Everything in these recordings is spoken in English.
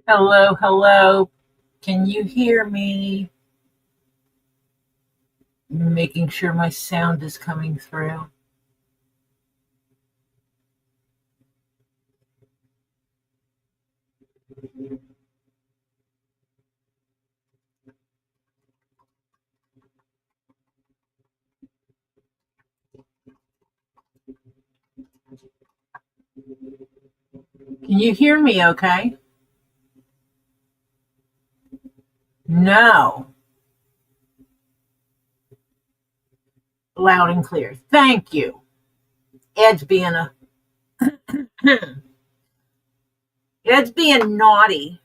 Hello, hello. Can you hear me? Making sure my sound is coming through. Can you hear me okay? No. Loud and clear. Thank you. Ed's being a Ed's being naughty.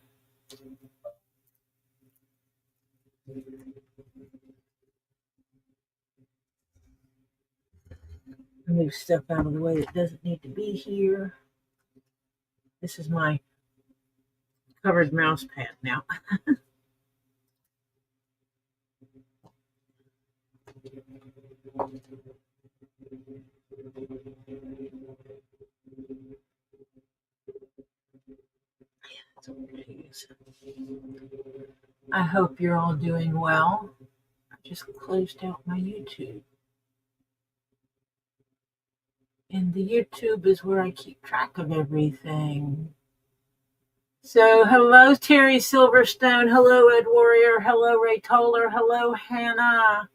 Move stuff out of the way that doesn't need to be here. This is my covered mouse pad now. I hope you're all doing well. I just closed out my YouTube. And the YouTube is where I keep track of everything. So, hello, Terry Silverstone. Hello, Ed Warrior. Hello, Ray Toller. Hello, Hannah.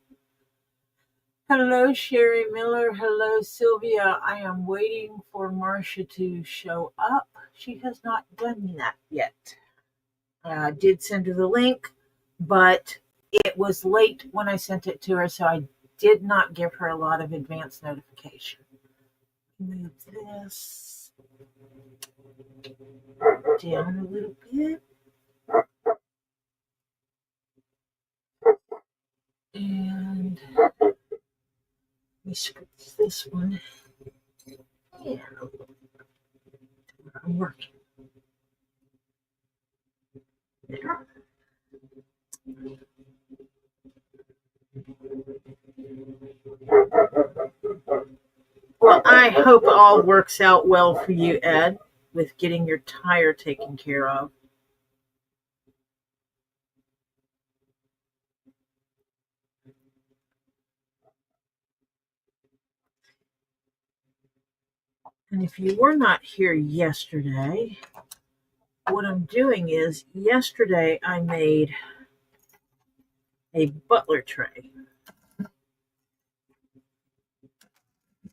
Hello, Sherry Miller. Hello, Sylvia. I am waiting for Marcia to show up. She has not done that yet. I did send her the link, but it was late when I sent it to her, so I did not give her a lot of advance notification. Move this down a little bit. And we script this one. Yeah. I'm working. There. Well, I hope all works out well for you, Ed, with getting your tire taken care of. And if you were not here yesterday, what I'm doing is yesterday I made a butler tray.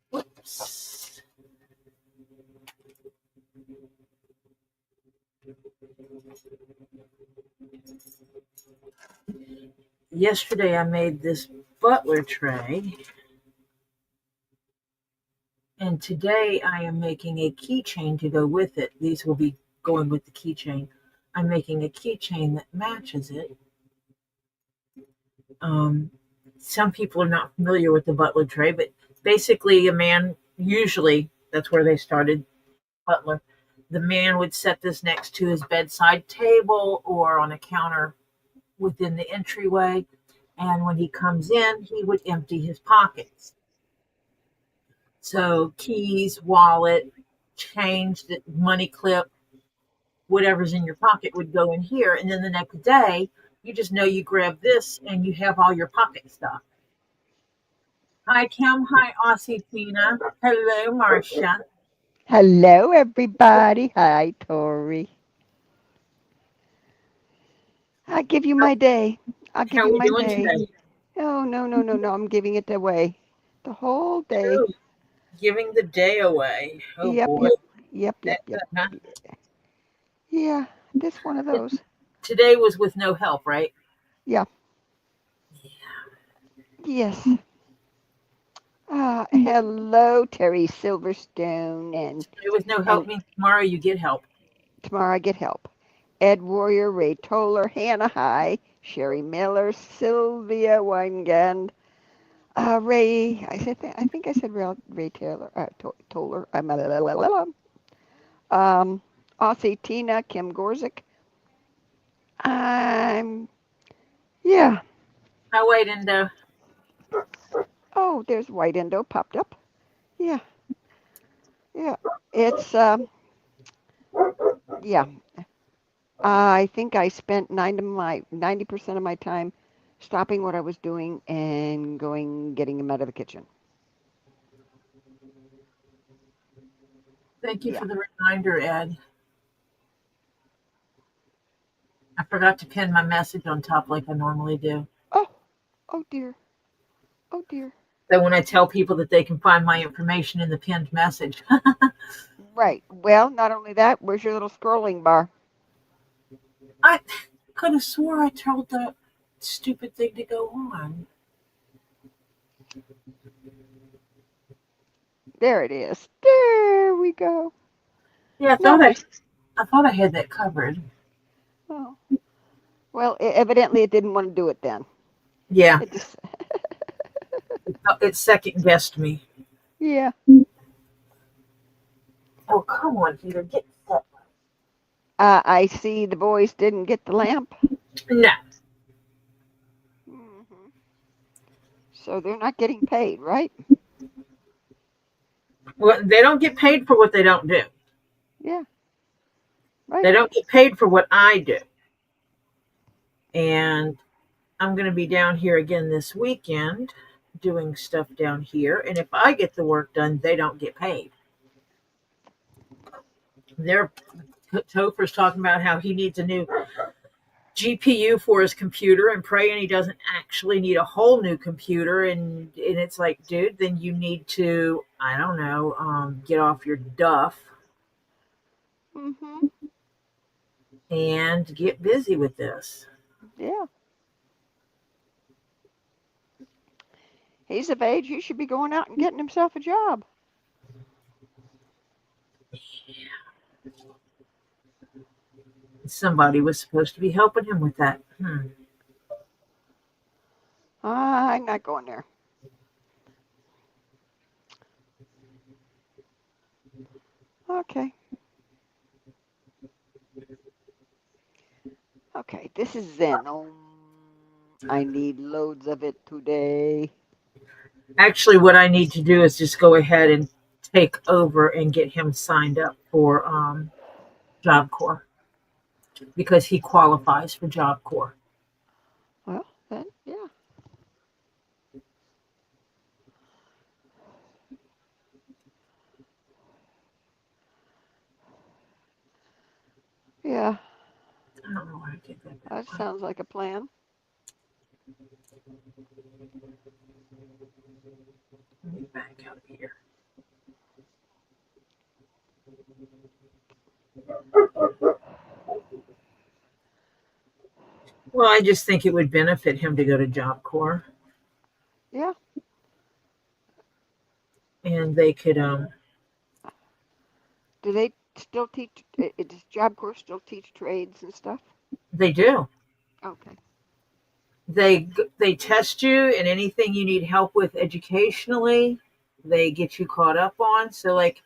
Whoops. Yesterday I made this butler tray. And today I am making a keychain to go with it. These will be going with the keychain. I'm making a keychain that matches it. Some people are not familiar with the butler tray, but basically a man, usually that's where they started, butler. The man would set this next to his bedside table or on a counter within the entryway. And when he comes in, he would empty his pockets. So keys, wallet, change, the money clip, whatever's in your pocket would go in here. And then the next day, you just know you grab this and you have all your pocket stuff. Hi, Kim. Hi, Aussie Tina. Hello, Marcia. Hello, everybody. Hi, Tori. I'll give you my day. I'll give How are you we my doing day. today? Oh, no. I'm giving it away. The whole day. Oh, giving the day away. Oh, Yep, boy. yep. Yeah, this one of those. Today was with no help, right? Yeah. Yes. Hello, Terry Silverstone, Today with no help and means tomorrow you get help. tomorrow I get help. Ed Warrior, Ray Toller, Hannah High, Sherry Miller, Sylvia Weingand, Ray, I think I said Ray Taylor, Toller, Aussie Tina, Kim Gorzik. Yeah. Oh, wait, and Oh, there's White Indo popped up. Yeah. It's, yeah. I think I spent 90% of my time stopping what I was doing and getting him out of the kitchen. Thank you Yeah. for the reminder, Ed. I forgot to pin my message on top like I normally do. Oh, oh dear. Oh dear. So when I tell people that they can find my information in the pinned message. Right. Well, not only that, where's your little scrolling bar? I could have swore I told the stupid thing to go on. There it is. There we go. Yeah, Nobody's. I thought I had that covered. Oh. Well, evidently it didn't want to do it then. Yeah, It just. it second guessed me. Yeah. Oh, come on, Peter, get set. I see the boys didn't get the lamp. No, Hmm. So they're not getting paid, right? well, they don't get paid for what they don't do. Yeah. Right. They don't get paid for what I do. And I'm going to be down here again this weekend doing stuff down here. And if I get the work done, they don't get paid. Topher's talking about how he needs a new GPU for his computer and praying he doesn't actually need a whole new computer. And it's like, dude, then you need to, I don't know, get off your duff Hmm. and get busy with this. Yeah. He's of age. He should be going out and getting himself a job. Somebody was supposed to be helping him with that. I'm not going there. Okay. Okay. This is Zen. Oh, I need loads of it today. Actually, what I need to do is just go ahead and take over and get him signed up for Job Corps because he qualifies for Job Corps. Well, then, yeah. Yeah. I don't know why I did that. That sounds like a plan. Let me back out here. Well, I just think it would benefit him to go to Job Corps, Yeah. and they could. Do they still teach? Does Job Corps still teach trades and stuff? They do. Okay. They test you, and anything you need help with educationally, they get you caught up on. So, like,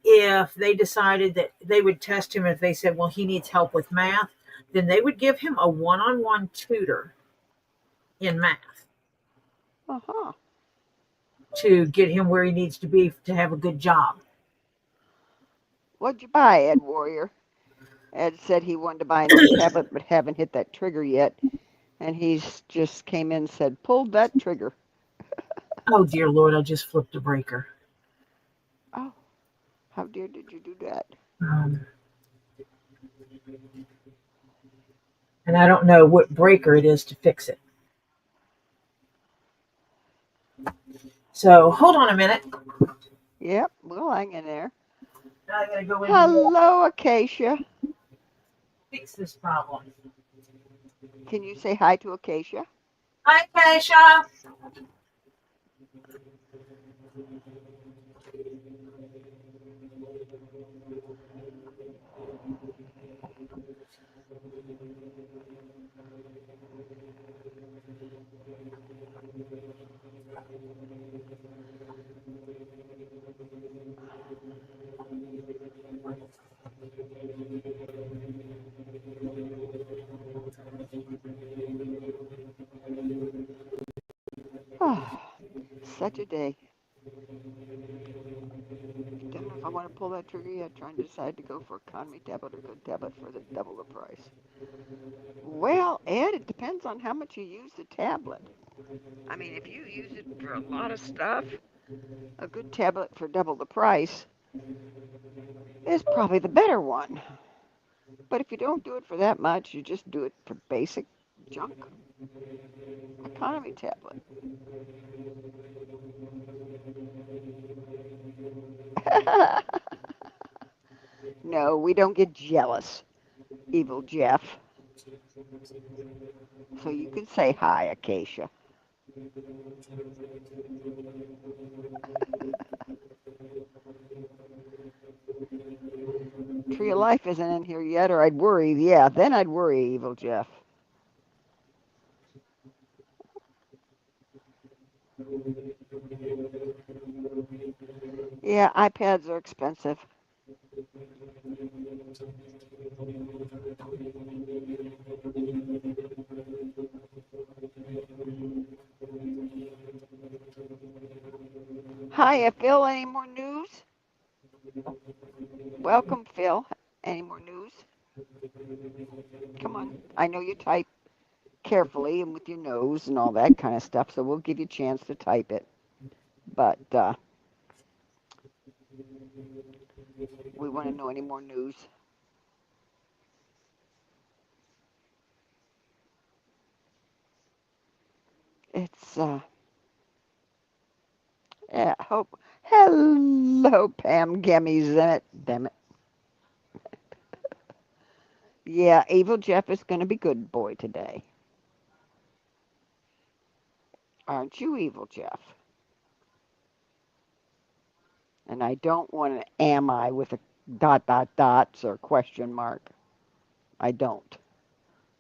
if they decided that they would test him, if they said, well, he needs help with math, then they would give him a one-on-one tutor in math Uh huh. to get him where he needs to be to have a good job. What'd you buy, Ed Warrior? Ed said he wanted to buy a new tablet, but haven't hit that trigger yet. And he's just came in and said, pulled that trigger. Oh, dear Lord, I just flipped a breaker. Oh, how dare did you do that? And I don't know what breaker it is to fix it. So hold on a minute. Yep, we'll hang in there. I gotta go in and Hello, Acacia. fix this problem. Can you say hi to Acacia? Hi, Keisha. Oh, such a day. Don't know if I want to pull that trigger yet, trying to decide to go for economy tablet or good tablet for the double the price. Well, Ed, it depends on how much you use the tablet. I mean, if you use it for a lot of stuff, a good tablet for double the price is probably the better one. But if you don't do it for that much, you just do it for basic junk, economy tablet. No, we don't get jealous, Evil Jeff. So you can say hi, Acacia. Tree of Life isn't in here yet, or I'd worry. Yeah, then I'd worry, Evil Jeff. Yeah, iPads are expensive. Hiya, Phil. Any more news? Welcome, Phil. Any more news? Come on. I know you type carefully and with your nose and all that kind of stuff, so we'll give you a chance to type it. But we want to know any more news. It's yeah, hope. Hello, Pam Gemmies in it. Damn it. Yeah, Evil Jeff is going to be good boy today. Aren't you, Evil Jeff? And I don't want an am I with a dots or question mark. I don't.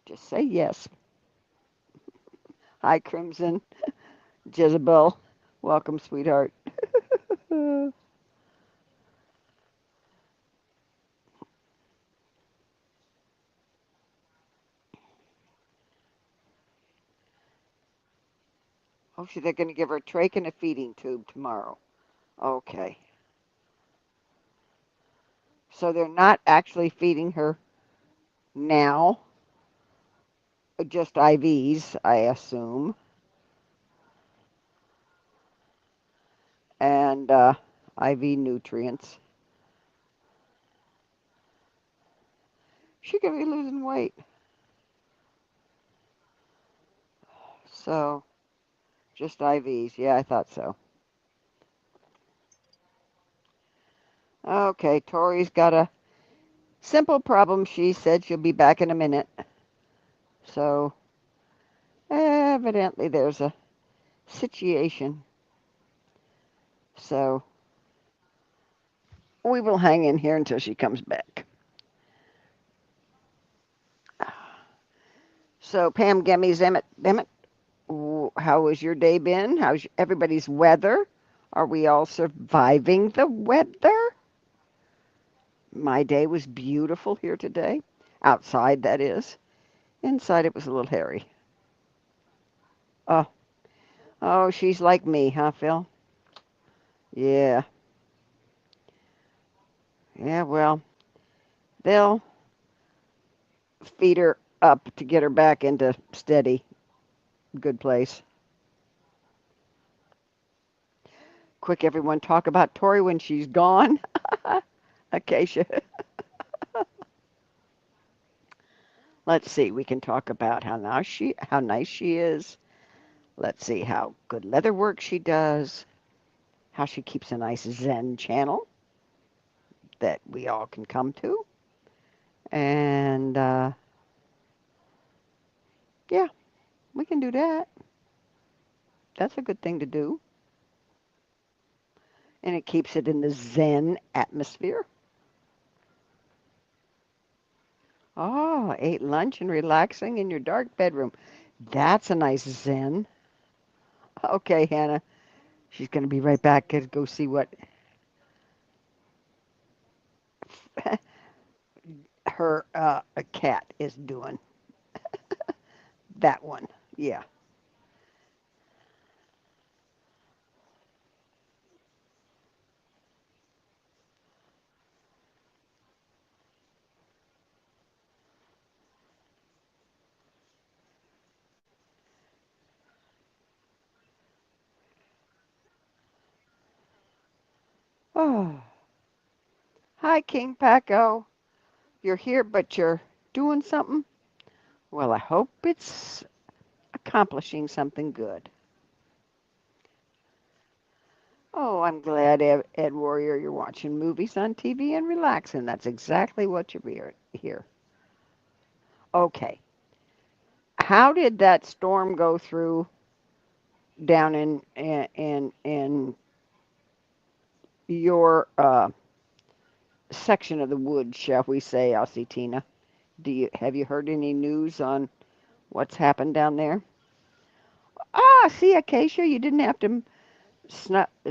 Just say yes. Hi, Crimson. Jezebel. Welcome, sweetheart. Oh, so they're going to give her a trach and a feeding tube tomorrow. Okay. So they're not actually feeding her now, just IVs, I assume. And IV nutrients. She could be losing weight. So, just IVs. Yeah, I thought so. Okay, Tori's got a simple problem. She said she'll be back in a minute. So, evidently there's a situation. So, we will hang in here until she comes back. So, Pam Gemmies, Emmett, how has your day been? How's everybody's weather? Are we all surviving the weather? My day was beautiful here today. Outside, that is. Inside, it was a little hairy. Oh, oh, she's like me, huh, Phil? Yeah. Yeah, well, they'll feed her up to get her back into steady, good place. Quick, everyone, talk about Tori when she's gone. Acacia. Let's see. We can talk about how nice she is. Let's see how good leatherwork she does. How she keeps a nice Zen channel that we all can come to. And yeah, we can do that. That's a good thing to do. And it keeps it in the Zen atmosphere. Oh, ate lunch and relaxing in your dark bedroom. That's a nice Zen. Okay, Hannah. She's going to be right back to go see what her cat is doing. That one. Yeah. Oh, hi, King Paco. You're here, but you're doing something? Well, I hope it's accomplishing something good. Oh, I'm glad, Ed Warrior, you're watching movies on TV and relaxing. That's exactly what you're here. Okay. How did that storm go through down in your section of the woods, shall we say, Alcitina? Have you heard any news on what's happened down there? Ah, see, Acacia, you didn't have to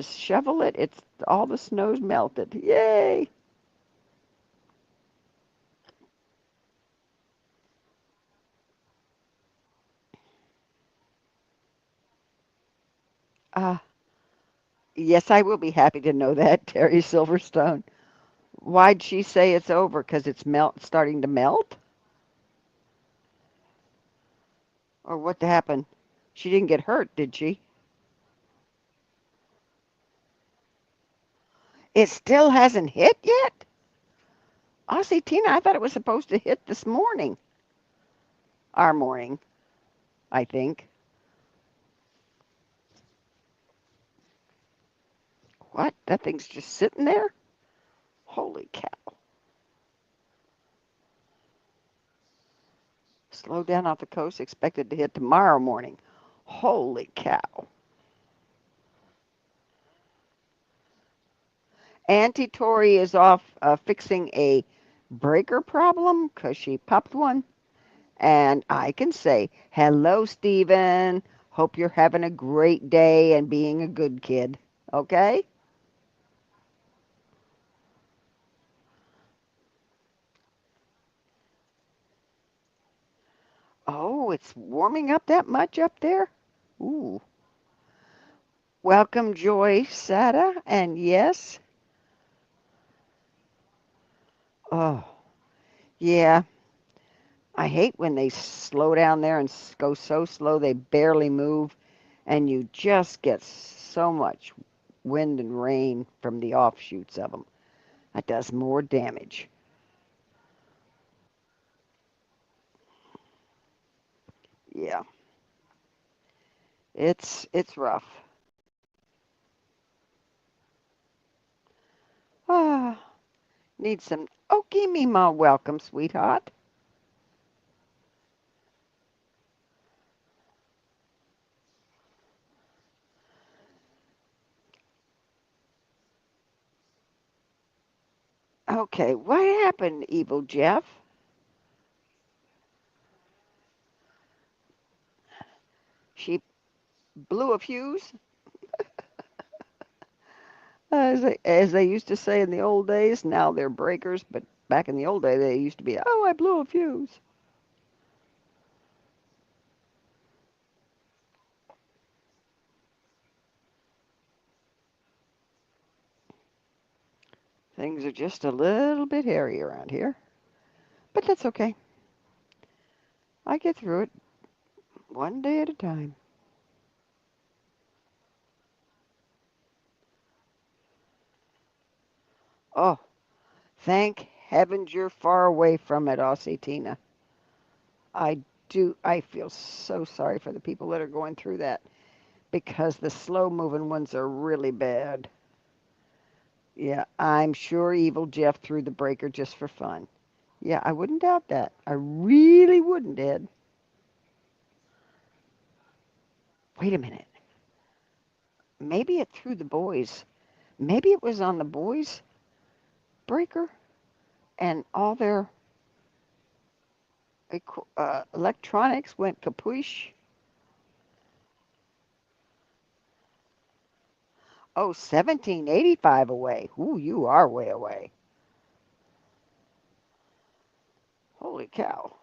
shovel it. It's all the snow's melted. Yay! Ah, yes, I will be happy to know that, Terry Silverstone. Why'd she say it's over? Because it's starting to melt? Or what happened? She didn't get hurt, did she? It still hasn't hit yet? Aussie Tina, I thought it was supposed to hit this morning. Our morning, I think. What? That thing's just sitting there? Holy cow. Slow down off the coast, expected to hit tomorrow morning. Holy cow. Auntie Tori is off fixing a breaker problem because she popped one. And I can say, hello, Stephen. Hope you're having a great day and being a good kid. Okay? Oh, it's warming up that much up there? Ooh. Welcome, Joyce Sada. And yes, oh, yeah. I hate when they slow down there and go so slow they barely move, and you just get so much wind and rain from the offshoots of them. That does more damage. Yeah, it's rough. Ah, need some. Oh, give me my welcome, sweetheart. Okay, what happened, Evil Jeff? She blew a fuse, as they used to say in the old days. Now they're breakers, but back in the old day they used to be, oh, I blew a fuse. Things are just a little bit hairy around here, but that's okay. I get through it one day at a time. Oh, thank heavens you're far away from it, Aussie Tina. I do. I feel so sorry for the people that are going through that because the slow moving ones are really bad. Yeah, I'm sure Evil Jeff threw the breaker just for fun. Yeah, I wouldn't doubt that. I really wouldn't, Ed. Wait a minute. Maybe it threw the boys. Maybe it was on the boys' breaker and all their electronics went kapoosh. Oh, 1785 away. Ooh, you are way away. Holy cow.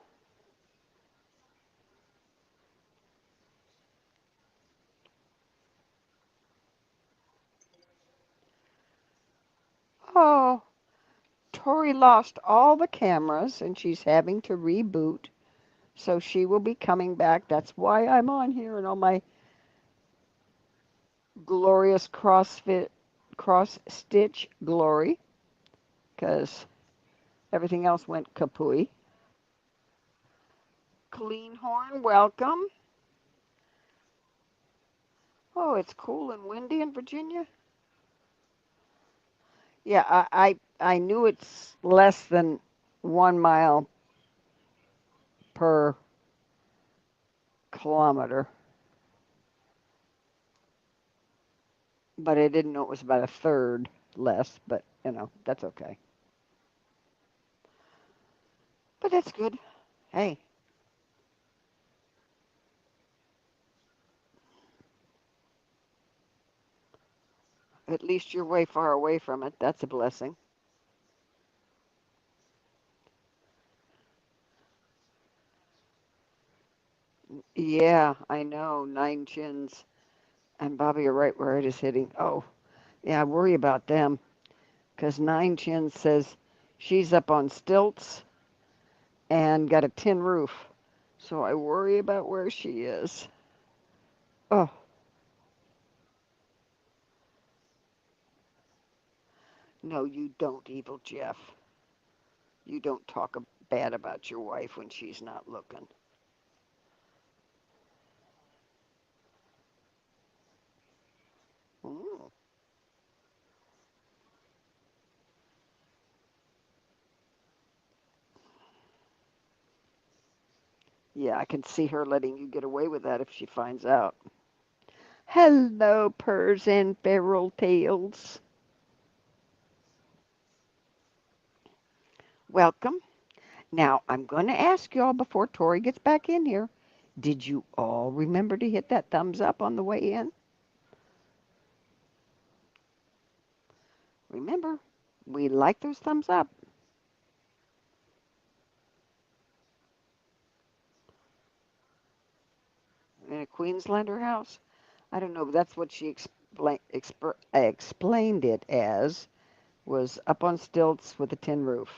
Oh, Tori lost all the cameras and she's having to reboot. So she will be coming back. That's why I'm on here and all my glorious CrossFit cross stitch glory because everything else went kapooey. Clean horn, welcome. Oh, it's cool and windy in Virginia. Yeah, I knew it's less than 1 mile per kilometer, but I didn't know it was about a third less, but that's okay. But that's good. Hey, at least you're way far away from it. That's a blessing. Yeah, I know. Nine chins. And Bobby, you're right where it is hitting. Oh, yeah, I worry about them because Nine Chins says she's up on stilts and got a tin roof. So I worry about where she is. Oh, no, you don't, Evil Jeff. You don't talk bad about your wife when she's not looking. Mm. Yeah, I can see her letting you get away with that if she finds out. Hello, purrs and feral tails. Welcome. Now, I'm going to ask y'all before Tori gets back in here. Did you all remember to hit that thumbs up on the way in? Remember, we like those thumbs up. In a Queenslander house? I don't know, but that's what she explained it as, was up on stilts with a tin roof.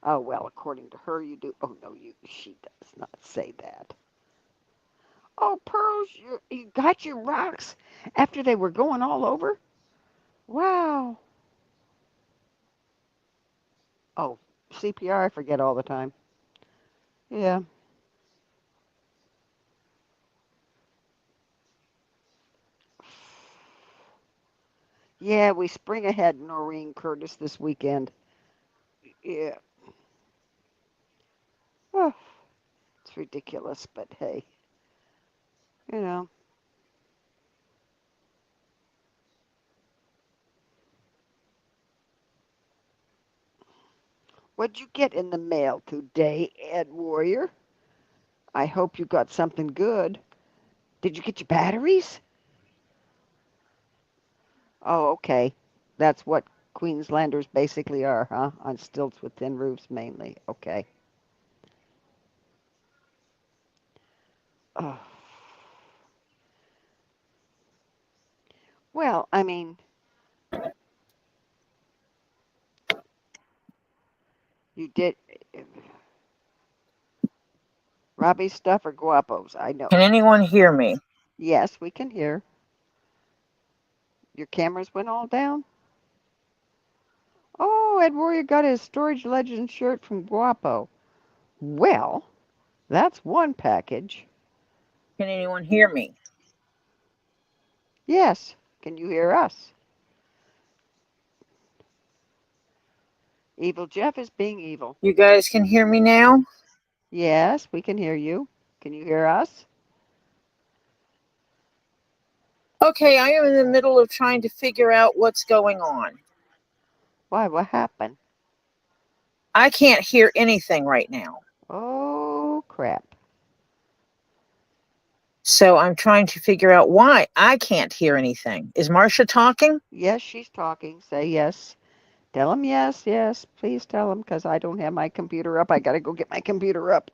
Oh, well, according to her, you do. Oh, no, she does not say that. Oh, Pearls, you got your rocks after they were going all over? Wow. Oh, CPR, I forget all the time. Yeah. Yeah, we spring ahead, Noreen Curtis, this weekend. Yeah. Oh, it's ridiculous, but hey, you know. What'd you get in the mail today, Ed Warrior? I hope you got something good. Did you get your batteries? Oh, okay. That's what Queenslanders basically are, huh? On stilts with tin roofs mainly. Okay. Oh. Well, I mean, you did Robbie's stuff or Guapos. I know. Can anyone hear me? Yes, we can hear. Your cameras went all down? Oh, Ed Warrior got his Storage Legend shirt from Guapo. Well, that's one package. Can anyone hear me? Yes. Can you hear us? Evil Jeff is being evil. You guys can hear me now? Yes, we can hear you. Can you hear us? Okay, I am in the middle of trying to figure out what's going on. Why? What happened? I can't hear anything right now. Oh, crap. So I'm trying to figure out why I can't hear anything. Is Marcia talking? Yes, she's talking. Say yes. Tell him yes, yes. Please tell him because I don't have my computer up. I got to go get my computer up.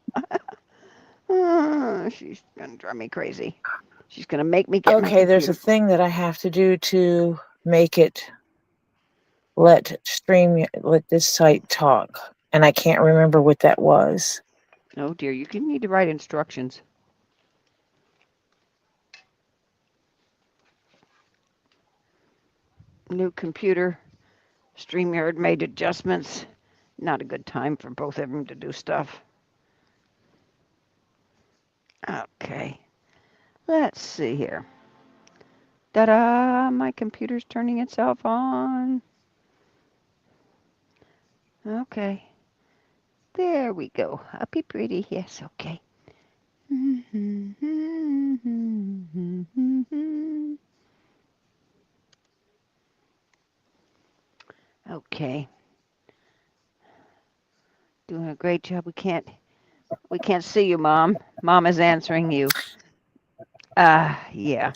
She's going to drive me crazy. She's going to make me get my Okay, there's a computer. thing that I have to do to make it let this site talk. And I can't remember what that was. Oh, dear. You can need to write instructions. New computer. StreamYard made adjustments. Not a good time for both of them to do stuff. Okay. Let's see here. Ta-da! My computer's turning itself on. Okay. There we go. Uppy pretty. Yes, okay. Okay. Doing a great job. We can't see you, Mom. Mom is answering you. Yeah.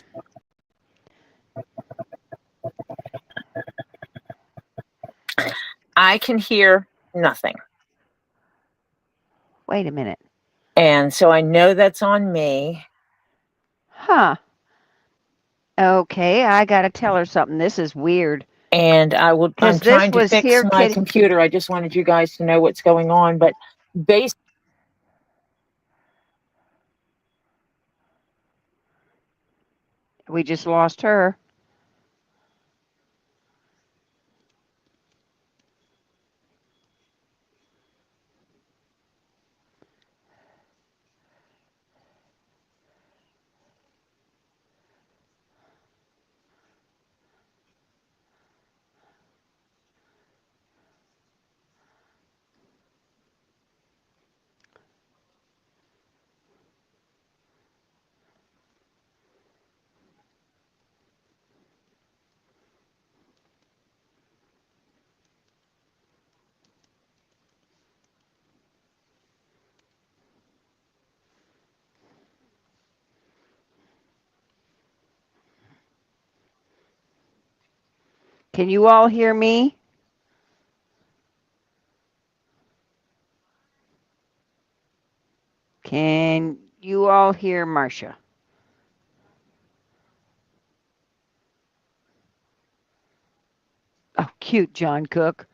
I can hear nothing. Wait a minute. And so I know that's on me. Huh. Okay, I gotta tell her something. This is weird. And I'm trying to fix my computer. I just wanted you guys to know what's going on. But basically, we just lost her. Can you all hear me? Can you all hear Marcia? Oh, cute, John Cook.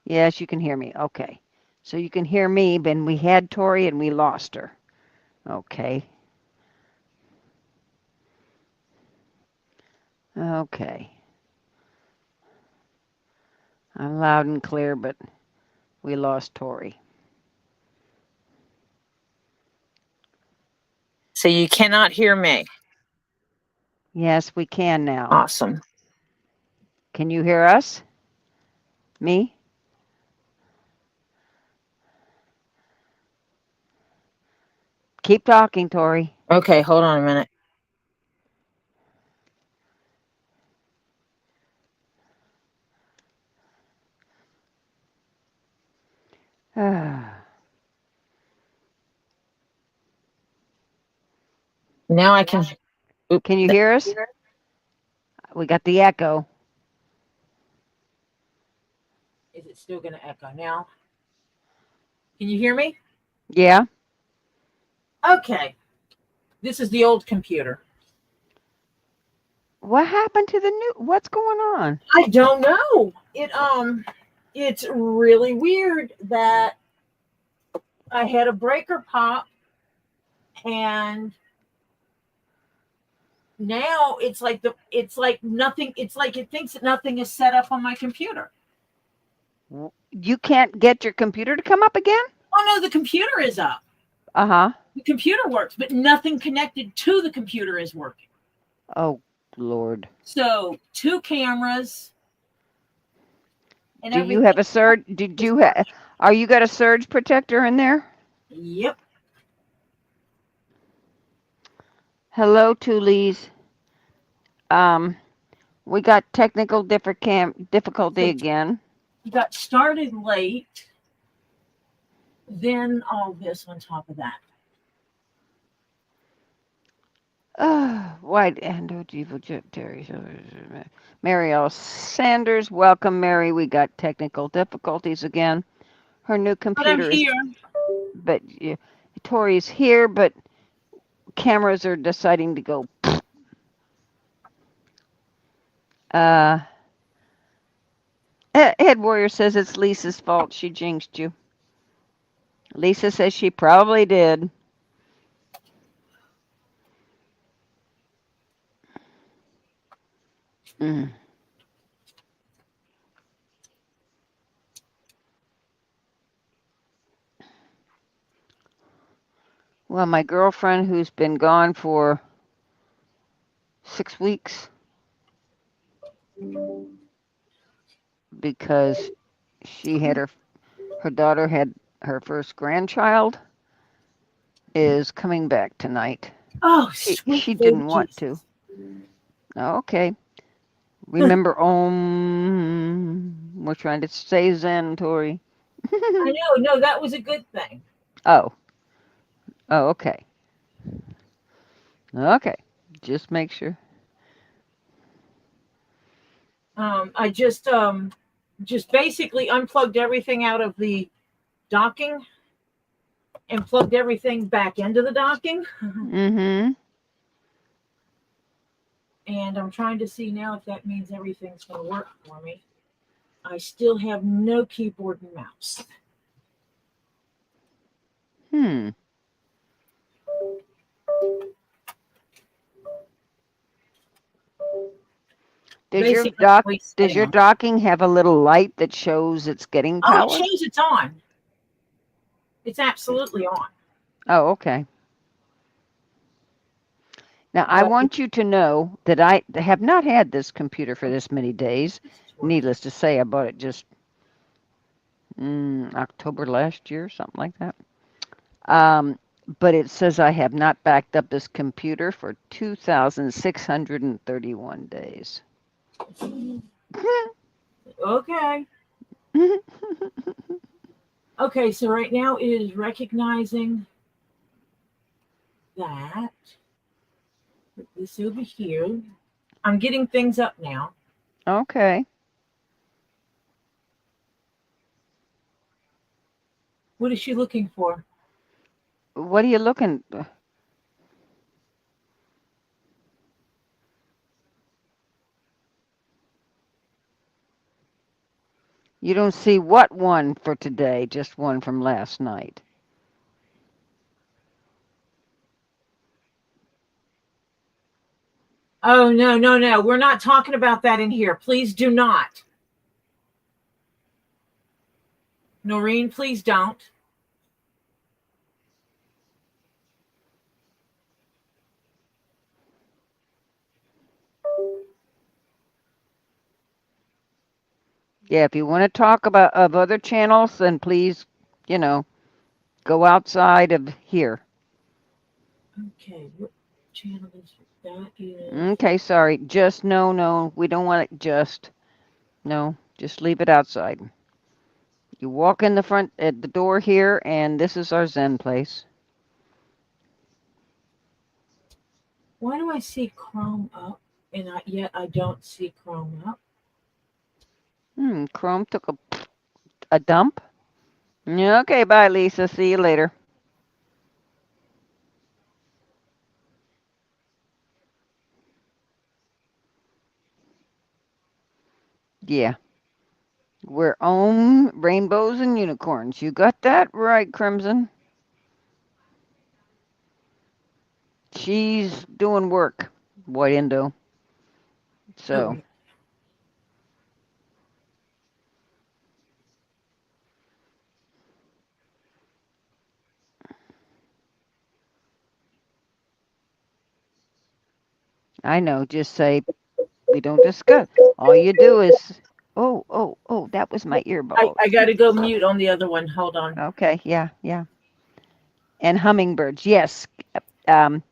Yes, you can hear me. Okay. So you can hear me, but we had Tori and we lost her. Okay. Okay. I'm loud and clear, but we lost Tori. so you cannot hear me. Yes, we can now. Awesome. Can you hear us? Me? Keep talking, Tori. Okay, hold on a minute. Now I can. Can you hear us? We got the echo. Is it still going to echo now? Can you hear me? Yeah. Okay. This is the old computer. What happened to the new? What's going on? I don't know. It's really weird that I had a breaker pop and now it's like nothing. It's like it thinks that nothing is set up on my computer. You can't get your computer to come up again? Oh no, the computer is up. Uh-huh. The computer works, but nothing connected to the computer is working. Oh, Lord. So 2 cameras. Do you have a surge? Are you got a surge protector in there? Yep. Hello, Toolies. We got technical difficulty again. You got started late. Then all this on top of that. White and Terry. Mary L. Sanders, welcome, Mary. We got technical difficulties again. Her new computer is. But Tori's here, but cameras are deciding to go. Head Warrior says it's Lisa's fault. She jinxed you. Lisa says she probably did. Mm. Well, my girlfriend who's been gone for 6 weeks because she had her daughter had her first grandchild is coming back tonight. Oh, She sweet baby didn't want to. Jesus. Okay. Remember We're trying to stay zen, Tori. I know. No, that was a good thing. Oh. Oh, okay. Okay. Just make sure. I just basically unplugged everything out of the docking and plugged everything back into the docking. Mm-hmm. And I'm trying to see now if that means everything's going to work for me. I still have no keyboard and mouse. Hmm. Basically, Does your docking have a little light that shows it's getting oh, it power? shows it's on. It's absolutely on. Oh, okay. Now, I But want you to know that I have not had this computer for this many days. this is working. Needless to say, I bought it just October last year, something like that. But it says I have not backed up this computer for 2,631 days. Okay. Okay, so right now it is recognizing that. Put this over here. I'm getting things up now. Okay. What is she looking for? What are you looking? You don't see what one for today, just one from last night. Oh, no, no, no. We're not talking about that in here. Please do not. Noreen, please don't. Yeah, if you want to talk about of other channels, then please, you know, go outside of here. Okay, what channel is that? Is Okay, sorry. Just no, we don't want it just. No, just leave it outside. You walk in the front at the door here, and this is our Zen place. why do I see Chrome up and yet I don't see Chrome up? Chrome took a dump. Okay, bye, Lisa. See you later. Yeah, we're on rainbows and unicorns. You got that right, Crimson. She's doing work, White Indo. So, Oh, I know, just say we don't discuss. All you do is, oh, that was my I earballs. got to go mute on the other one. Hold on. Okay, yeah. And hummingbirds, yes. Um,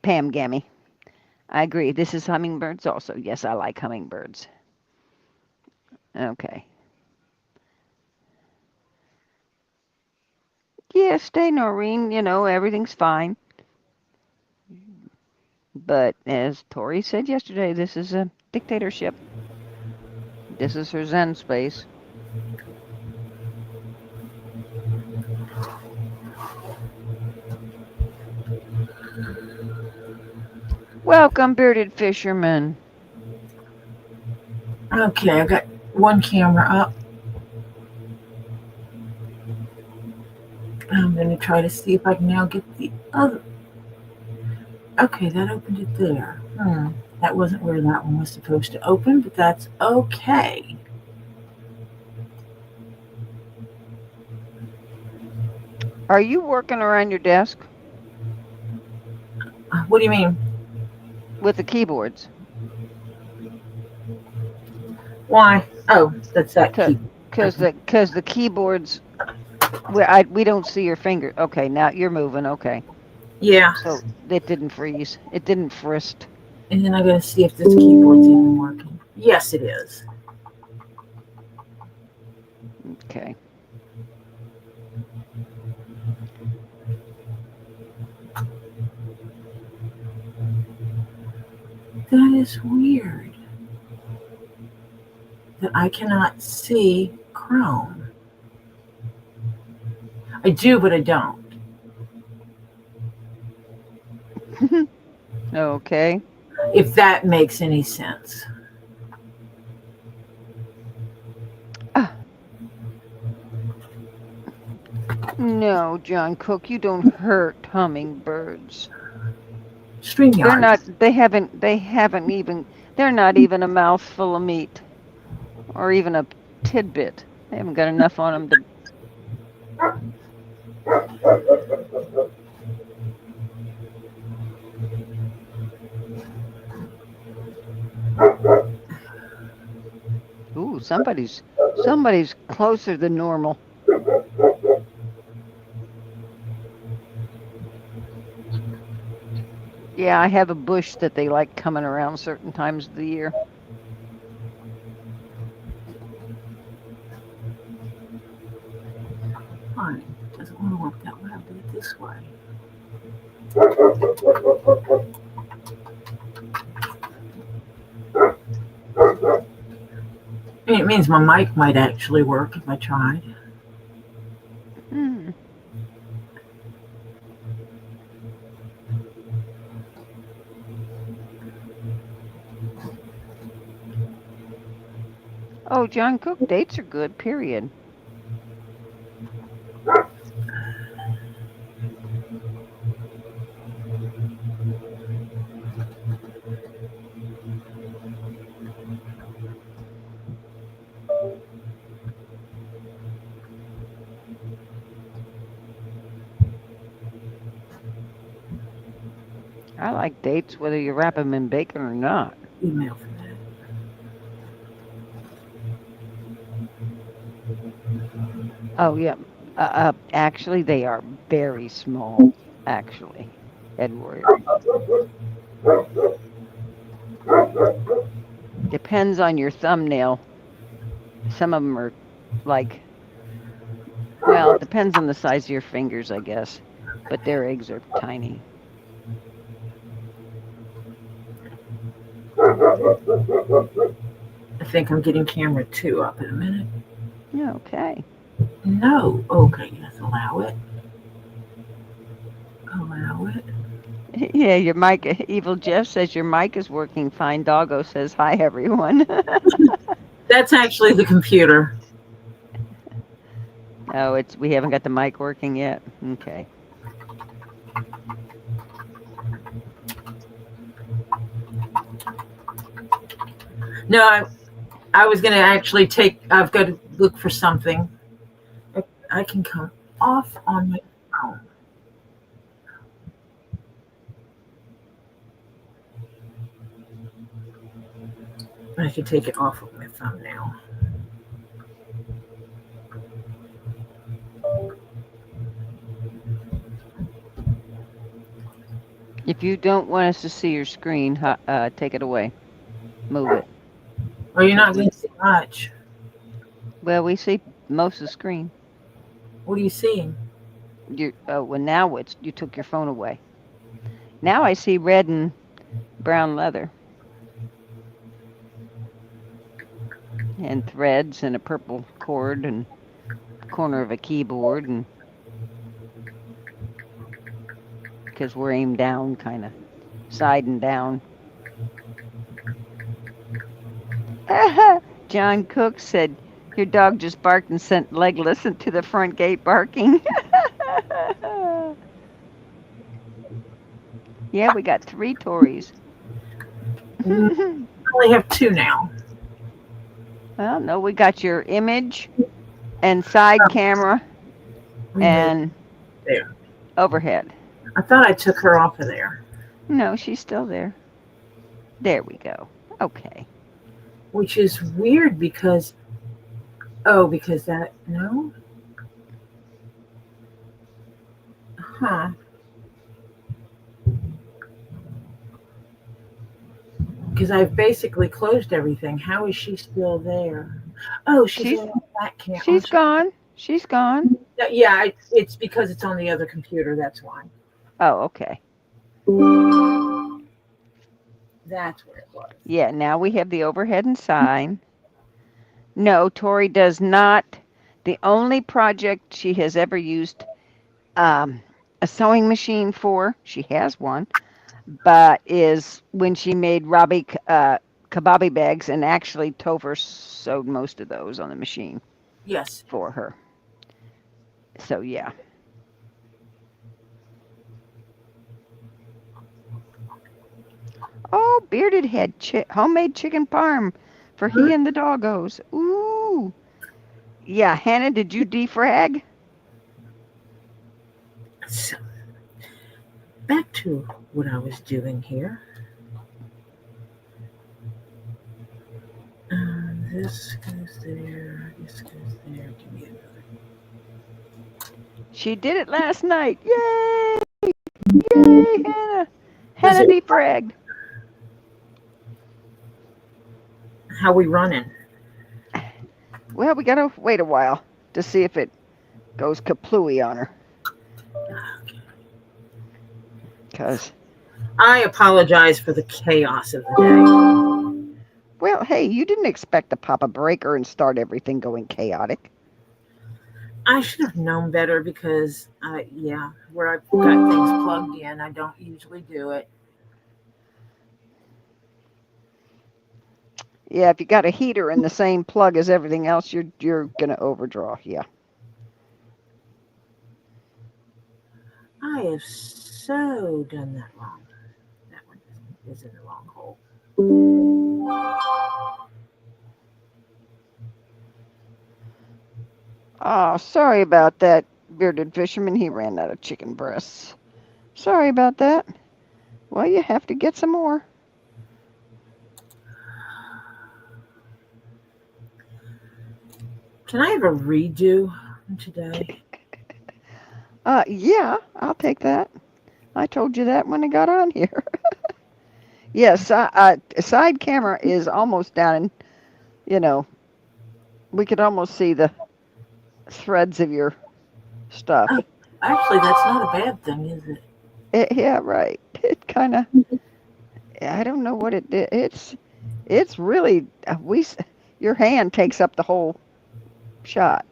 Pam Gammy. I agree. This is hummingbirds also. Yes, I like hummingbirds. Okay. Yeah, stay Noreen. You know, everything's fine. But as Tori said yesterday, this is a dictatorship. This is her Zen space. Welcome, bearded fisherman. Okay, I got one camera up. I'm going to try to see if I can now get the other. Okay, that opened it there. That wasn't where that one was supposed to open, but that's okay. Are you working around your desk What do you mean? with the keyboards? Why? Oh, that's that key. Because the keyboards, we don't see your finger. Okay, now you're moving. Okay. Yeah. So it didn't freeze. It didn't frist. And then I gotta see if this keyboard's even working. Yes, it is. Okay. That is weird. That I cannot see Chrome. I do, but I don't. Okay. If that makes any sense. No, John Cook, you don't hurt hummingbirds. StreamYard. They're not. They're not even a mouthful of meat, or even a tidbit. They haven't got enough on them to. Ooh, somebody's closer than normal. Yeah, I have a bush that they like coming around certain times of the year. Fine. Doesn't want to work that way. I'll do it this way. I mean, it means my mic might actually work if I tried. Oh, John Cook, dates are good, period. I like dates whether you wrap them in bacon or not. Email for that. Oh, yeah. Actually, they are very small, actually, Ed Warrior. Depends on your thumbnail. Some of them are like, well, it depends on the size of your fingers, I guess. But their eggs are tiny. I think I'm getting camera 2 up in a minute. Okay. No. Okay, yes, allow it. Allow it. Yeah, your mic. Evil Jeff says your mic is working fine. Doggo says hi, everyone. That's actually the computer. Oh, we haven't got the mic working yet. Okay. No, I was gonna actually I've got to look for something. I can come off on my phone. I can take it off of my thumbnail. If you don't want us to see your screen, take it away. Move it. Well, you're not going to see much. Well, we see most of the screen. What are you seeing? Well, now you took your phone away. Now I see red and brown leather. And threads and a purple cord and corner of a keyboard, and because we're aimed down, kind of side and down. John Cook said, your dog just barked and sent Legless into the front gate barking. Yeah, we got 3 Tories. We only have two now. Well, no, we got your image and side camera Remove and there. overhead. I thought I took her off of there. No, she's still there. There we go. Okay. Which is weird because because that no? Huh. Because I've basically closed everything. How is she still there? Oh, she's She's on that camera. Oh, she's gone. She's gone. yeah, it's because it's on the other computer. That's why. Oh, okay. That's where it was. Yeah, now we have the overhead and sign. No, Tori does not. The only project she has ever used a sewing machine for, she has one, but is when she made Robbie kababi bags, and actually Topher sewed most of those on the machine Yes. for her. So yeah. Oh, Bearded had homemade chicken parm for he and the doggos. Ooh. Yeah, Hannah, did you defrag? So, back to what I was doing here. This goes there. This goes there. Give me another. She did it last night. Yay! Yay, Hannah! Hannah defragged. How we running? Well, we gotta wait a while to see if it goes kaplooey on her. Because, I apologize for the chaos of the day. well, hey, you didn't expect to pop a breaker and start everything going chaotic. I should have known better because, where I've got things plugged in, I don't usually do it. Yeah, if you got a heater in the same plug as everything else, you're gonna overdraw. Yeah. I have so done that wrong. That one is in the wrong hole. Oh, sorry about that, Bearded Fisherman. He ran out of chicken breasts. Sorry about that. Well, you have to get some more. Can I have a redo today? Yeah, I'll take that. I told you that when I got on here. Yes, side camera is almost down, and we could almost see the threads of your stuff. Oh, actually, that's not a bad thing, is it? Yeah, right. It kind of, I don't know what it did. It's really your hand takes up the whole shot.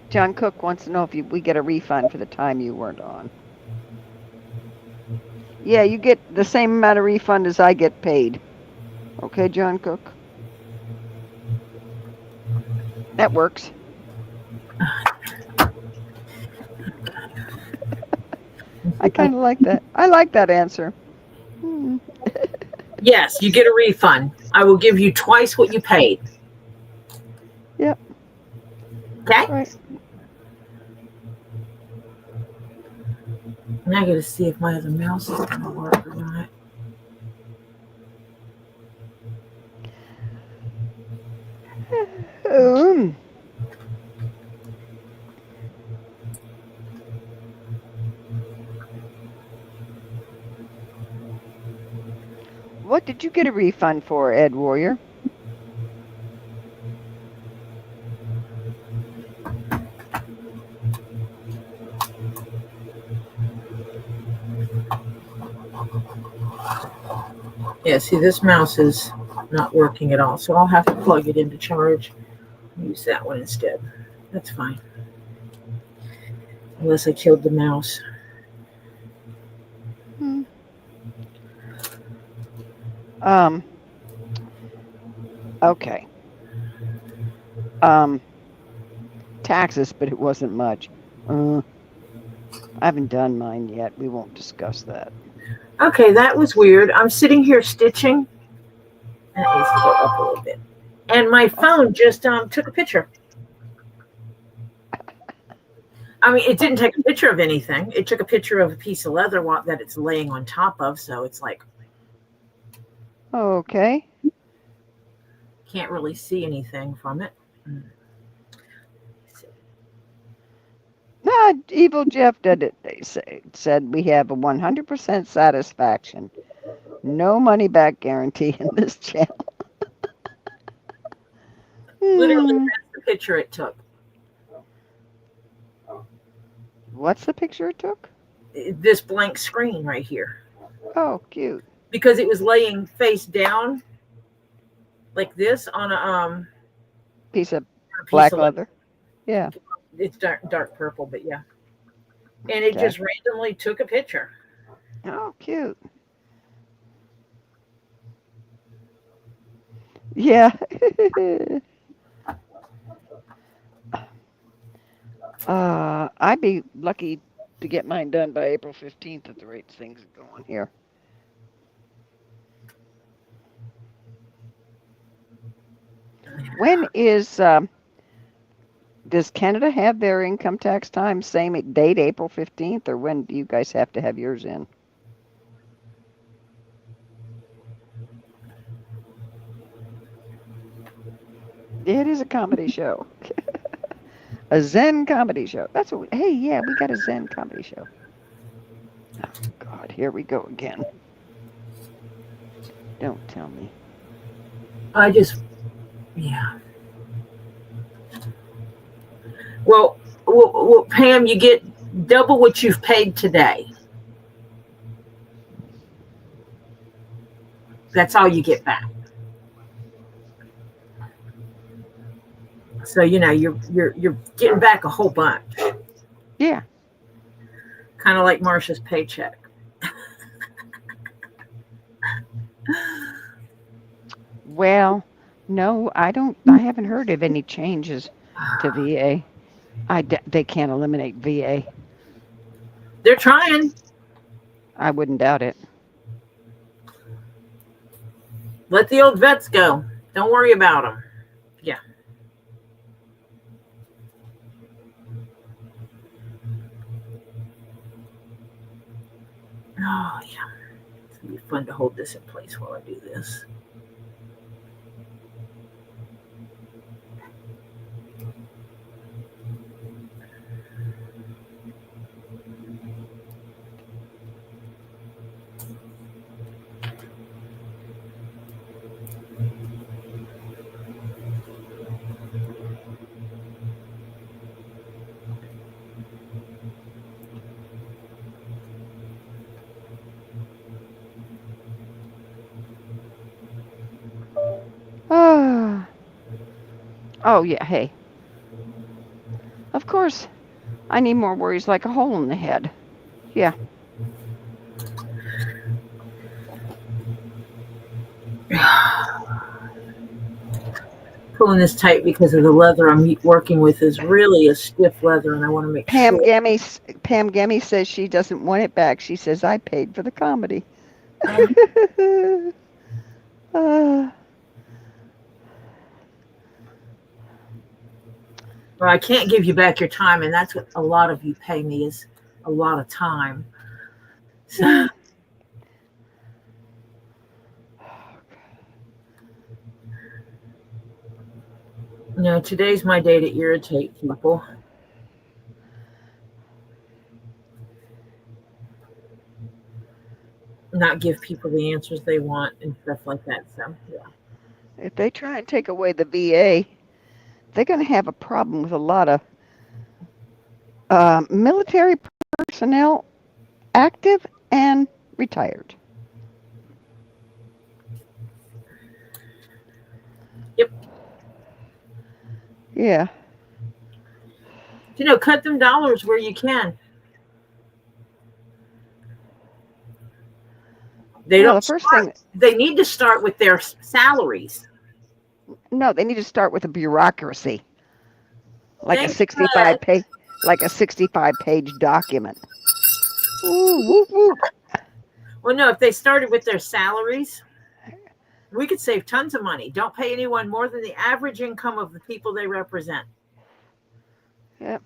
John Cook wants to know if we get a refund for the time you weren't on. Yeah, you get the same amount of refund as I get paid. Okay, John Cook? That works. I kind of like that. I like that answer. Yes, you get a refund. I will give you twice what you paid. Yep. Okay? Right. Now I got to see if my other mouse is going to work or not. What did you get a refund for, Ed Warrior? Yeah, see, this mouse is not working at all, so I'll have to plug it into charge. Use that one instead. That's fine. Unless I killed the mouse. Okay. Taxes, but it wasn't much. I haven't done mine yet. We won't discuss that. Okay, that was weird. I'm sitting here stitching. That needs to go up a little bit. And my phone just took a picture. I mean, it didn't take a picture of anything. It took a picture of a piece of leather that it's laying on top of. So it's like, Okay. can't really see anything from it. Evil Jeff did it. They said we have a 100% satisfaction, no money back guarantee in this channel. Literally, that's the picture it took. What's the picture it took? This blank screen right here. Oh, cute. Because it was laying face down like this on a Piece of piece black of leather. Yeah. It's dark purple, but yeah. And it just randomly took a picture. Oh, cute. Yeah. I'd be lucky to get mine done by April 15th at the rate things are going here. When does Canada have their income tax time same date, April 15th, or when do you guys have to have yours in? It is a comedy show. A Zen comedy show. That's what hey, yeah, we got a Zen comedy show. Oh, God, here we go again. Don't tell me. Yeah. Well, Pam, you get double what you've paid today. That's all you get back. So you're getting back a whole bunch. Yeah. Kind of like Marsha's paycheck. Well, no, I don't. I haven't heard of any changes to VA. They can't eliminate VA. They're trying. I wouldn't doubt it. Let the old vets go. Don't worry about them. Yeah. Oh, yeah. It's going to be fun to hold this in place while I do this. Oh, yeah, hey. Of course, I need more worries like a hole in the head. Yeah. Pulling this tight because of the leather I'm working with is really a stiff leather, and I want to make Pam sure. Gammy says she doesn't want it back. She says I paid for the comedy. Well, I can't give you back your time, and that's what a lot of you pay me is a lot of time. So, today's my day to irritate people. Not give people the answers they want and stuff like that. So, yeah. If they try and take away the VA, they're going to have a problem with a lot of military personnel, active and retired. Yep. Yeah. Cut them dollars where you can. They Well, don't the first start, thing, they need to start with their salaries. no, they need to start with a bureaucracy, like a Think 65 page, like a 65-page document. Ooh, whoop, whoop. well, no, if they started with their salaries, we could save tons of money. Don't pay anyone more than the average income of the people they represent. Yep.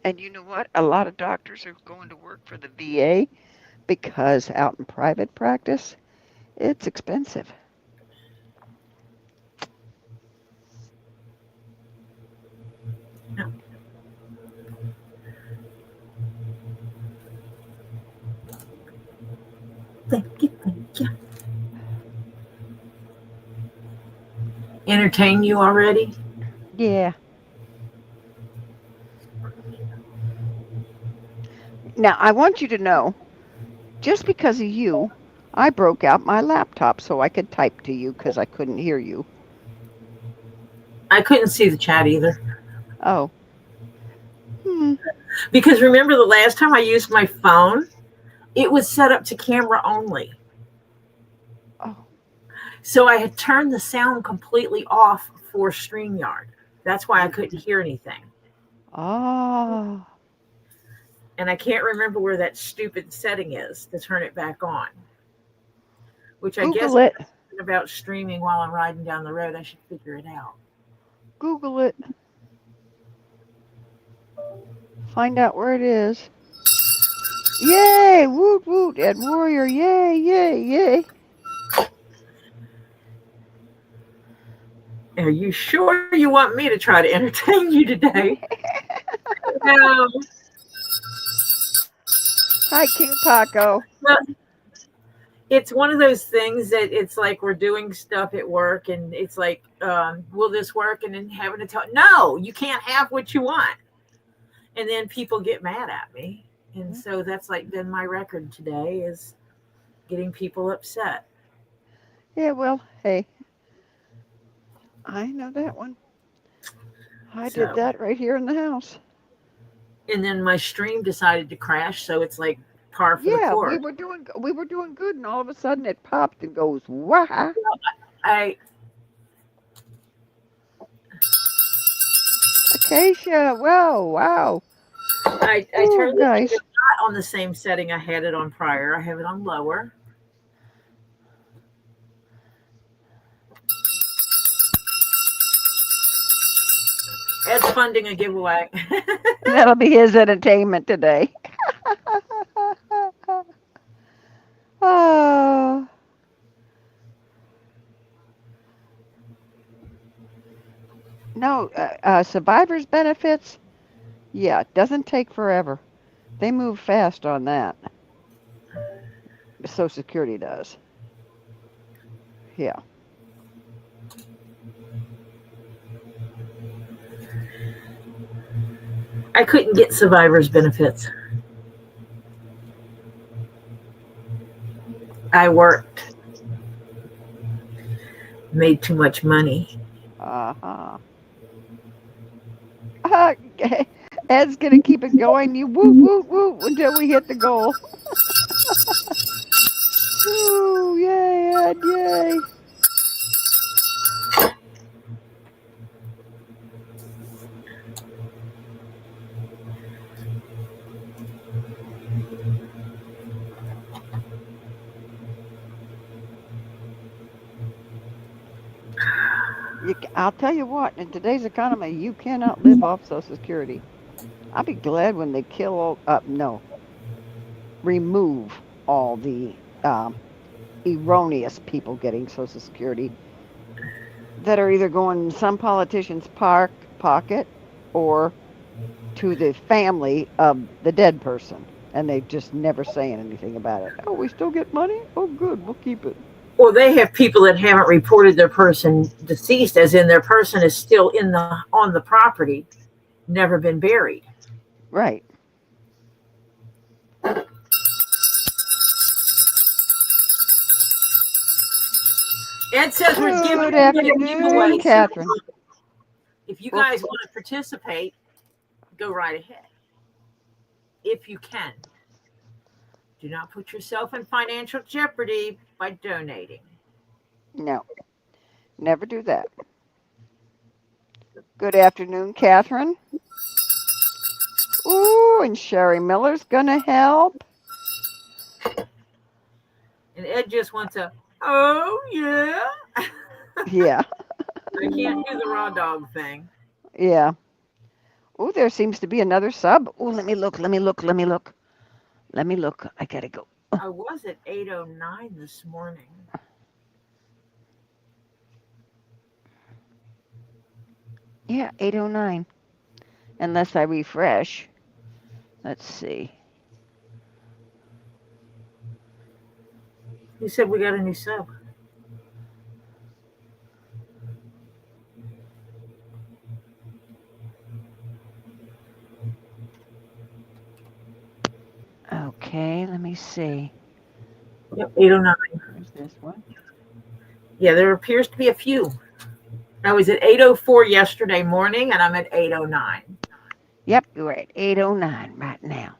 And you know what? A lot of doctors are going to work for the VA because out in private practice, it's expensive. No. Thank you, thank you. Entertain you already? Yeah. Now, I want you to know, just because of you, I broke out my laptop so I could type to you because I couldn't hear you. I couldn't see the chat either. Oh. Because remember the last time I used my phone, it was set up to camera only. Oh. So I had turned the sound completely off for StreamYard. That's why I couldn't hear anything. Oh. And I can't remember where that stupid setting is to turn it back on. Which I guess Google it. about streaming while I'm riding down the road, I should figure it out. Google it. Find out where it is. Yay! Woot woot! Ed Warrior! Yay! Yay! Yay! Are you sure you want me to try to entertain you today? No. Hi, King Paco. Well, it's one of those things that it's like we're doing stuff at work and it's like, will this work? And then having to tell, no, you can't have what you want. And then people get mad at me. And so that's like been my record today is getting people upset. Yeah, well, hey. I know that one. I did that right here in the house. And then my stream decided to crash, so it's like par for the Yeah, course. we were doing good, and all of a sudden it popped and goes, wah. Acacia, whoa, wow. I turned it guys. not on the same setting I had it on prior. I have it on lower. Ed's funding a giveaway. That'll be his entertainment today. Oh. No, survivors benefits, yeah, it doesn't take forever. They move fast on that. Social Security does. Yeah. I couldn't get survivors benefits. I worked. Made too much money. Uh-huh. Ed's gonna keep it going. You woo woo woo until we hit the goal. Ooh, yay, Ed, yay. I'll tell you what, in today's economy, you cannot live off Social Security. I'll be glad when they remove all the erroneous people getting Social Security that are either going in some politician's pocket or to the family of the dead person. And they just never saying anything about it. Oh, we still get money? Oh, good, we'll keep it. Well, they have people that haven't reported their person deceased, as in their person is still on the property, never been buried. Right. Ed says we're giving Good afternoon, giveaway. Catherine. If you guys want to participate, go right ahead. If you can. Do not put yourself in financial jeopardy by donating. No, never do that. Good afternoon, Catherine. Ooh, and Sherry Miller's gonna help. And Ed just wants a, oh, yeah. Yeah, I can't do the raw dog thing. yeah. Ooh, there seems to be another sub. Ooh, let me look. Let me look. Let me look. Let me look. I gotta go. I was at 8:09 this morning. Yeah, 8:09. Unless I refresh. Let's see. You said we got a new sub. Okay, let me see. Yep, 8:09. Where's this one? Yeah, there appears to be a few. I was at 8:04 yesterday morning, and I'm at 8:09. Yep, you're at 8:09 right now.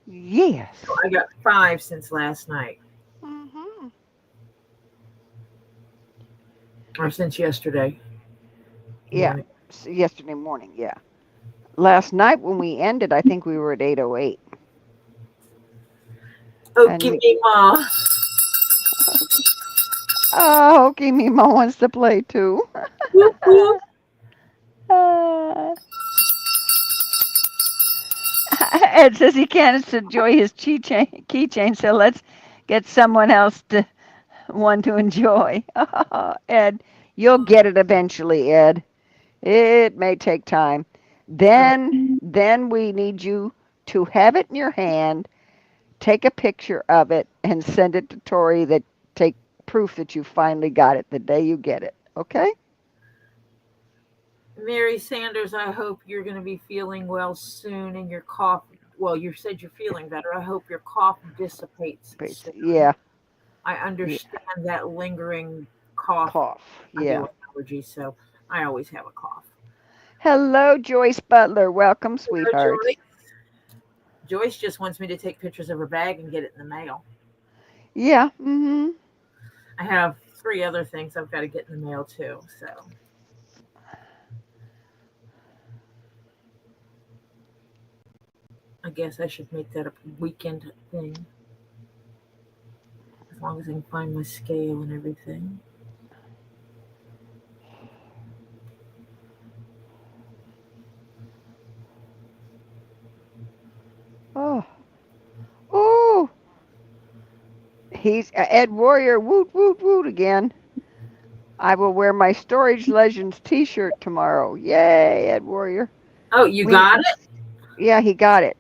Yes. So I got 5 since last night, Mm-hmm. or since yesterday Yeah, morning. yesterday morning, yeah. Last night when we ended, I think we were at 8:08. And Okay, we, Ma. okay. Oh, okay, Mima wants to play too. Whoop, whoop. Ed says he can't enjoy his keychain, so let's get someone else to one to enjoy. Ed, you'll get it eventually, Ed. It may take time. Then we need you to have it in your hand, take a picture of it, and send it to Tori that take proof that you finally got it the day you get it. Okay? Mary Sanders, I hope you're going to be feeling well soon and your cough. Well, you said you're feeling better. I hope your cough dissipates soon. Yeah. I Yeah. understand that lingering cough. Cough. I deal Yeah. with allergies, so I always have a cough. Hello, Joyce Butler. Welcome, Hello, sweetheart. Joyce. Joyce just wants me to take pictures of her bag and get it in the mail. Yeah. Mm-hmm. I have 3 other things I've got to get in the mail too. So I guess I should make that a weekend thing. As long as I can find my scale and everything. Oh. Ooh. He's Ed Warrior. Woot, woot, woot again. I will wear my Storage Legends t-shirt tomorrow. Yay, Ed Warrior. Oh, you We, got it? yeah, he got it.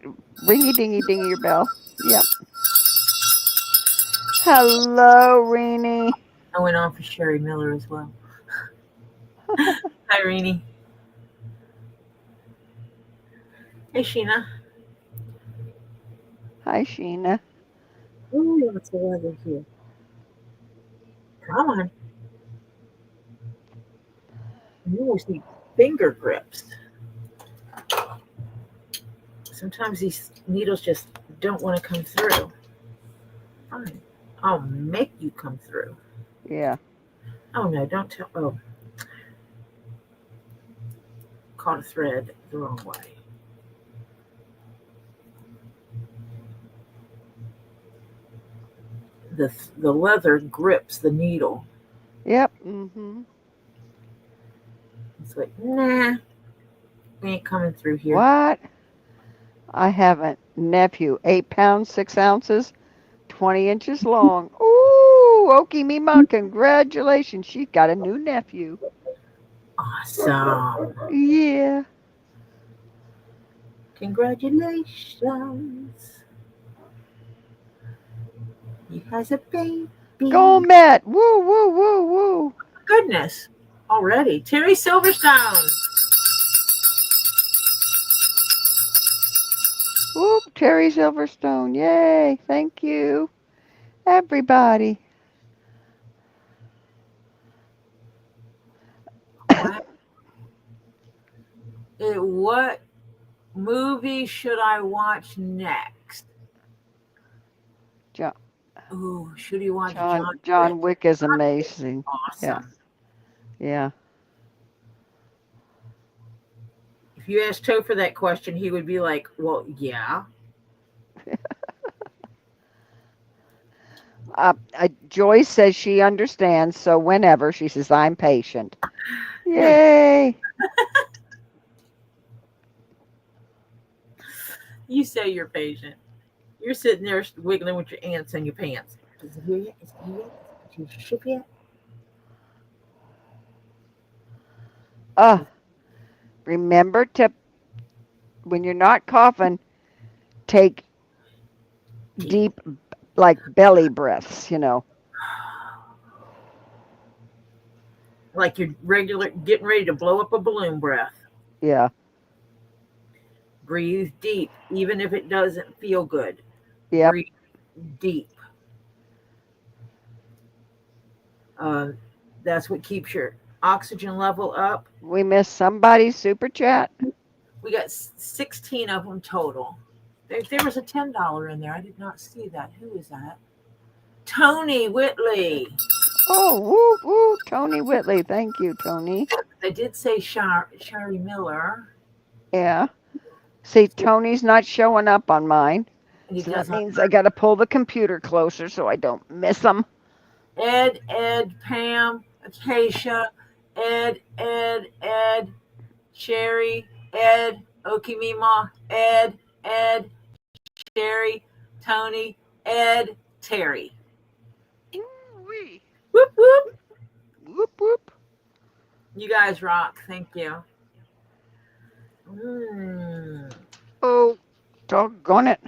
Ringy dingy dingy your bell. Yep. Hello, Reenie. I went on for Sherry Miller as well. Hi, Renee. Hey, Sheena. Hi, Sheena. Ooh, lots of weather here. Come on. You always need finger grips. Sometimes these needles just don't want to come through. Fine. I'll make you come through. Yeah. Oh, no, don't tell. Oh, caught a thread the wrong way. The leather grips the needle. Yep. Mm-hmm. It's like, nah, we ain't coming through here. What? I have a nephew, 8 pounds, 6 ounces, 20 inches long. Ooh, Okie Mima, congratulations. She got a new nephew. Awesome. Yeah. Congratulations. You has a baby. Go, Matt. Woo, woo, woo, woo. Goodness. Already. Terry Silverstone. Whoop, Terry Silverstone. Yay. Thank you, everybody. What movie should I watch next? John, Oh, should you watch John Wick? John Wick is amazing. Yeah, Awesome. yeah. If you asked Topher that question, he would be like, "Well, yeah." Joyce says she understands, so whenever she says I'm patient. Yay! You say you're patient. You're sitting there wiggling with your ants in your pants. Is it here yet? Is it here yet? Did you ship yet? Remember to, when you're not coughing, take deep, like belly breaths, Like you're getting ready to blow up a balloon breath. Yeah, Breathe deep, even if it doesn't feel good. yep. Breathe deep. Uh, that's what keeps your oxygen level up. We missed somebody's super chat. We got 16 of them total. There was a $10 in there. I did not see that. Who is that? Tony Whitley. Oh, woo, woo, Tony Whitley. Thank you, Tony. I did say Shari Miller. Yeah. See, Tony's not showing up on mine. So that means I got to pull the computer closer so I don't miss him. Ed, Pam, Acacia, Ed, Sherry, Ed, Okimima, Ed, Sherry, Tony, Ed, Terry. Ooh-wee. Whoop, whoop. Whoop, whoop. You guys rock. Thank you. Oh, doggone it.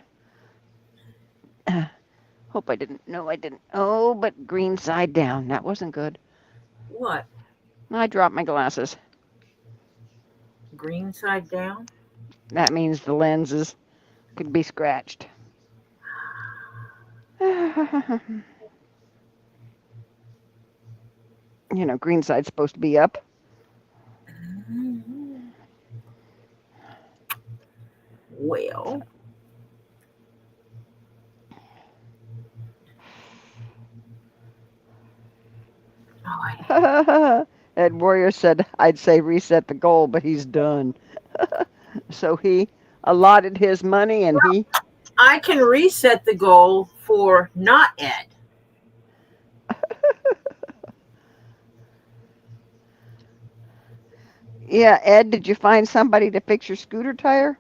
Hope I didn't. No, I didn't. Oh, but green side down. That wasn't good. What? I dropped my glasses. Green side down? That means the lenses could be scratched. Green side's supposed to be up. Well. Ed Warrior said I'd say reset the goal, but he's done. So he allotted his money and he... I can reset the goal for not Ed. Yeah, Ed, did you find somebody to fix your scooter tire?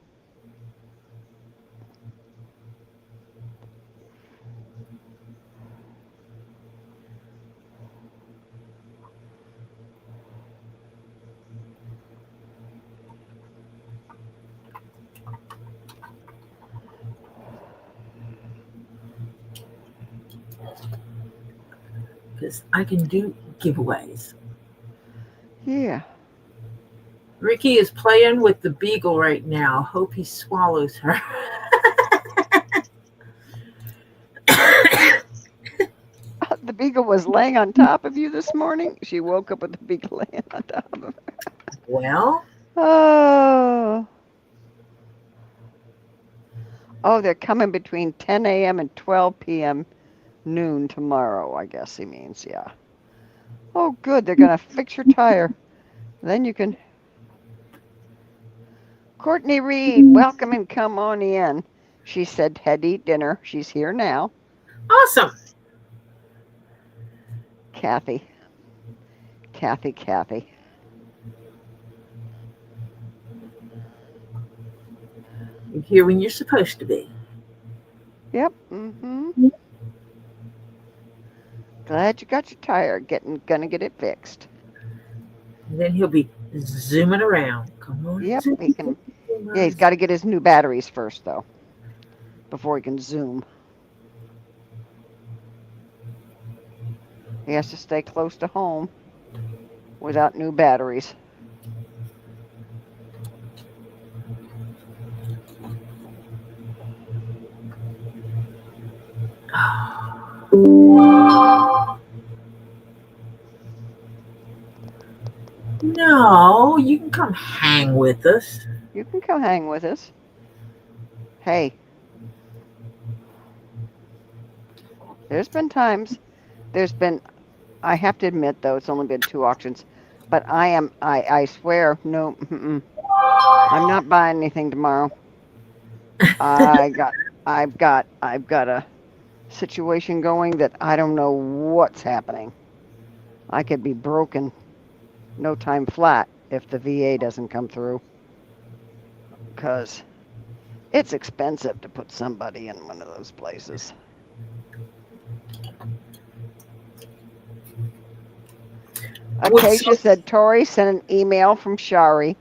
Because I can do giveaways. Yeah. Ricky is playing with the beagle right now. Hope he swallows her. The beagle was laying on top of you this morning? She woke up with the beagle laying on top of her. Well. Oh, they're coming between 10 a.m. and 12 p.m. noon tomorrow, I guess he means, yeah. Oh, good, they're going to fix your tire. Then you can... Courtney Reed, welcome and come on in. She said, head eat dinner. She's here now. Awesome. Kathy. You're here when you're supposed to be. Yep. Mm-hmm. Glad you got your tire. Gonna get it fixed. And then he'll be zooming around. Come on. Yep, he can. Yeah, he's got to get his new batteries first, though, before he can zoom. He has to stay close to home without new batteries. No, you can come hang with us. You can come hang with us. Hey. There's been times. There's been. I have to admit, though, it's only been 2 auctions, but I swear, no, I'm not buying anything tomorrow. I got. I've got a situation going that I don't know what's happening. I could be broken no time flat if the VA doesn't come through, because it's expensive to put somebody in one of those places. Acacia said, Tori sent an email from Shari.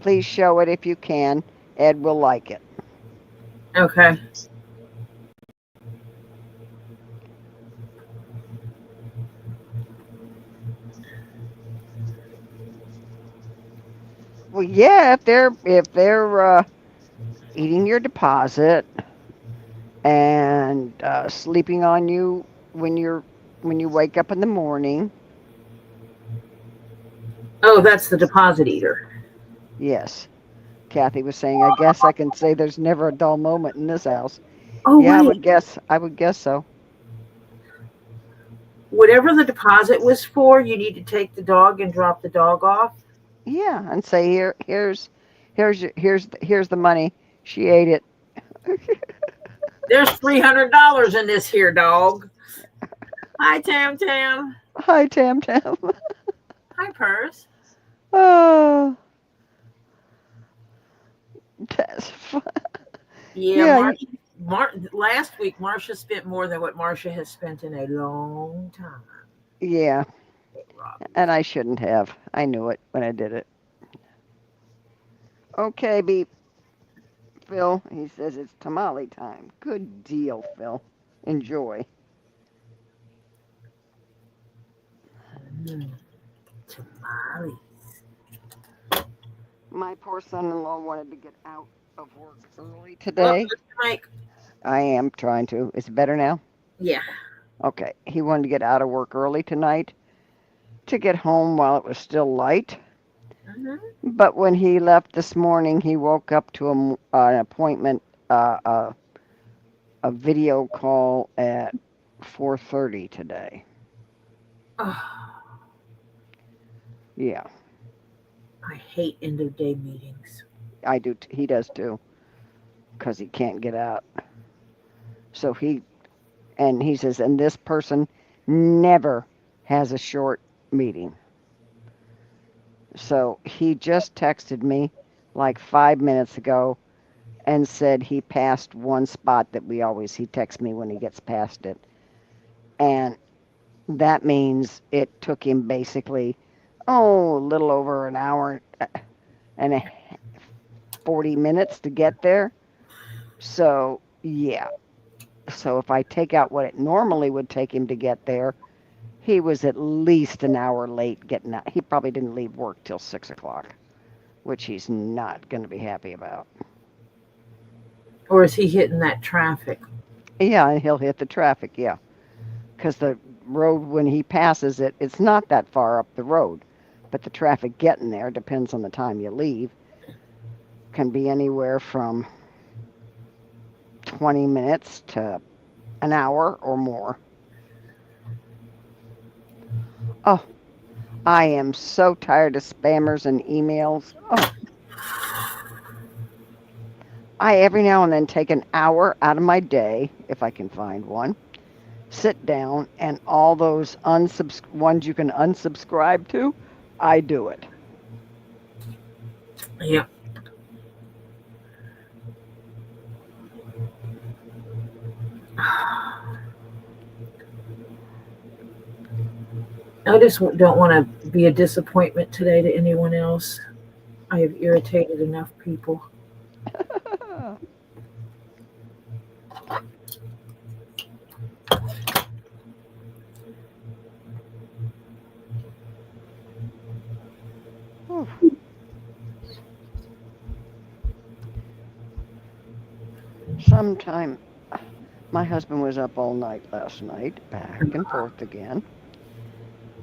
Please show it if you can. Ed will like it. Okay. Well, yeah, if they're eating your deposit and sleeping on you when you wake up in the morning. Oh, that's the deposit eater. Yes. Kathy was saying, I guess I can say there's never a dull moment in this house. Oh, Yeah, wait. I would guess so. Whatever the deposit was for, you need to take the dog and drop the dog off. Yeah, and say here's the money. She ate it. There's $300 in this here dog. Hi, Tam Tam. Hi, Tam Tam. Hi, Purse. Oh, that's fun. Yeah, Yeah, last week, Marcia spent more than what Marcia has spent in a long time. yeah, Robbie. and I shouldn't have. I knew it when I did it. Okay, beep. Phil, he says it's tamale time. Good deal, Phil. Enjoy. Tamale. My poor son-in-law wanted to get out of work early Oh, today. Mike. I am trying to. Is it better now? Yeah. Okay. He wanted to get out of work early tonight to get home while it was still light. Mm-hmm. But when he left this morning, he woke up to an appointment, a video call at 4:30 today. Oh, Yeah, I hate end of day meetings. I do. He does too, because he can't get out. So he says, and this person never has a short meeting. So he just texted me like 5 minutes ago and said he passed one spot that he texts me when he gets past it. And that means it took him basically, a little over an hour and 40 minutes to get there. So, yeah. So if I take out what it normally would take him to get there, he was at least an hour late getting out. He probably didn't leave work till 6 o'clock, which he's not going to be happy about. Or is he hitting that traffic? Yeah, and he'll hit the traffic, yeah. Because the road, when he passes it, it's not that far up the road. But the traffic getting there, depends on the time you leave, can be anywhere from 20 minutes to an hour or more. Oh, I am so tired of spammers and emails. Oh, I every now and then take an hour out of my day, if I can find one, sit down, and all those ones you can unsubscribe to, I do it. Yeah. I just don't want to be a disappointment today to anyone else. I have irritated enough people. Sometime my husband was up all night last night, back and forth again.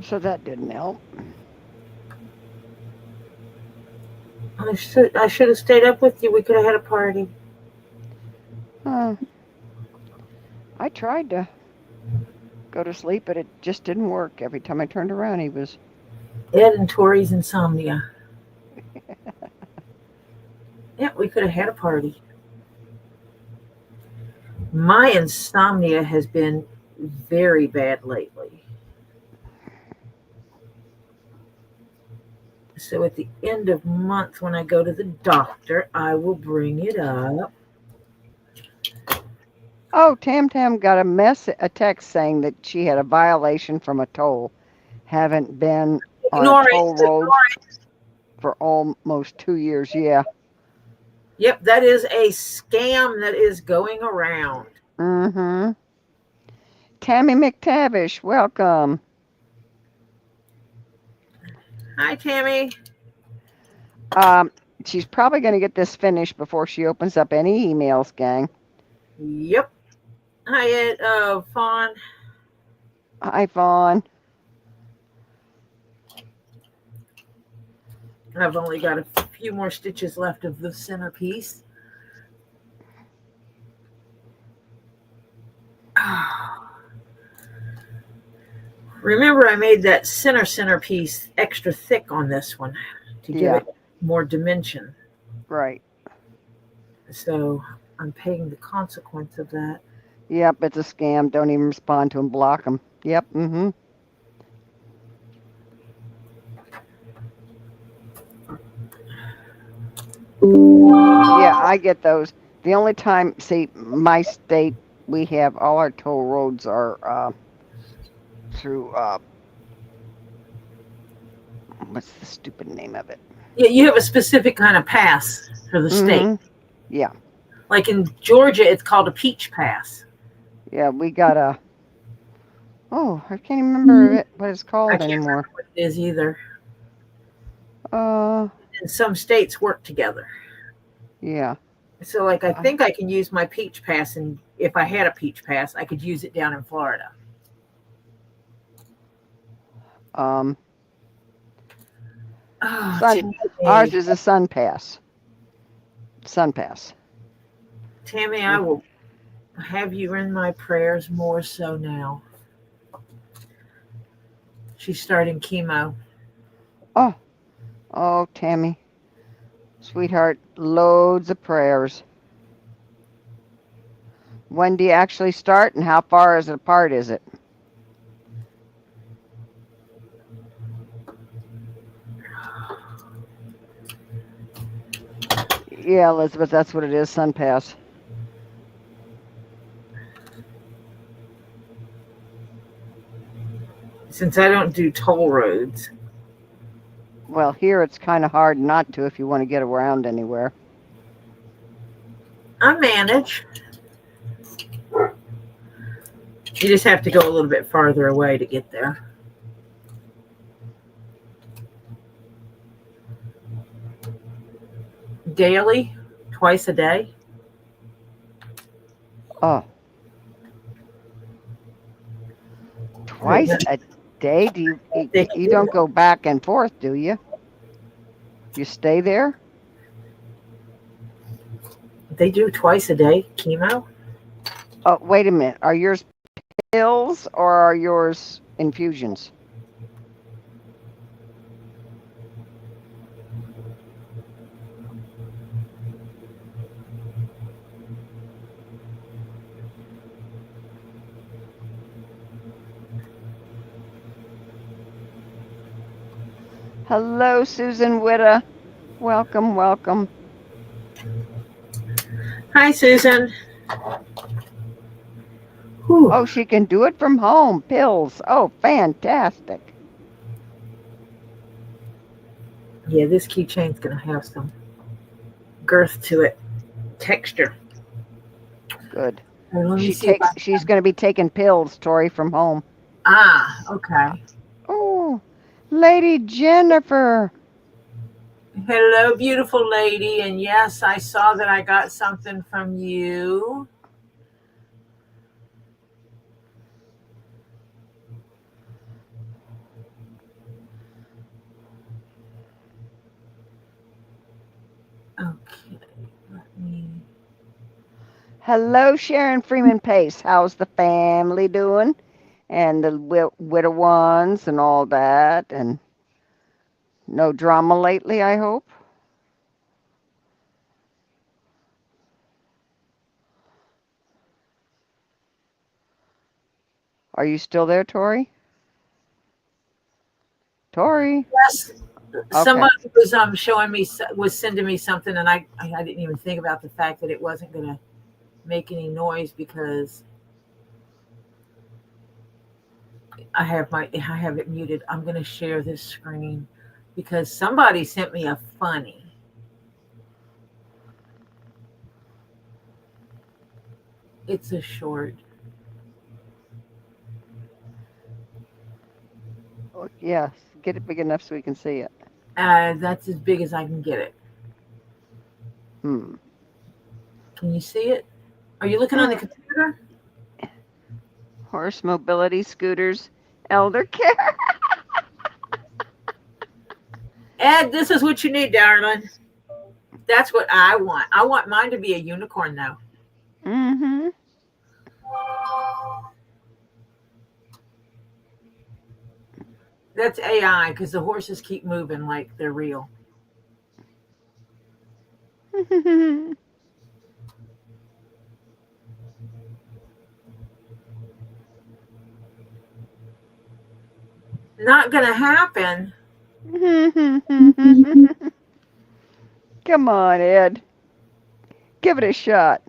So that didn't help. I should have stayed up with you. We could have had a party. I tried to. go to sleep, but it just didn't work. Every time I turned around, he was. Ed and Tori's insomnia. Yeah, we could have had a party. My insomnia has been very bad lately. So at the end of month, when I go to the doctor, I will bring it up. Oh, Tam Tam got a text saying that she had a violation from a toll. Haven't been on a Ignore toll it. road for almost 2 years. Yeah. Yep, that is a scam that is going around. Mm-hmm. Tammy McTavish, welcome. Hi, Tammy. Um, she's probably going to get this finished before she opens up any emails, gang. Yep. Hi, Ed, Fawn. Hi, Vaughn. I've only got a few more stitches left of the centerpiece. Remember, I made that centerpiece extra thick on this one to give it more dimension. Right. So I'm paying the consequence of that. Yep, it's a scam. Don't even respond to them. Block them. Yep. Mm-hmm. Yeah, I get those. The only time, see, my state, we have all our toll roads are through, what's the stupid name of it? Yeah, you have a specific kind of pass for the state. Yeah. Like in Georgia, it's called a peach pass. Yeah, we got a. Oh, I can't even remember what it's called anymore. What it is either. And some states work together. Yeah. So, like, I think I can use my peach pass, and if I had a peach pass, I could use it down in Florida. Ours is a Sun Pass. Sun Pass. Tammy, I will have you in my prayers more so now. She's starting chemo. Oh, Tammy. Sweetheart, loads of prayers. When do you actually start, and how far apart is it? Yeah, Elizabeth, that's what it is, Sun Pass. Since I don't do toll roads. Well, here it's kind of hard not to if you want to get around anywhere. I manage. You just have to go a little bit farther away to get there. Daily? Twice a day? Oh. Twice a day? Do you don't go back and forth, do you? You stay there? They do twice a day chemo. Oh, wait a minute. Are yours pills or are yours infusions? Hello, Susan Witta. Welcome, welcome. Hi, Susan. Whew. Oh, she can do it from home. Pills. Oh, fantastic. Yeah, this keychain's going to have some girth to it. Texture. Good. She's going to be taking pills, Tori, from home. Ah, okay. Oh, Lady Jennifer. Hello, beautiful lady. And yes, I saw that I got something from you. Okay, let me. Hello, Sharon Freeman Pace. How's the family doing? and the widow ones and all that, and no drama lately, I hope. Are you still there, Tori? Tori? Yes. Okay. Somebody was showing me, was sending me something, and I didn't even think about the fact that it wasn't going to make any noise because I have it muted. I'm going to share this screen because somebody sent me a funny. It's a short. Oh, yes. Get it big enough so we can see it. That's as big as I can get it. Hmm. Can you see it? Are you looking on the computer? Horse mobility scooters, elder care. Ed, this is what you need, darling. That's what I want. I want mine to be a unicorn, though. Mm-hmm. That's AI because the horses keep moving like they're real. Not gonna happen. Come on, Ed. Give it a shot.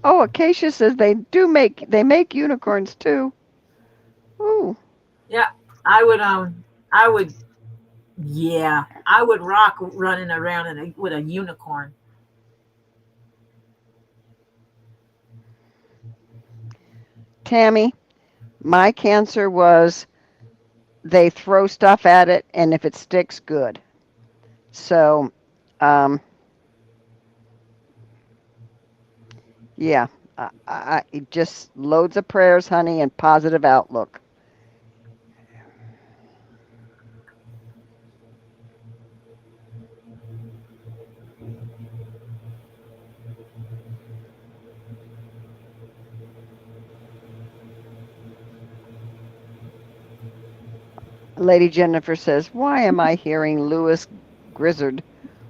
Oh, Acacia says they make unicorns too. Ooh. Yeah, I would. Yeah, I would rock running around with a unicorn. Tammy, my cancer was they throw stuff at it, and if it sticks, good. So, yeah, just loads of prayers, honey, and positive outlook. Lady Jennifer says, "Why am I hearing Lewis Grizzard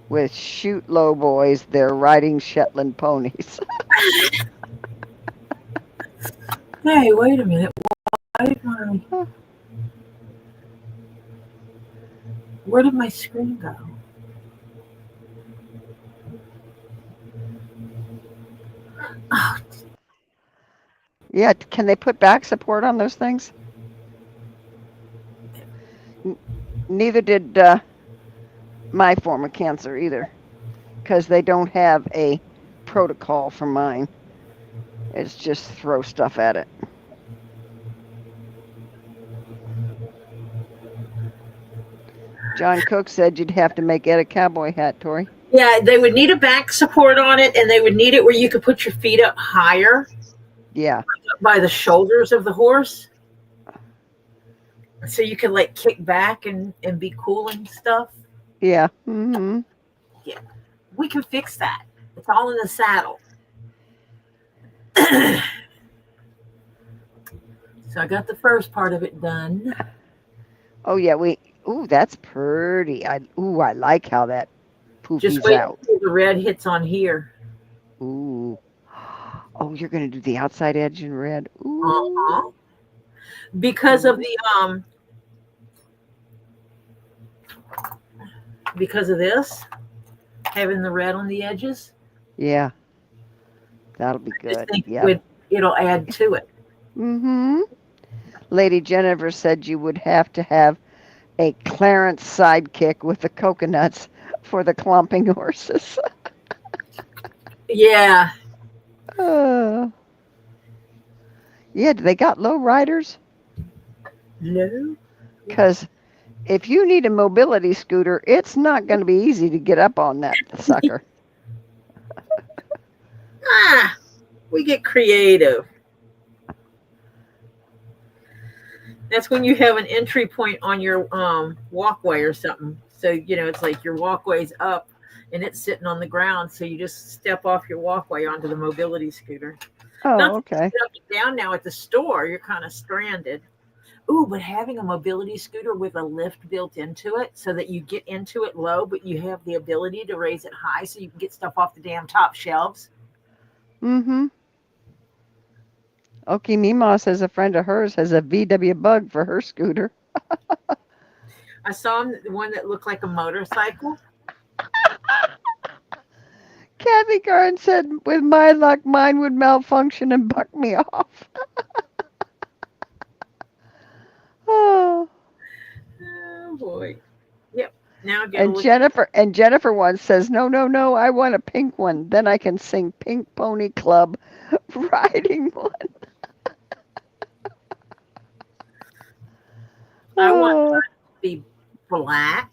with shoot low boys? They're riding Shetland ponies." Hey, wait a minute. Where did my screen go? Oh, Yeah, can they put back support on those things? Neither did my form of cancer either, because they don't have a protocol for mine. It's just throw stuff at it. John Cook said you'd have to make Ed a cowboy hat, Tori. yeah, they would need a back support on it, and they would need it where you could put your feet up higher. Yeah. By the shoulders of the horse. So you can like kick back and be cool and stuff. Yeah. Mm-hmm. Yeah. We can fix that. It's all in the saddle. So I got the first part of it done. Oh yeah, ooh, that's pretty. I like how that Just poofies wait out. until the red hits on here. Ooh. Oh, you're gonna do the outside edge in red. Ooh. Uh-huh. Because of because of this, having the red on the edges. Yeah. That'll be good. I think Yeah. it'll add to it. Mm-hmm. Lady Jennifer said you would have to have a Clarence sidekick with the coconuts for the clomping horses. Yeah. Yeah, do they got low riders? No. Because if you need a mobility scooter, it's not going to be easy to get up on that sucker. We get creative. That's when you have an entry point on your walkway or something. So, it's like your walkway's up and it's sitting on the ground. So you just step off your walkway onto the mobility scooter. Not Oh, to okay. get up and down now at the store, you're kind of stranded. Ooh, but having a mobility scooter with a lift built into it so that you get into it low, but you have the ability to raise it high so you can get stuff off the damn top shelves. Mm-hmm. Okie Mima says a friend of hers has a VW Bug for her scooter. I saw the one that looked like a motorcycle. Kathy Garn said, with my luck, mine would malfunction and buck me off. Oh. Oh boy. Yep. Now get a And look. Jennifer once says, no, no, no, I want a pink one. Then I can sing Pink Pony Club riding one. I want Oh, mine to be black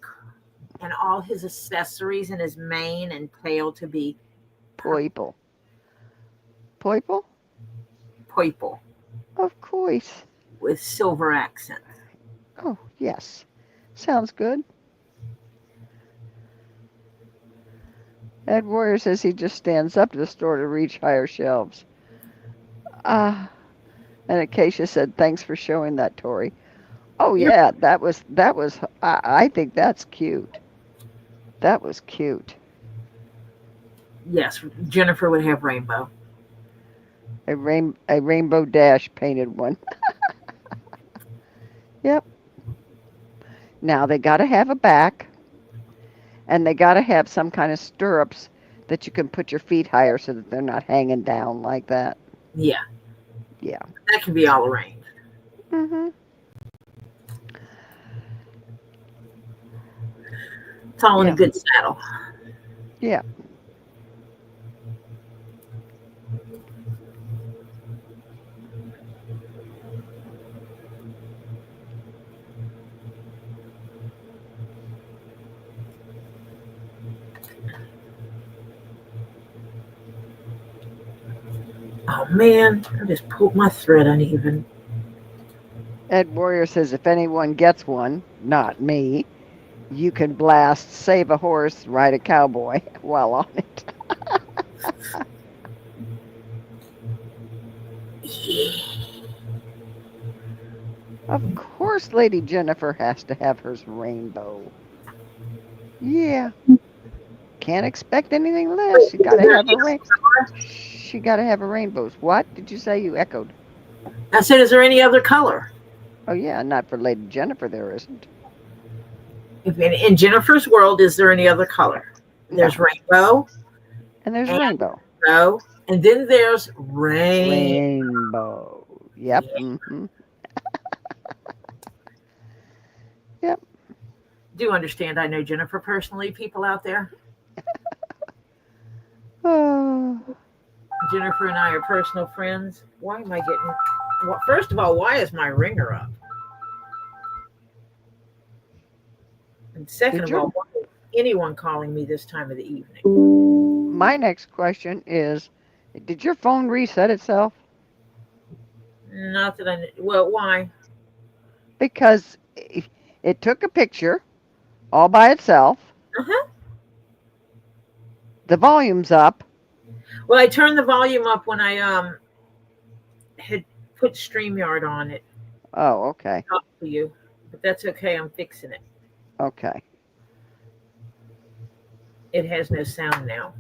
and all his accessories and his mane and tail to be Poiple. Poiple? purple Of course. with silver accents. Oh, yes. Sounds good. Ed Warrior says he just stands up to the store to reach higher shelves. Ah, and Acacia said, thanks for showing that, Tori. Oh, You're, yeah, I think that's cute. That was cute. yes, Jennifer would have rainbow. A rainbow dash painted one. Yep. Now they got to have a back, and they got to have some kind of stirrups that you can put your feet higher so that they're not hanging down like that. Yeah, Yeah. that can be all arranged. Mhm. It's all in a Yeah. good saddle. Yeah. Oh man, I just pulled my thread uneven. Ed Warrior says if anyone gets one, not me, you can blast Save a Horse, Ride a Cowboy while on it. Of course, Lady Jennifer has to have hers rainbow. Yeah. Can't expect anything less. You gotta have a rain. She gotta have a rainbows. What did you say? You echoed. I said, is there any other color? Oh yeah, not for Lady Jennifer. There isn't. If in Jennifer's world, is there any other color? No. There's rainbow And there's and rainbow. rainbow, and then there's rain. Rainbow. Yep. Yeah. Mm-hmm. Yep. Do understand? I know Jennifer personally. People out there, Oh. Jennifer and I are personal friends. Why am I getting? Well, first of all, why is my ringer up? And second Did of your all, why is anyone calling me this time of the evening? My next question is, did your phone reset itself? Not that I. Well, why? Because it took a picture all by itself. Uh huh. The volume's up. Well, I turned the volume up when I had put StreamYard on it. Oh, okay. Talk to you, but that's okay. I'm fixing it. Okay. It has no sound now.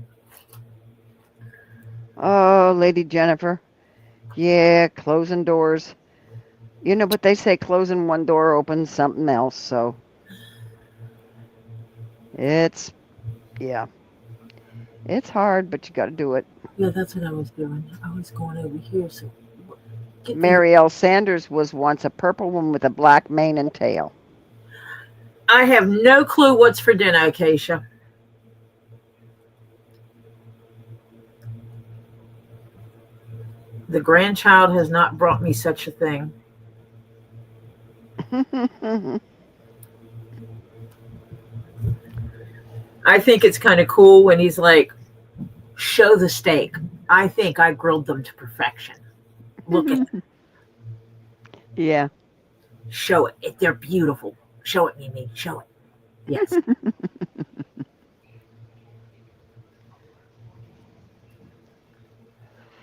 Oh, Lady Jennifer. Yeah, closing doors. You know, but they say closing one door opens something else, so it's, yeah. It's hard, but you got to do it. Yeah, that's what I was doing. I was going over here. So get the. Mary L. Sanders was once a purple one with a black mane and tail. I have no clue what's for dinner, Acacia. The grandchild has not brought me such a thing. I think it's kind of cool when he's like, show the steak. I think I grilled them to perfection. Look at them. Yeah. Show it. They're beautiful. Show it, Mimi. Show it. Yes.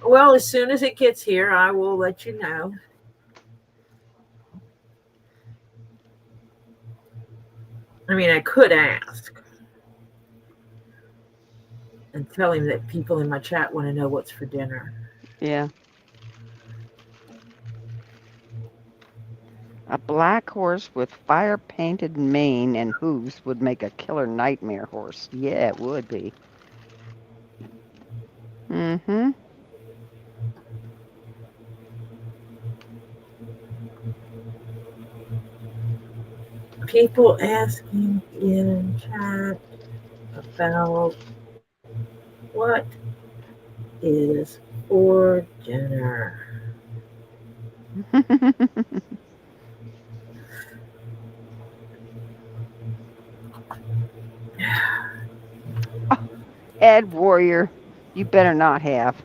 Well, as soon as it gets here, I will let you know. I mean, I could ask and tell him that people in my chat want to know what's for dinner. Yeah. A black horse with fire-painted mane and hooves would make a killer nightmare horse. Yeah, it would be. Mm-hmm. People asking in chat about what is for dinner. Ed Warrior, you better not have.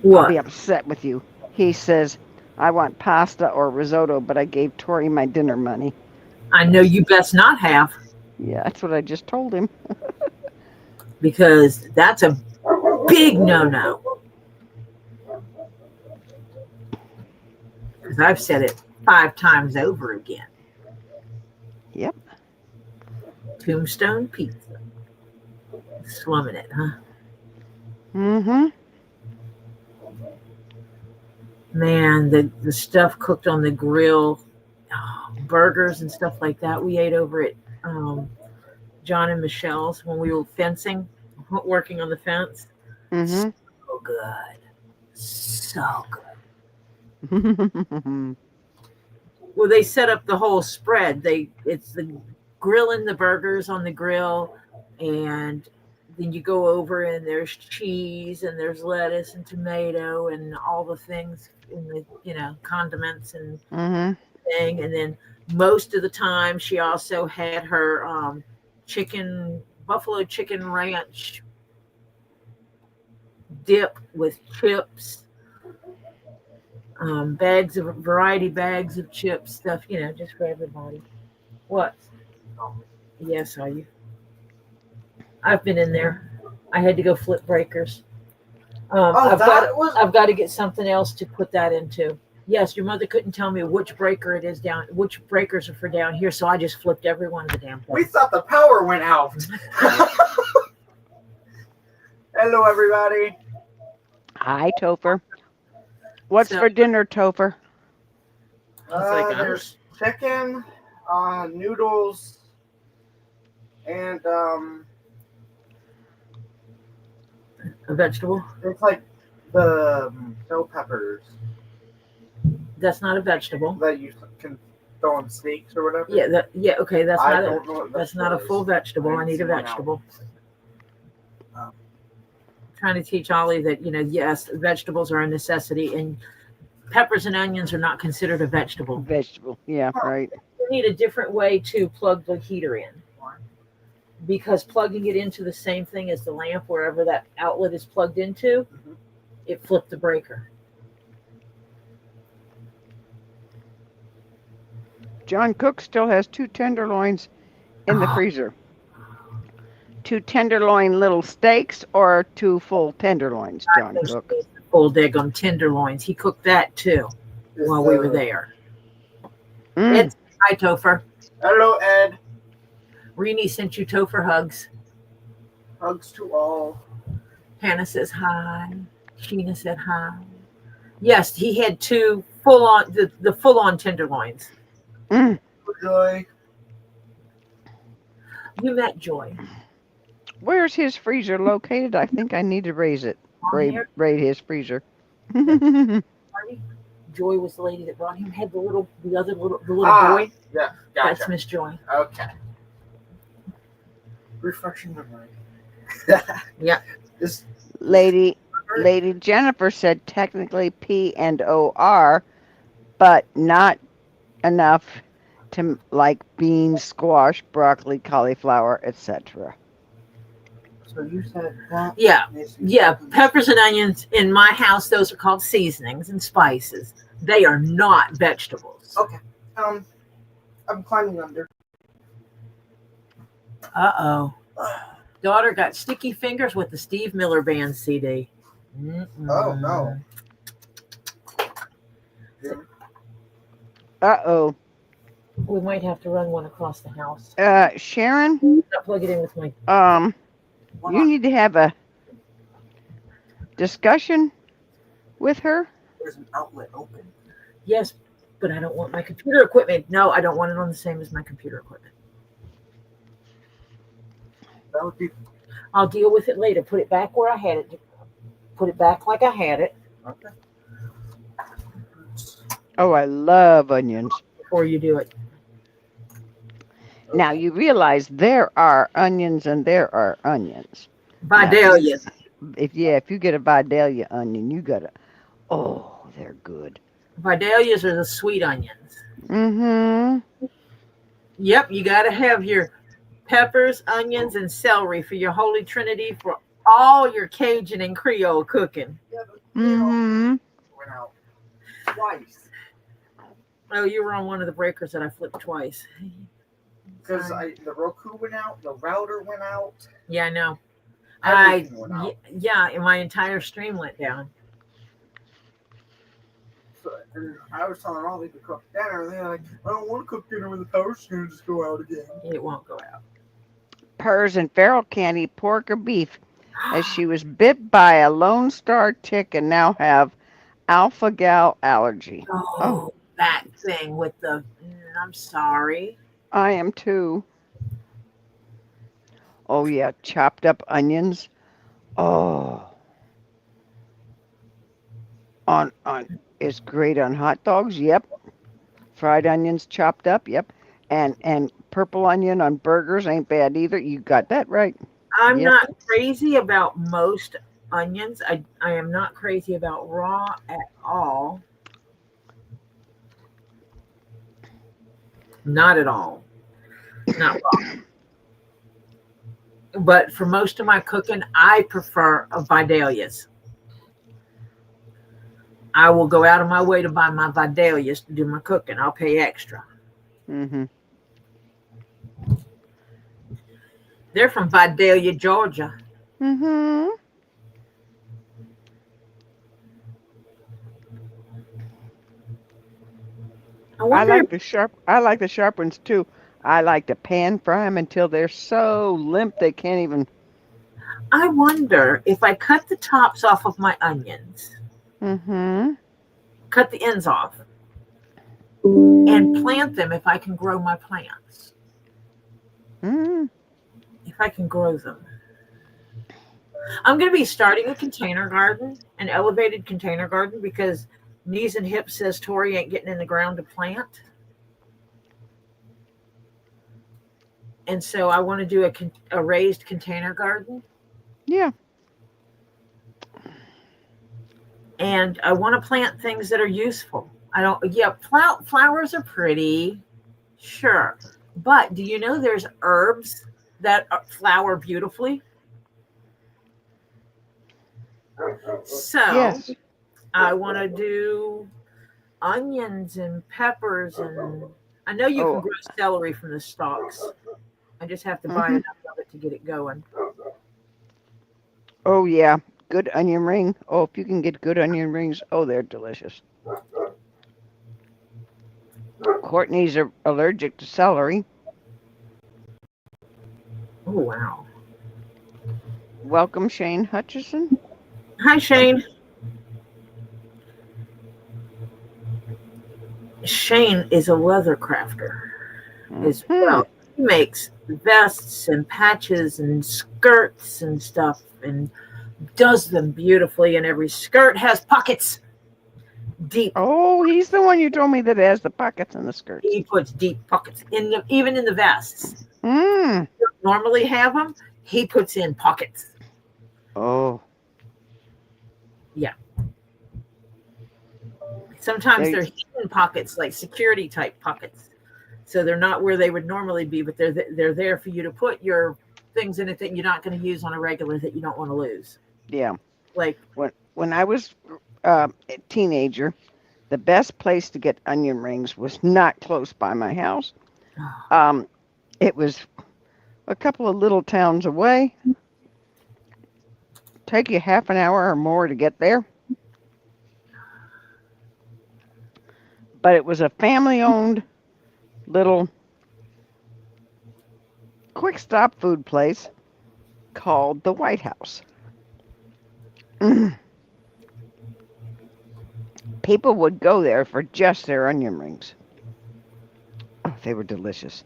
I'll What? be upset with you. He says, I want pasta or risotto, but I gave Tori my dinner money. I know you best not have, Yeah, that's what I just told him. because that's a big no-no. Because I've said it 5 times over again. Yep. Tombstone pizza. Slumming it, huh? Mm-hmm. Man, the stuff cooked on the grill, burgers and stuff like that we ate over at John and Michelle's when we were fencing, working on the fence. Mm-hmm. So good. So good. Well, they set up the whole spread. It's the grilling the burgers on the grill, and then you go over and there's cheese and there's lettuce and tomato and all the things in the condiments and Mm-hmm. thing. And then most of the time she also had her buffalo chicken ranch dip with chips, variety bags of chips, stuff, just for everybody. What? Yes, are you? I've been in there. I had to go flip breakers. I've got to get something else to put that into. Yes, your mother couldn't tell me which breakers are for down here, so I just flipped every one of the damn things. We thought the power went out. Hello, everybody. Hi, Topher. What's for dinner, Topher? There's chicken, noodles, and a vegetable. It's like the bell peppers. That's not a vegetable. That you can throw on steaks or whatever. Yeah. Okay, that's that's not a full vegetable. I need a vegetable. Trying to teach Ollie that yes, vegetables are a necessity, and peppers and onions are not considered a vegetable. Vegetable, yeah, right. You need a different way to plug the heater in, because plugging it into the same thing as the lamp, wherever that outlet is plugged into, it flipped the breaker. John Cook still has 2 tenderloins in the freezer. 2 tenderloin little steaks or 2 full tenderloins, John Cook? Full daggum tenderloins. He cooked that too while we were there. Ed, hi, Topher. Hello, Ed. Rini sent you Topher hugs. Hugs to all. Hannah says hi. Sheena said hi. Yes, he had 2 full-on, the full-on tenderloins. Joy. You met Joy. Where's his freezer located? I think I need to raid his freezer. Joy was the lady that brought him. Had the little boy. Yeah, gotcha. That's Miss Joy. Okay. Refreshing memory. Yeah. Lady Jennifer said technically P&OR, but not enough to like beans, squash, broccoli, cauliflower, etc. So you said that? Yeah. Peppers and onions in my house, those are called seasonings and spices. They are not vegetables. Okay. I'm climbing under. Uh-oh. Daughter got sticky fingers with the Steve Miller Band CD. Oh, no. Uh-oh. We might have to run one across the house. Sharon, I'll plug it in with my. you need to have a discussion with her. There's an outlet open. Yes, but I don't want my computer equipment. No, I don't want it on the same as my computer equipment. That would be I'll deal with it later. Put it back where I had it. Put it back like I had it okay. Oh, I love onions. before you do it. Now, you realize there are onions and there are onions. Vidalias. If you get a Vidalia onion, you gotta, oh, they're good. Vidalias are the sweet onions. Mm-hmm. Yep, you got to have your peppers, onions, and celery for your holy trinity for all your Cajun and Creole cooking. Yeah, but Mm-hmm. went out twice. Oh, you were on one of the breakers that I flipped twice. Because the Roku went out, the router went out. Yeah, I know. Everything went out. Yeah, and my entire stream went down. So, and I was telling all they could cook dinner, and they're like, I don't want to cook dinner when the power's going to just go out again. It won't go out. Pers and Farrell can't eat pork or beef, as she was bit by a Lone Star tick and now have alpha-gal allergy. Oh, that thing with the. I'm sorry. I am too. Oh yeah, chopped up onions. Oh, on it's great on hot dogs. Yep. Fried onions chopped up. Yep. And purple onion on burgers ain't bad either. You got that right. I'm Yep. not crazy about most onions. I am not crazy about raw at all. Not at all. Not raw. But for most of my cooking, I prefer Vidalias. I will go out of my way to buy my Vidalias to do my cooking. I'll pay extra. Mm-hmm. They're from Vidalia, Georgia. Mm-hmm. I like the sharp ones too. I like to pan fry them until they're so limp they can't even. I wonder if I cut the tops off of my onions, Mm-hmm. cut the ends off, and plant them if I can grow my plants. Mm-hmm. If I can grow them. I'm going to be starting a container garden, an elevated container garden, because Knees and Hips says Tori ain't getting in the ground to plant. And so I want to do a raised container garden. Yeah. And I want to plant things that are useful. Flowers are pretty, sure. But do you know there's herbs that flower beautifully? So Yes. I want to do onions and peppers, and I know you can grow celery from the stalks. I just have to buy enough of it to get it going. Oh yeah, good onion ring. Oh, if you can get good onion rings, oh, they're delicious. Courtney's allergic to celery. Oh wow! Welcome, Shane Hutchison. Hi, Shane. Shane is a leather crafter as well. He makes vests and patches and skirts and stuff and does them beautifully. And every skirt has pockets. Deep. Oh, he's the one you told me that has the pockets in the skirts. He puts deep pockets even in the vests. Mm. You don't normally have them. He puts in pockets. Oh. Yeah. Sometimes they're hidden pockets, like security type pockets. So they're not where they would normally be, but they're there for you to put your things in it that you're not going to use on a regular that you don't want to lose. Yeah. Like when I was a teenager, the best place to get onion rings was not close by my house. It was a couple of little towns away. take you half an hour or more to get there. But it was a family-owned little quick stop food place called the White House. People would go there for just their onion rings. Oh, they were delicious.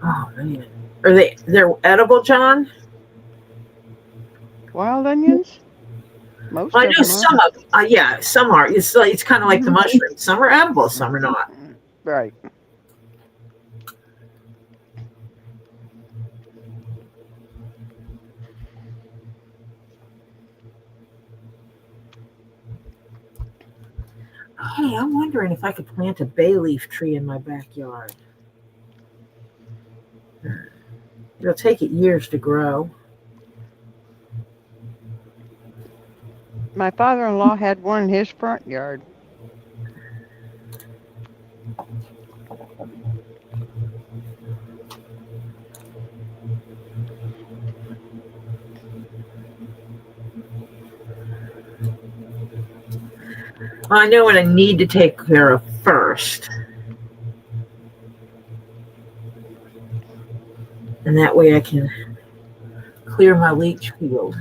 Oh man, they're edible, John? Wild onions? Most Well, I of know them are. some of yeah, some are. It's kind of like the Mhm. mushrooms. Some are edible, some are not. Right. Hey, I'm wondering if I could plant a bay leaf tree in my backyard. It'll take it years to grow. My father-in-law had one in his front yard. Well, I know what I need to take care of first. And that way I can clear my leach field.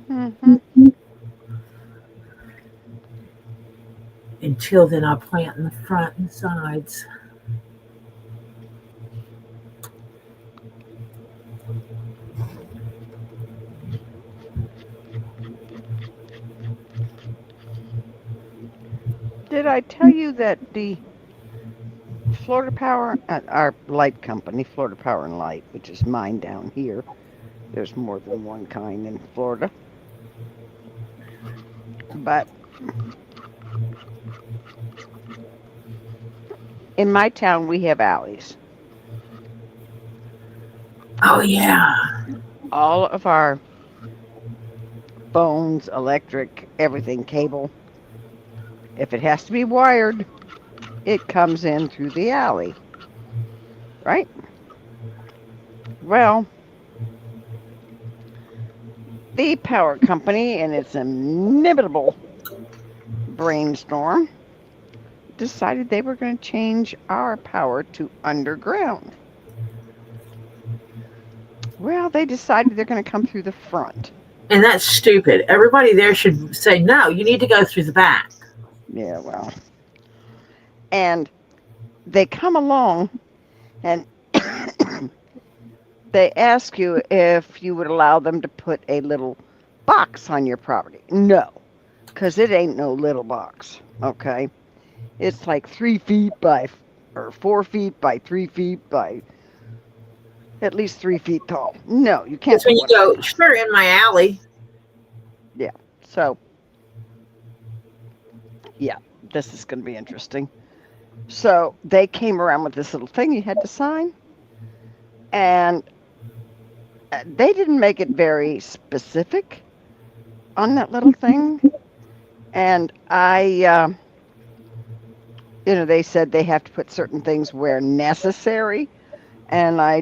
Mm-hmm. Until then, I'll plant in the front and sides. Did I tell you that the Florida Power, our light company, Florida Power and Light, which is mine down here, there's more than one kind in Florida, but in my town we have alleys. Oh, yeah. All of our phones, electric, everything, cable, if it has to be wired, it comes in through the alley, right? Well, the power company, in its inimitable brainstorm, decided they were going to change our power to underground. Well, they decided they're going to come through the front. And that's stupid. Everybody there should say, no, you need to go through the back. Yeah, well. And they come along and they ask you if you would allow them to put a little box on your property. No, because it ain't no little box, okay? It's like 3 feet by, or 4 feet by 3 feet by at least 3 feet tall. No, you can't That's when put you one. go, sure, in my alley. Yeah, so, yeah, this is going to be interesting. So they came around with this little thing you had to sign, and they didn't make it very specific on that little thing. And they said they have to put certain things where necessary. And I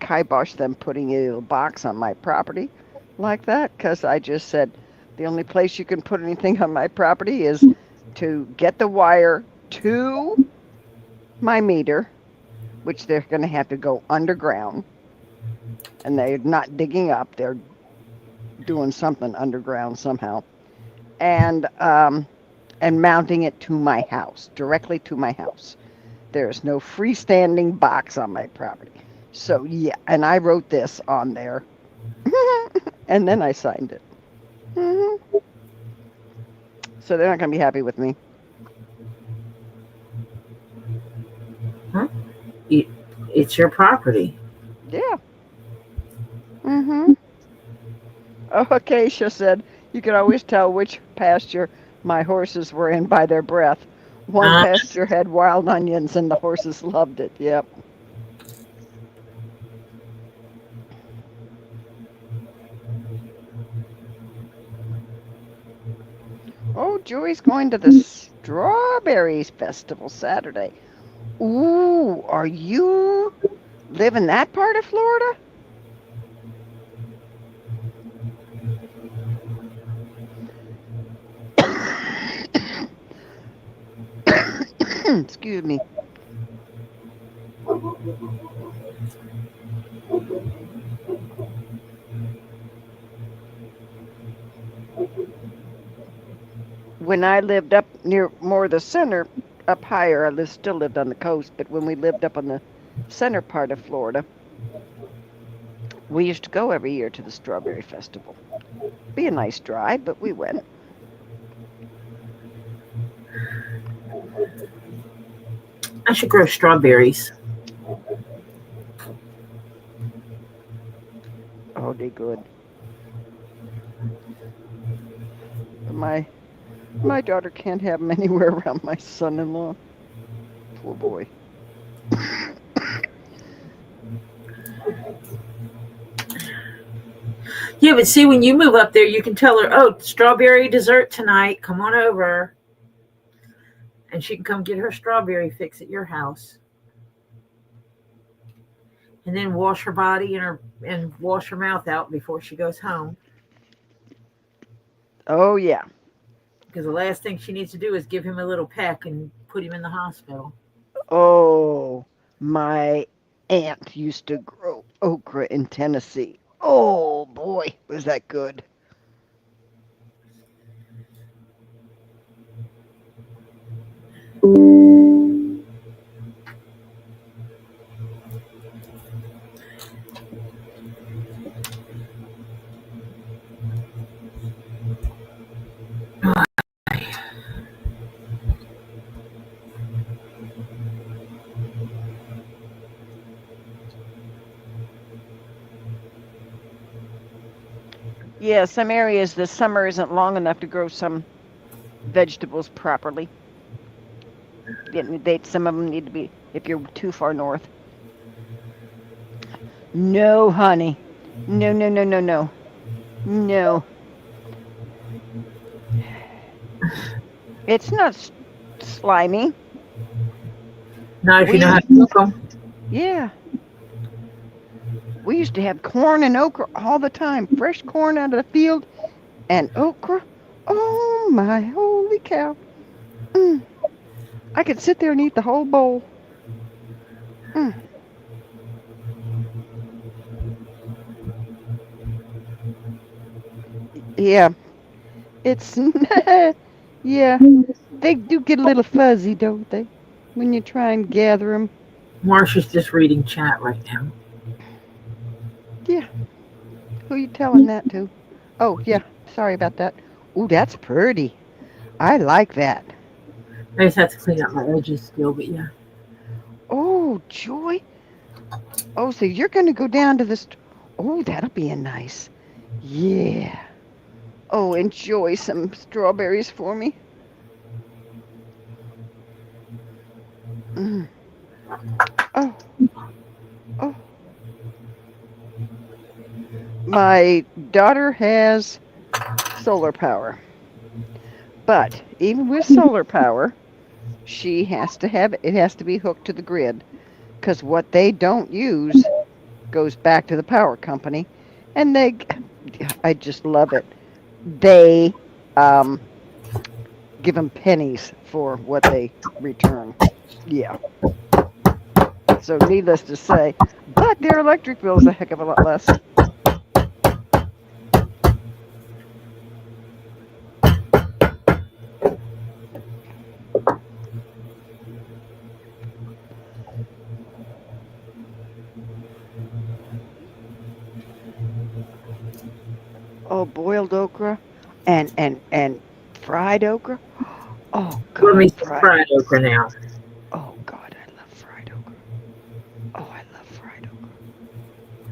kiboshed them putting a little box on my property like that, because I just said the only place you can put anything on my property is to get the wire to my meter, which they're going to have to go underground. And they're not digging up, they're doing something underground somehow. And mounting it to my house, directly to my house. There's no freestanding box on my property. So, yeah, and I wrote this on there. And then I signed it. Mm-hmm. So they're not going to be happy with me. Huh? It's your property. Yeah. Mm-hmm. Oh, Acacia said, you could always tell which pasture my horses were in by their breath. One pasture had wild onions and the horses loved it. Yep. Oh, Joey's going to the Strawberries Festival Saturday. Ooh, are you live in that part of Florida? Excuse me. When I lived up near more the center, up higher, still lived on the coast, but when we lived up on the center part of Florida, we used to go every year to the Strawberry Festival. Be a nice drive, but we went. I should grow strawberries. Oh, they good. My daughter can't have them anywhere around my son-in-law. Poor boy. Yeah, but see, when you move up there, you can tell her, oh, strawberry dessert tonight. Come on over. And she can come get her strawberry fix at your house. And then wash her body and wash her mouth out before she goes home. Oh, yeah. Because the last thing she needs to do is give him a little peck and put him in the hospital. Oh, my aunt used to grow okra in Tennessee. Oh, boy, was that good. Yeah, some areas the summer isn't long enough to grow some vegetables properly. Some of them need to be, if you're too far north. No, honey. No, no, no, no, no. No. It's not slimy. Not if you know how to cook them. Yeah. We used to have corn and okra all the time. Fresh corn out of the field and okra. Oh, my holy cow. I could sit there and eat the whole bowl. Yeah. It's, yeah. They do get a little fuzzy, don't they? When you try and gather them. Marsha's just reading chat right now. Yeah. Who you telling that to? Oh, yeah. Sorry about that. Ooh, that's pretty. I like that. I just have to clean up my edges still, but yeah. Oh, Joy. Oh, so you're going to go down to this. Oh, that'll be a nice. Yeah. Oh, enjoy some strawberries for me. Oh. Oh. My daughter has solar power. But even with solar power, it has to be hooked to the grid. Because what they don't use goes back to the power company. And I just love it. They give them pennies for what they return. Yeah. So needless to say, but their electric bill is a heck of a lot less. Oh, boiled okra and fried okra. Oh, God. Let me fried okra now. Oh, God, I love fried okra. Oh, I love fried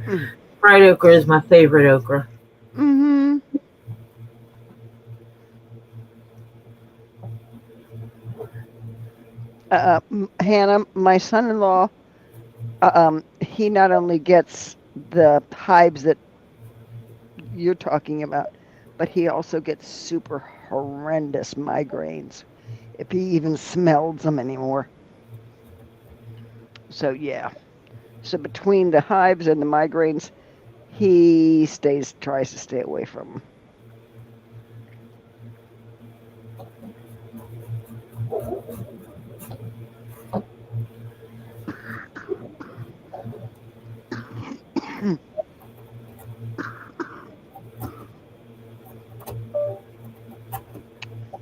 okra. Fried okra is my favorite okra. Mm-hmm. Hannah, my son-in-law, he not only gets the hives that you're talking about, but he also gets super horrendous migraines. if he even smells them anymore. So yeah. So between the hives and the migraines, he tries to stay away from them.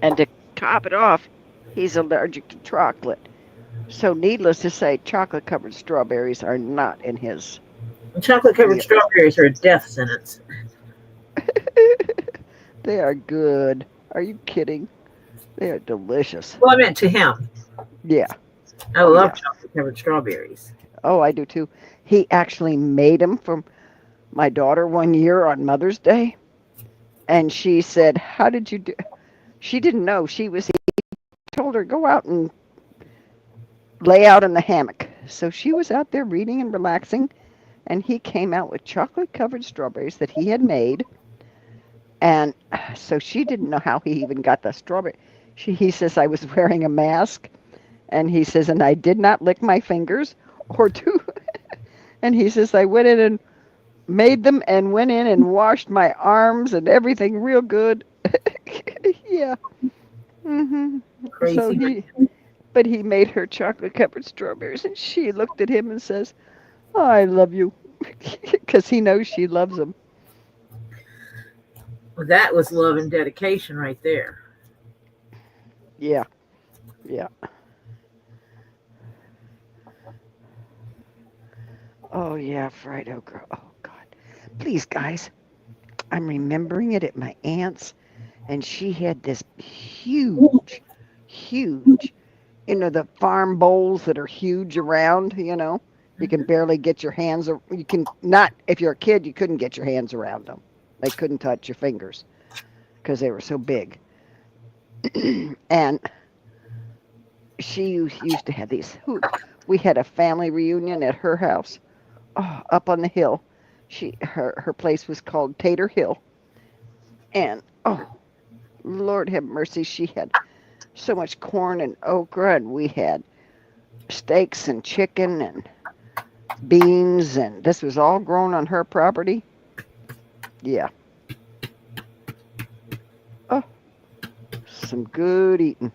And to top it off, he's allergic to chocolate. So needless to say, chocolate-covered strawberries are not in his Chocolate-covered meal. strawberries are a death sentence. They are good. Are you kidding? They are delicious. Well, I meant to him. Yeah. I Oh, love yeah. chocolate-covered strawberries. Oh, I do too. He actually made them for my daughter one year on Mother's Day. And she said, "How did you do?" She didn't know. He told her, "Go out and lay out in the hammock." So she was out there reading and relaxing. And he came out with chocolate-covered strawberries that he had made. And so she didn't know how he even got the strawberry. He says, "I was wearing a mask." And he says, "And I did not lick my fingers or do." And he says, "I went in and made them and went in and washed my arms and everything real good." Yeah. Mhm. So Crazy. but he made her chocolate-covered strawberries, and she looked at him and says, "Oh, I love you," because he knows she loves him. Well, that was love and dedication right there. Yeah. Yeah. Oh yeah, fried okra. Oh God. Please, guys. I'm remembering it at my aunt's, and she had this huge, the farm bowls that are huge around. You can barely get your hands, you can not, if you're a kid, you couldn't get your hands around them. They couldn't touch your fingers because they were so big. And she used to have these. We had a family reunion at her house, up on the hill. Her place was called Tater Hill, and oh, Lord have mercy, she had so much corn and okra, and we had steaks and chicken and beans, and this was all grown on her property. Yeah. Oh, some good eating.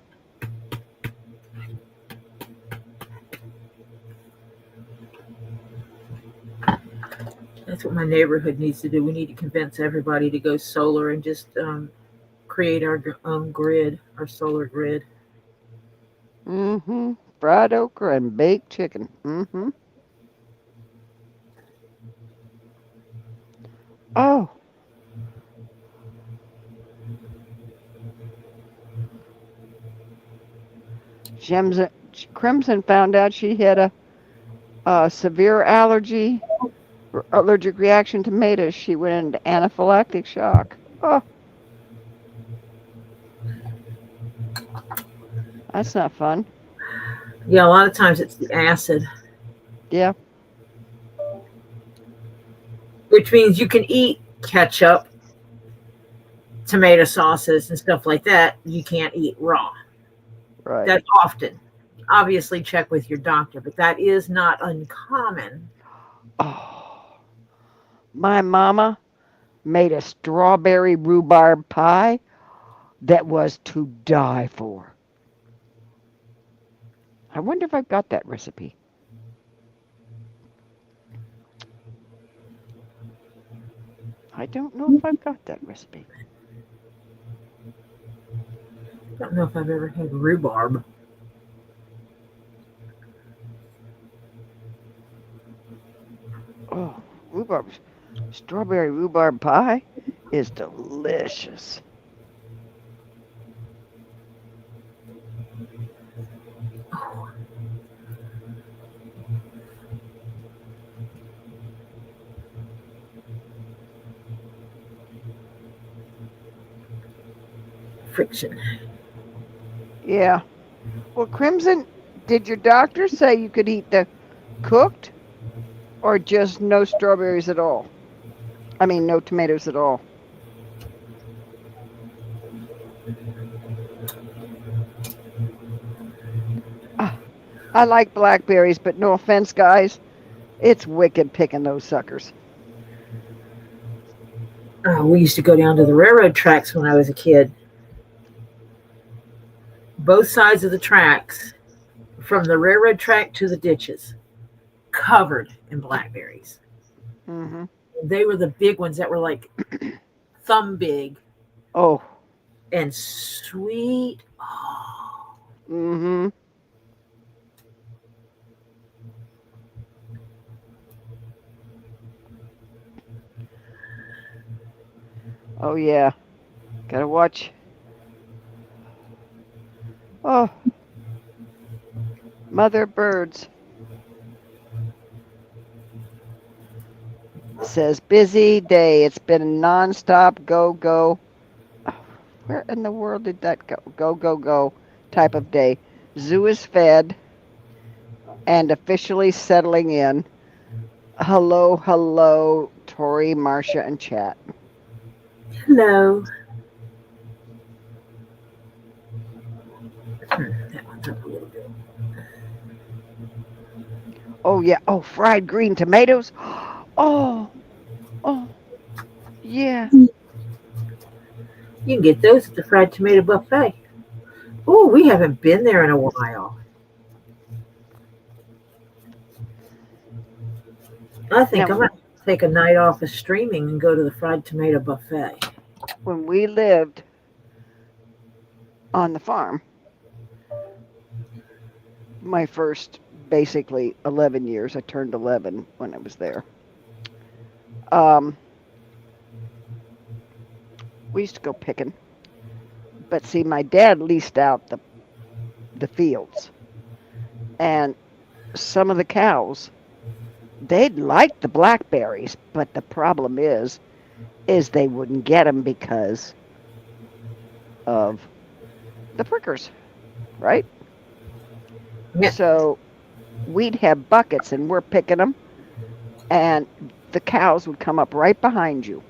That's what my neighborhood needs to do. We need to convince everybody to go solar and just create our own grid, our solar grid. Mm-hmm. Fried okra and baked chicken. Mm-hmm. Oh, Crimson found out she had a severe allergic reaction to tomatoes. She went into anaphylactic shock. Oh, that's not fun. Yeah, a lot of times it's the acid, Yeah. which means you can eat ketchup, tomato sauces, and stuff like that. You can't eat raw. Right. That often. Obviously, check with your doctor, but that is not uncommon. Oh, my mama made a strawberry rhubarb pie that was to die for. I wonder if I've got that recipe. I don't know if I've got that recipe. I don't know if I've ever had rhubarb. Oh, strawberry rhubarb pie is delicious. Friction. Yeah. Well, Crimson, did your doctor say you could eat the cooked or just no strawberries at all? I mean, no tomatoes at all. I like blackberries, but no offense, guys, it's wicked picking those suckers. We used to go down to the railroad tracks when I was a kid. Both sides of the tracks, from the railroad track to the ditches, covered in blackberries. Hmm. They were the big ones that were like thumb big Oh. and sweet. Oh, Hmm. Oh yeah. Gotta watch. Oh, mother birds. Says busy day. It's been a nonstop go go. Oh, where in the world did that go? Go go go type of day. Zoo is fed and officially settling in. Hello, hello, Tori, Marcia, and chat. hello. That one's up a little bit. Oh yeah. Oh, fried green tomatoes. Oh, oh, yeah. You can get those at the fried tomato buffet. Oh, we haven't been there in a while. I think I Now, might take a night off of streaming and go to the fried tomato buffet. when we lived on the farm, my first basically 11 years, I turned 11 when I was there. Um, we used to go picking, but see, my dad leased out the fields, and some of the cows they'd like the blackberries, but the problem is they wouldn't get them because of the prickers, right? Yeah. So we'd have buckets, and we're picking them, and the cows would come up right behind you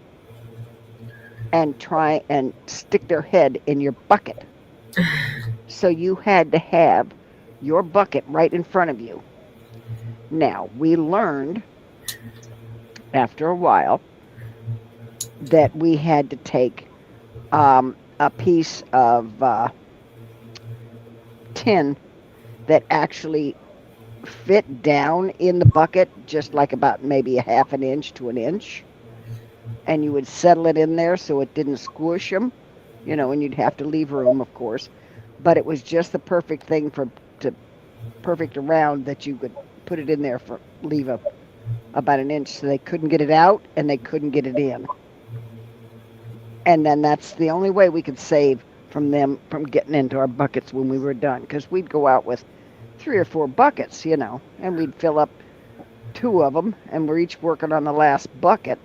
and try and stick their head in your bucket. So you had to have your bucket right in front of you. Now, we learned after a while that we had to take a piece of tin that actually fit down in the bucket, just like about maybe a half an inch to an inch. And you would settle it in there so it didn't squish them, and you'd have to leave room, of course. But it was just the perfect thing to perfect around that you could put it in there for leave about an inch so they couldn't get it out and they couldn't get it in. And then that's the only way we could save from them from getting into our buckets when we were done, because we'd go out with 3 or 4 buckets, and we'd fill up 2 of them, and we're each working on the last bucket,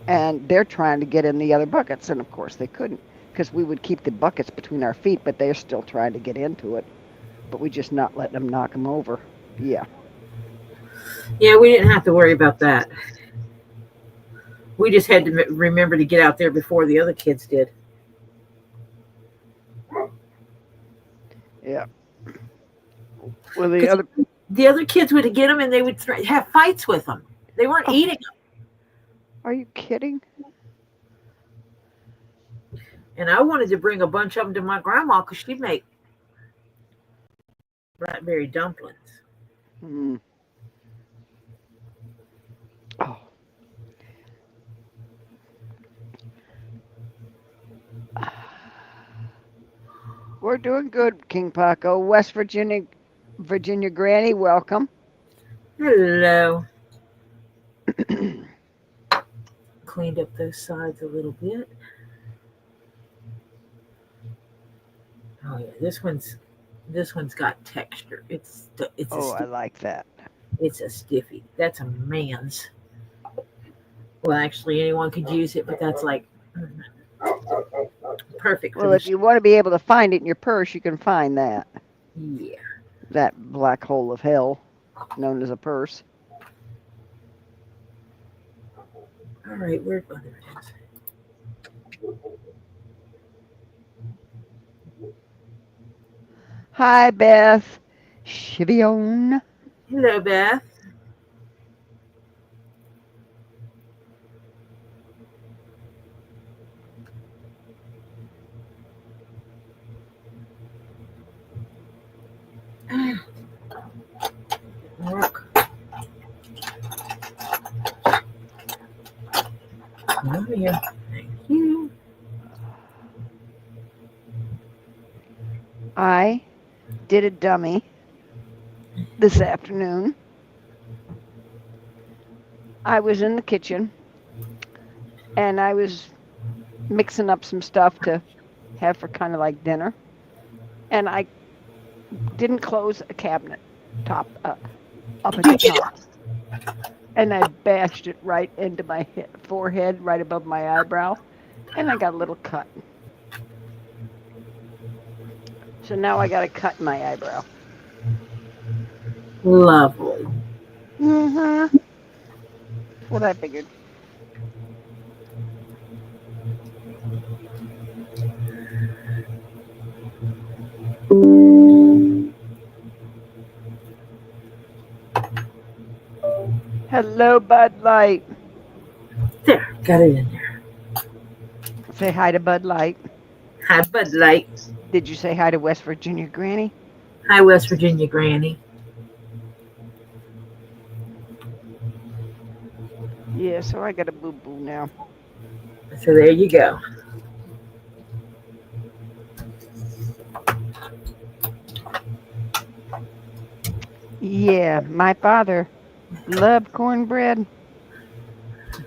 and they're trying to get in the other buckets, and of course they couldn't, because we would keep the buckets between our feet, but they're still trying to get into it, but we just not letting them knock them over. Yeah. Yeah, we didn't have to worry about that. We just had to remember to get out there before the other kids did. Yeah. Well, Because the other kids would get them and they would have fights with them. They weren't eating them. Are you kidding? And I wanted to bring a bunch of them to my grandma because she'd make blackberry dumplings. Hmm. Oh. We're doing good, King Paco. West Virginia Granny, welcome. Hello. Cleaned up those sides a little bit. Oh yeah, this one's got texture. Oh, I like that. it's a stiffy. That's a man's. Well, actually, anyone could use it, but that's like perfect for Well, if the. you want to be able to find it in your purse, you can find that. Yeah. That black hole of hell known as a purse. All right, where? Oh, there it is. Hi, Beth. Shivion. Hello, Beth. Work. Over here. Thank you. I did a dummy this afternoon. I was in the kitchen and I was mixing up some stuff to have for kind of like dinner. And I didn't close a cabinet top up at the top. And I bashed it right into my forehead, right above my eyebrow. And I got a little cut. So now I got a cut in my eyebrow. Lovely. Mm-hmm. That's what I figured. Hello, Bud Light. There, got it in there. Say hi to Bud Light. Hi, Bud Light. Did you say hi to West Virginia Granny? Hi, West Virginia Granny. Yeah, so I got a boo-boo now. So there you go. Yeah, my father loved cornbread,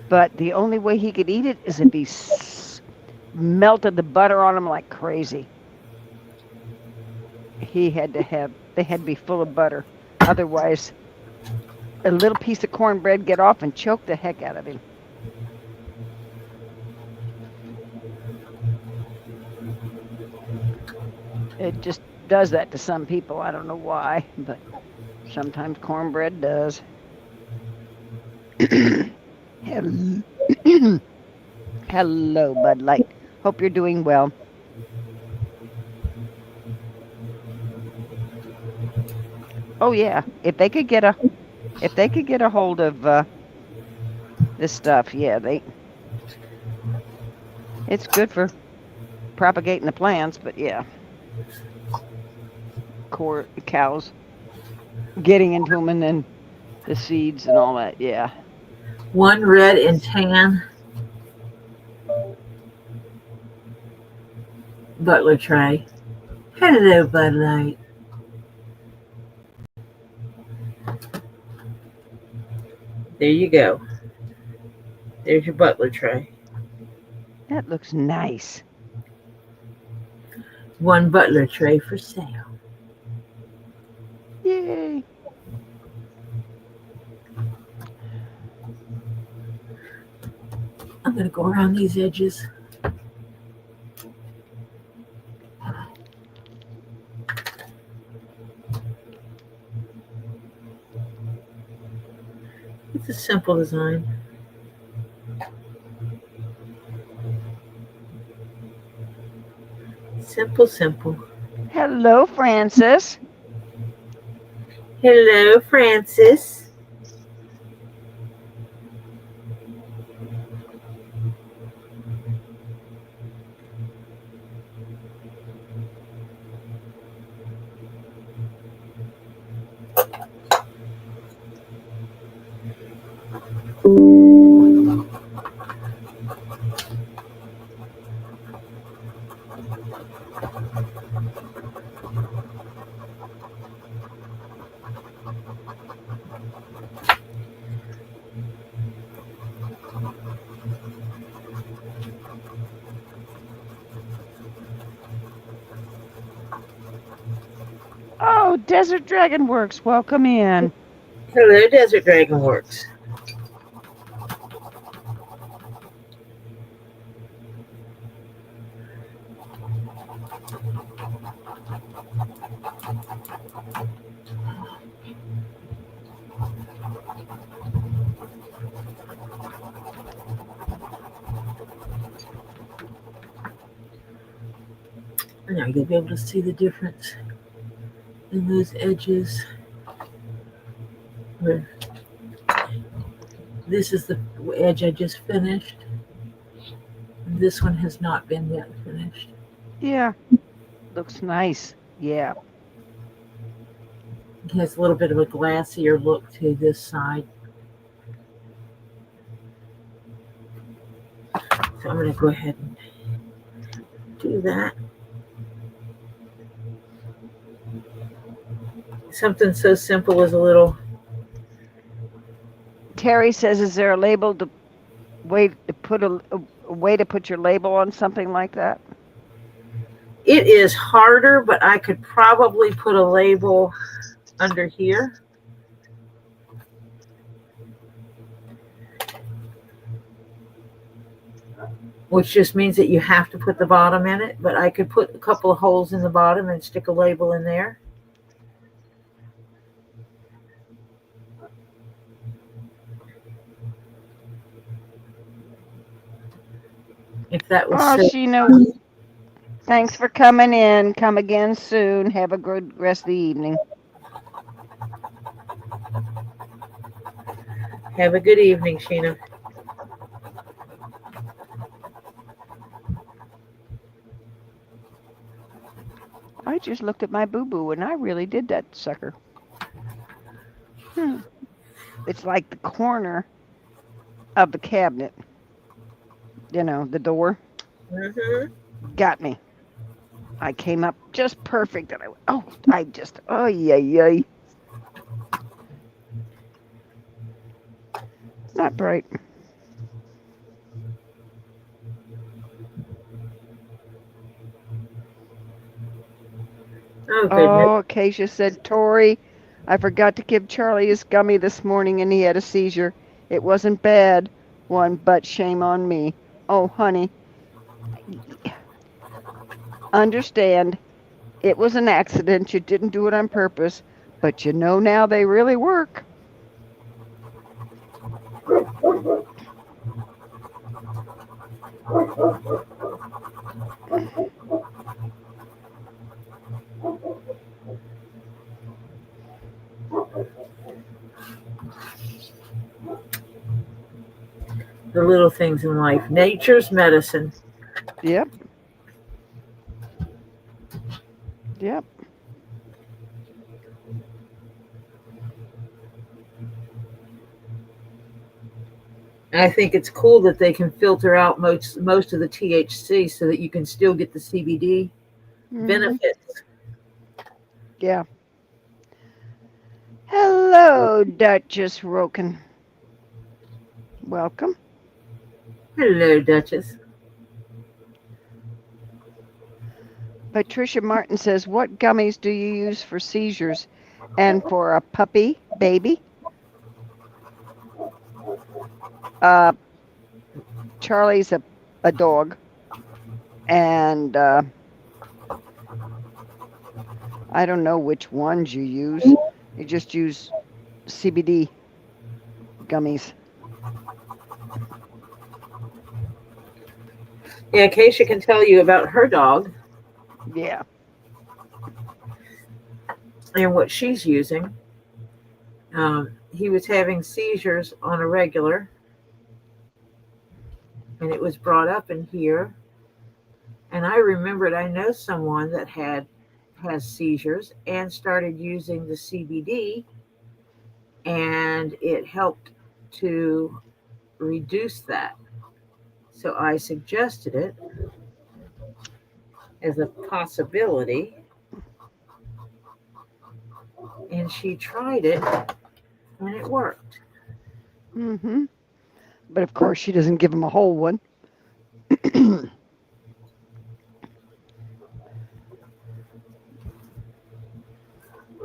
but the only way he could eat it is if he melted the butter on him like crazy. They had to be full of butter. Otherwise, a little piece of cornbread get off and choke the heck out of him. It just does that to some people. I don't know why, but sometimes cornbread does. Hello, Bud Light. Hope you're doing well. Oh yeah, if they could get a hold of this stuff, yeah, it's good for propagating the plants, but yeah, cows getting into them and then the seeds and all that, yeah. One red and tan Butler tray. Hello, Bud Light. There you go. There's your Butler tray. That looks nice. One Butler tray for sale. Yay. I'm going to go around these edges. It's a simple design. Simple, simple. Hello, Francis. Hello, Francis. Oh, Desert Dragonworks, welcome in. Hello, Desert Dragonworks. Now you'll be able to see the difference And those edges where this is the edge I just finished. And this one has not been yet finished. Yeah. Looks nice. Yeah. It has a little bit of a glassier look to this side. So I'm going to go ahead and do that. Something so simple as a little. Terry says, is there a label to way to put a way to put your label on something like that? It is harder, but I could probably put a label under here. Which just means that you have to put the bottom in it, but I could put a couple of holes in the bottom and stick a label in there. If that was so. Sheena, thanks for coming in. Come again soon. Have a good rest of the evening. Have a good evening, Sheena. I just looked at my boo-boo and I really did that sucker. It's like the corner of the cabinet. You know, the door. Got me. I came up just perfect and yay. Not bright. Oh, Acacia said, Tori, I forgot to give Charlie his gummy this morning and he had a seizure. It wasn't bad one, but shame on me. Oh, honey. Understand, it was an accident. You didn't do it on purpose, but you know now they really work. The little things in life. Nature's medicine. Yep. I think it's cool that they can filter out most of the THC so that you can still get the CBD benefits. Yeah. Hello, Duchess Roken. Welcome. Hello, Duchess. Patricia Martin says, what gummies do you use for seizures and for a puppy baby? Charlie's a dog, and I don't know which ones you use. You just use CBD gummies. Yeah, Acacia can tell you about her dog. Yeah. And what she's using. He was having seizures on a regular. And it was brought up in here. And I remembered I know someone that has seizures and started using the CBD. And it helped to reduce that. So I suggested it as a possibility. And she tried it and it worked. But of course she doesn't give him a whole one.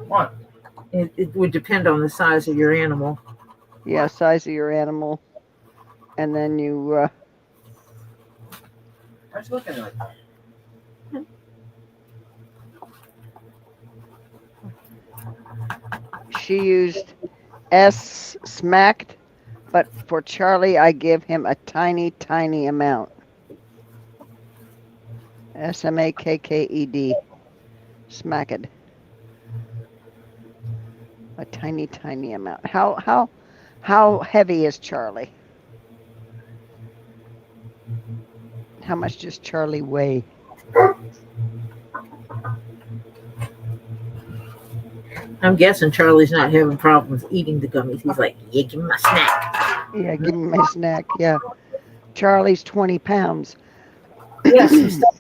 What? It would depend on the size of your animal. Yeah, size of your animal. And then you Why'd you look at me like that? she used S smacked, but for Charlie I give him a tiny amount. SMAKKED. Smacked. A tiny, tiny amount. How heavy is Charlie? How much does Charlie weigh? I'm guessing Charlie's not having problems eating the gummies. He's like, yeah, give me my snack. Yeah, give me my snack. Yeah. Charlie's 20 pounds. Yes, some stuff.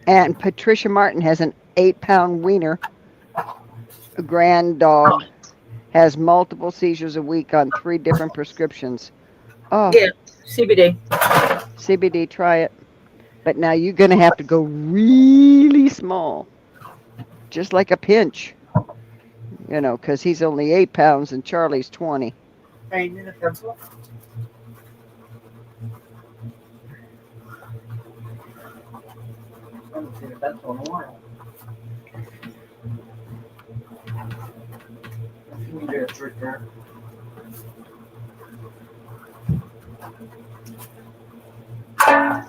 And Patricia Martin has an 8-pound wiener. A grand dog. Has multiple seizures a week on 3 different prescriptions. Oh, Yeah, CBD. CBD, try it. But now you're going to have to go really small. Just like a pinch. You know, because he's only 8 pounds and Charlie's 20. Hey, you need a pencil? I haven't seen a pencil in a while. You can do a trick there. Yeah.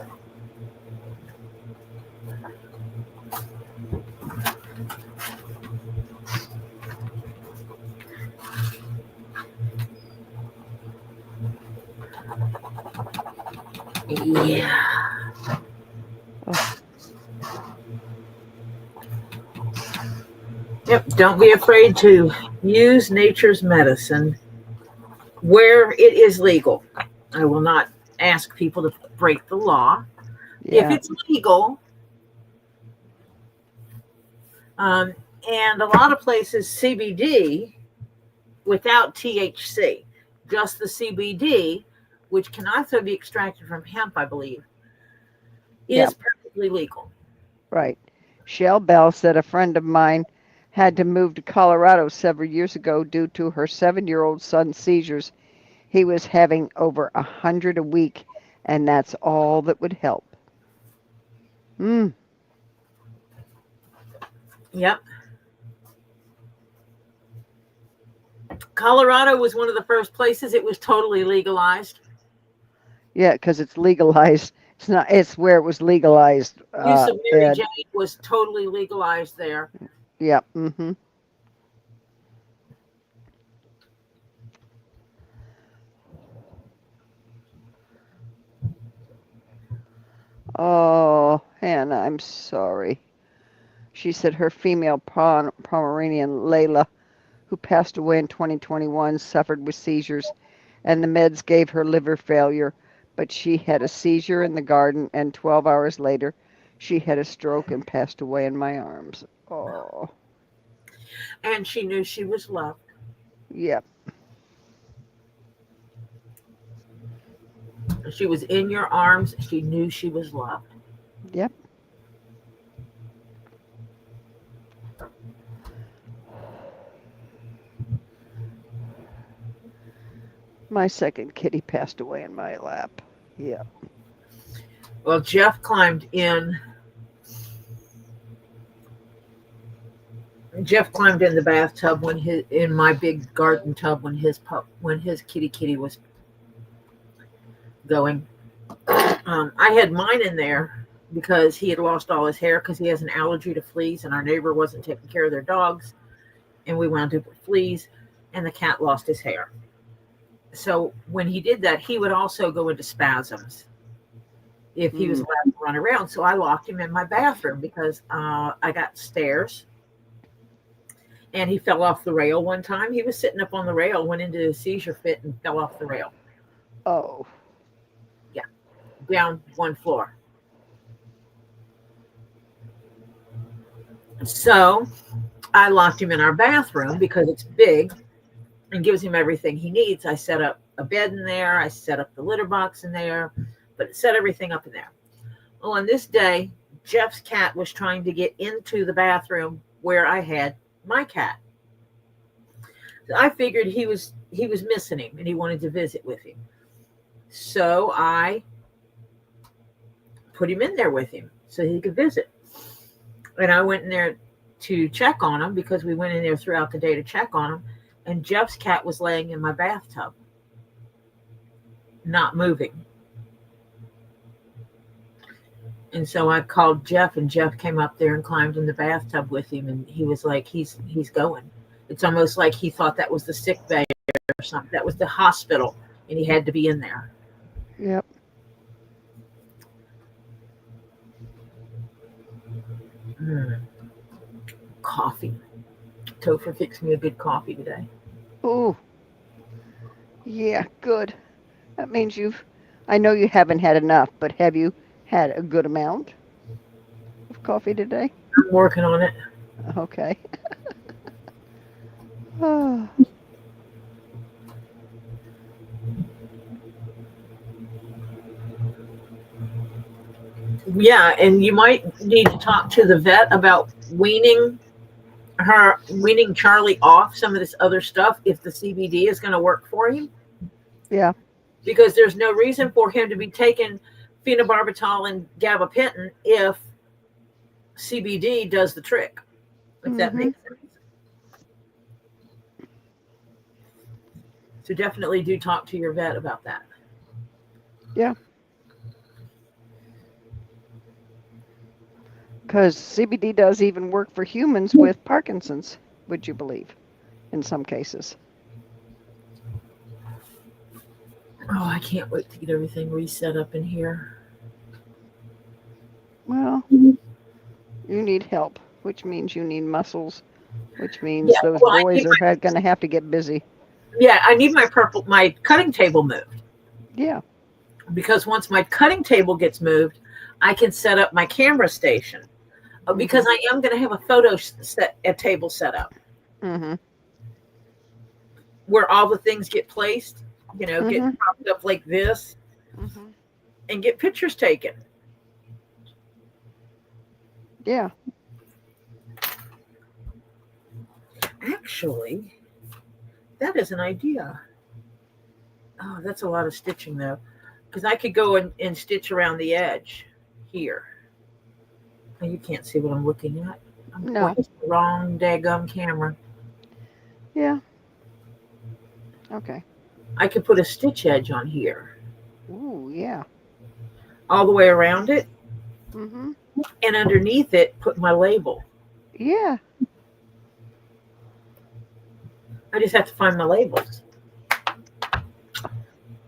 Oh. Yep, don't be afraid to use nature's medicine where it is legal. I will not ask people to break the law. Yeah. If it's legal, and a lot of places CBD without THC, just the CBD, which can also be extracted from hemp, I believe, is perfectly legal. Right. Shell Bell said a friend of mine had to move to Colorado several years ago due to her 7-year-old son's seizures. He was having over 100 a week, and that's all that would help. Yep. Colorado was one of the first places it was totally legalized. Yeah, because it's legalized. It's not. It's where it was legalized. Use of Mary Ed. Jane was totally legalized there. Yeah. Mm-hmm. Oh, Hannah, I'm sorry. She said her female Pomeranian, Layla, who passed away in 2021, suffered with seizures, and the meds gave her liver failure. But she had a seizure in the garden, and 12 hours later, she had a stroke and passed away in my arms. Oh. And she knew she was loved. Yep. She was in your arms. She knew she was loved. Yep. My second kitty passed away in my lap. Yeah. Well, Jeff climbed in. Jeff climbed in the bathtub in my big garden tub when his kitty was going. I had mine in there because he had lost all his hair because he has an allergy to fleas, and our neighbor wasn't taking care of their dogs, and we wound up with fleas, and the cat lost his hair. So when he did that, he would also go into spasms if he was allowed to run around. So I locked him in my bathroom because I got stairs, and he fell off the rail one time. He was sitting up on the rail, went into a seizure fit, and fell off the rail. Oh. Yeah, down one floor. So I locked him in our bathroom because it's big and gives him everything he needs. I set up a bed in there. I set up the litter box in there, but set everything up in there. Well, on this day, Jeff's cat was trying to get into the bathroom where I had my cat. So I figured he was missing him and he wanted to visit with him. So I put him in there with him so he could visit. And I went in there to check on him because we went in there throughout the day to check on him. And Jeff's cat was laying in my bathtub, not moving. And so I called Jeff, and Jeff came up there and climbed in the bathtub with him. And he was like, he's going. It's almost like he thought that was the sick bay or something. That was the hospital, and he had to be in there. Yep. Coffee. Topher fixed me a good coffee today. Ooh. Yeah, good. That means I know you haven't had enough, but have you had a good amount of coffee today? I'm working on it. Okay. Oh. Yeah, and you might need to talk to the vet about weaning Charlie off some of this other stuff if the CBD is going to work for him. Yeah. Because there's no reason for him to be taking phenobarbital and gabapentin if CBD does the trick. If that makes sense. So definitely do talk to your vet about that. Yeah. Because CBD does even work for humans with Parkinson's, would you believe, in some cases. Oh, I can't wait to get everything reset up in here. Well, you need help, which means you need muscles, which means those boys are going to have to get busy. Yeah, I need my cutting table moved. Yeah. Because once my cutting table gets moved, I can set up my camera station. Because I am going to have a table set up. Where all the things get placed, get propped up like this, and get pictures taken. Yeah. Actually, that is an idea. Oh, that's a lot of stitching though, because I could go and stitch around the edge here. Oh, you can't see what I'm looking at. I'm pointing to the wrong daggum camera. Yeah. Okay. I could put a stitch edge on here. Ooh, yeah. All the way around it. And underneath it, put my label. Yeah. I just have to find my labels.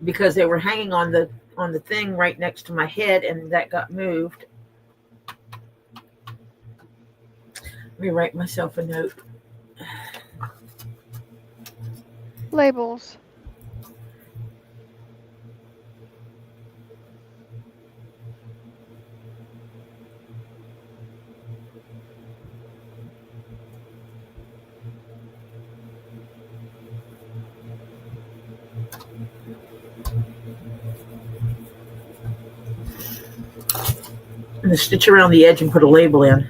Because they were hanging on the thing right next to my head, and that got moved. Let me write myself a note. Labels. And stitch around the edge and put a label in.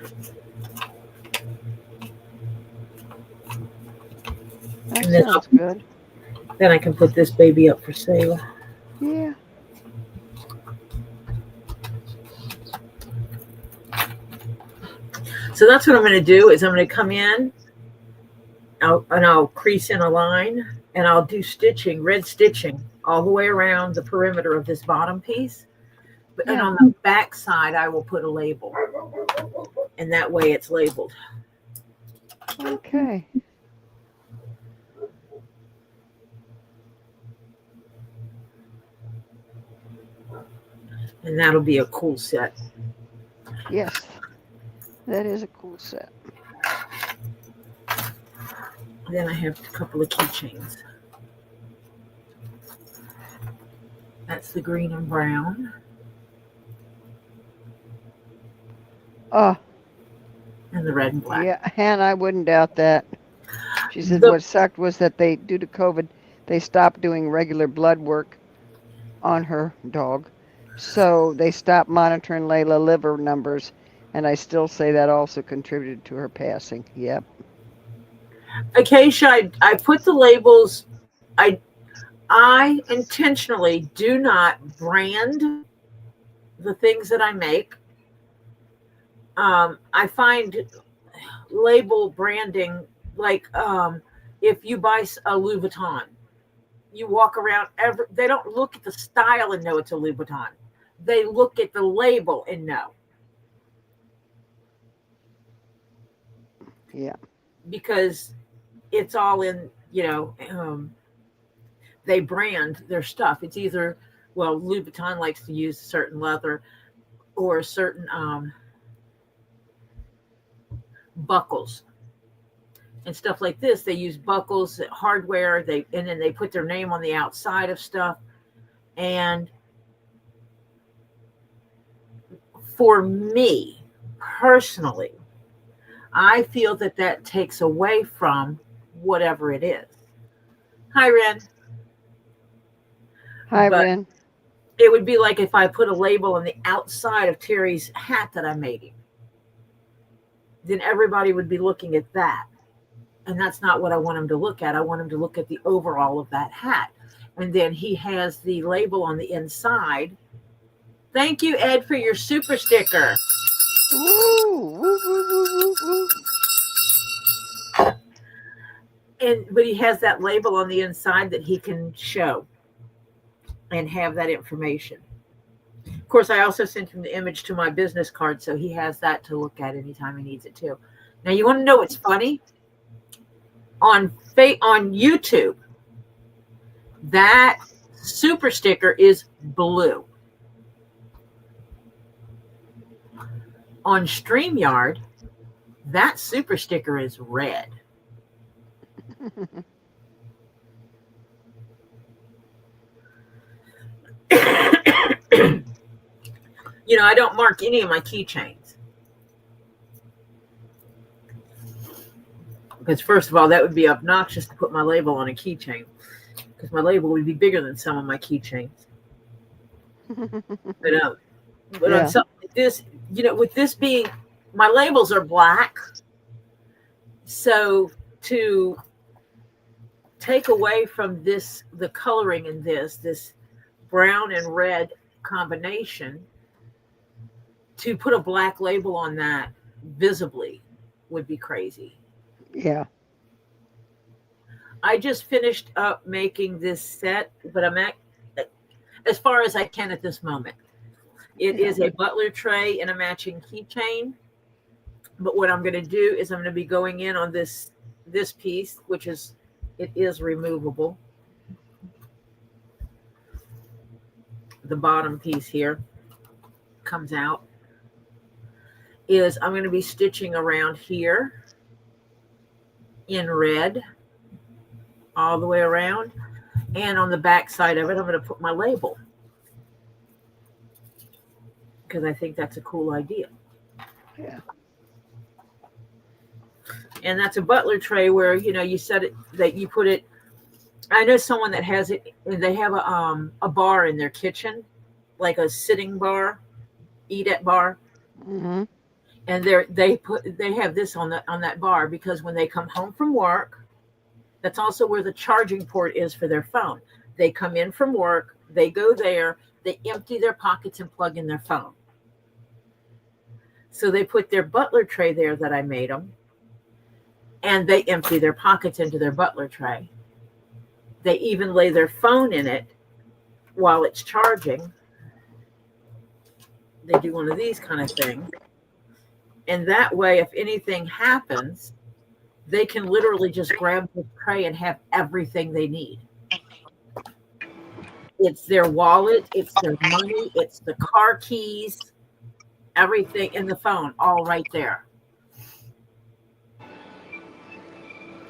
That sounds good. Then I can put this baby up for sale. Yeah. So that's what I'm going to do is I'm going to come in and I'll crease in a line and I'll do stitching, red stitching all the way around the perimeter of this bottom piece. And on the back side, I will put a label. And that way it's labeled. Okay. And that'll be a cool set. Yes. That is a cool set. Then I have a couple of keychains. That's the green and brown. And the red and black. Yeah, Hannah, I wouldn't doubt that. She said what sucked was that due to COVID, they stopped doing regular blood work on her dog. So they stopped monitoring Layla liver numbers, and I still say that also contributed to her passing. Yep. Acacia, I put the labels. I intentionally do not brand the things that I make. I find label branding like if you buy a Louis Vuitton, you walk around they don't look at the style and know it's a Louis Vuitton. They look at the label and know. Yeah. Because it's all in, they brand their stuff. It's either, well, Louis Vuitton likes to use a certain leather or a certain buckles and stuff like this. They use buckles, hardware, and then they put their name on the outside of stuff. And for me personally, I feel that takes away from whatever it is. Hi, Ren. Hi, But Ren. it would be like if I put a label on the outside of Terry's hat that I made him. Then everybody would be looking at that. And that's not what I want him to look at. I want him to look at the overall of that hat. And then he has the label on the inside. Thank you, Ed, for your super sticker. Woo, woo, woo, woo, woo, woo. But he has that label on the inside that he can show and have that information. Of course, I also sent him the image to my business card, so he has that to look at anytime he needs it too. Now, you want to know what's funny? On YouTube, that super sticker is blue. On StreamYard, that super sticker is red. I don't mark any of my keychains. Because first of all, that would be obnoxious to put my label on a keychain. Because my label would be bigger than some of my keychains. But on something like this, with this being, my labels are black. So to take away from this, the coloring in this brown and red combination, to put a black label on that visibly would be crazy. Yeah. I just finished up making this set, but I'm at as far as I can at this moment. It is a Butler tray and a matching keychain. But what I'm going to do is I'm going to be going in on this piece, which is removable. The bottom piece here comes out. I'm going to be stitching around here in red all the way around, and on the back side of it I'm going to put my label because I think that's a cool idea. Yeah. And that's a Butler tray where you said it, that you put it. I know someone that has it, and they have a bar in their kitchen, like a sitting bar, eat-at bar. Mm-hmm. And they have this on that bar because when they come home from work, that's also where the charging port is for their phone. They come in from work, they go there, they empty their pockets and plug in their phone. So they put their Butler tray there that I made them, and they empty their pockets into their Butler tray. They even lay their phone in it while it's charging. They do one of these kind of things. And that way, if anything happens, they can literally just grab the tray and have everything they need. It's their wallet, it's their money, it's the car keys, everything in the phone, all right there.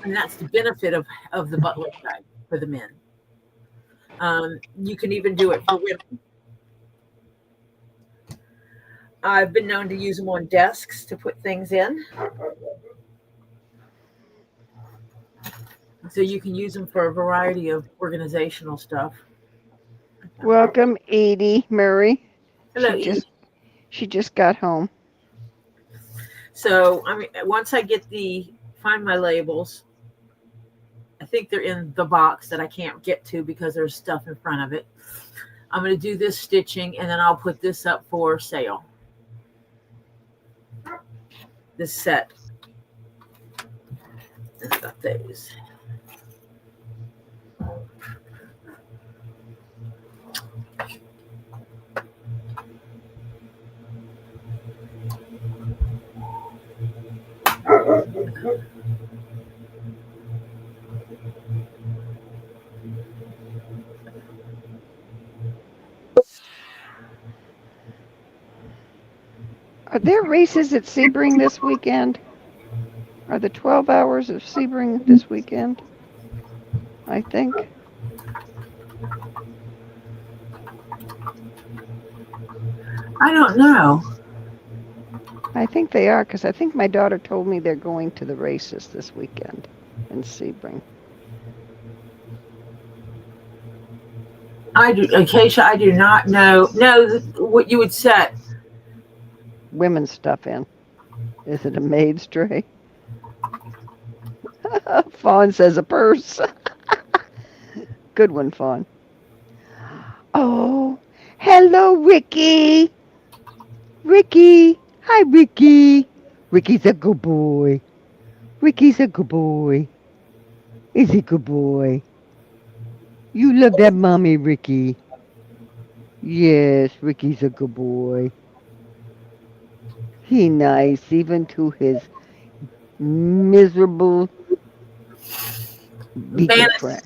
And that's the benefit of the Butler tray for the men. You can even do it for women. I've been known to use them on desks to put things in. So you can use them for a variety of organizational stuff. Welcome, Edie Murray. Hello, Edie. She just got home. So once I find my labels, I think they're in the box that I can't get to because there's stuff in front of it. I'm going to do this stitching, and then I'll put this up for sale. This set. I've got those. Are there races at Sebring this weekend? Are the 12 hours of Sebring this weekend? I think. I don't know. I think they are, because I think my daughter told me they're going to the races this weekend in Sebring. Acacia, I do not know what you would set. Women's stuff in. Is it a maid's tray? Fawn says a purse. Good one, Fawn. Oh, hello, Ricky. Ricky. Hi, Ricky. Ricky's a good boy. Ricky's a good boy. Is he a good boy? You love that mommy, Ricky. Yes, Ricky's a good boy. He nice, even to his miserable beaker friend.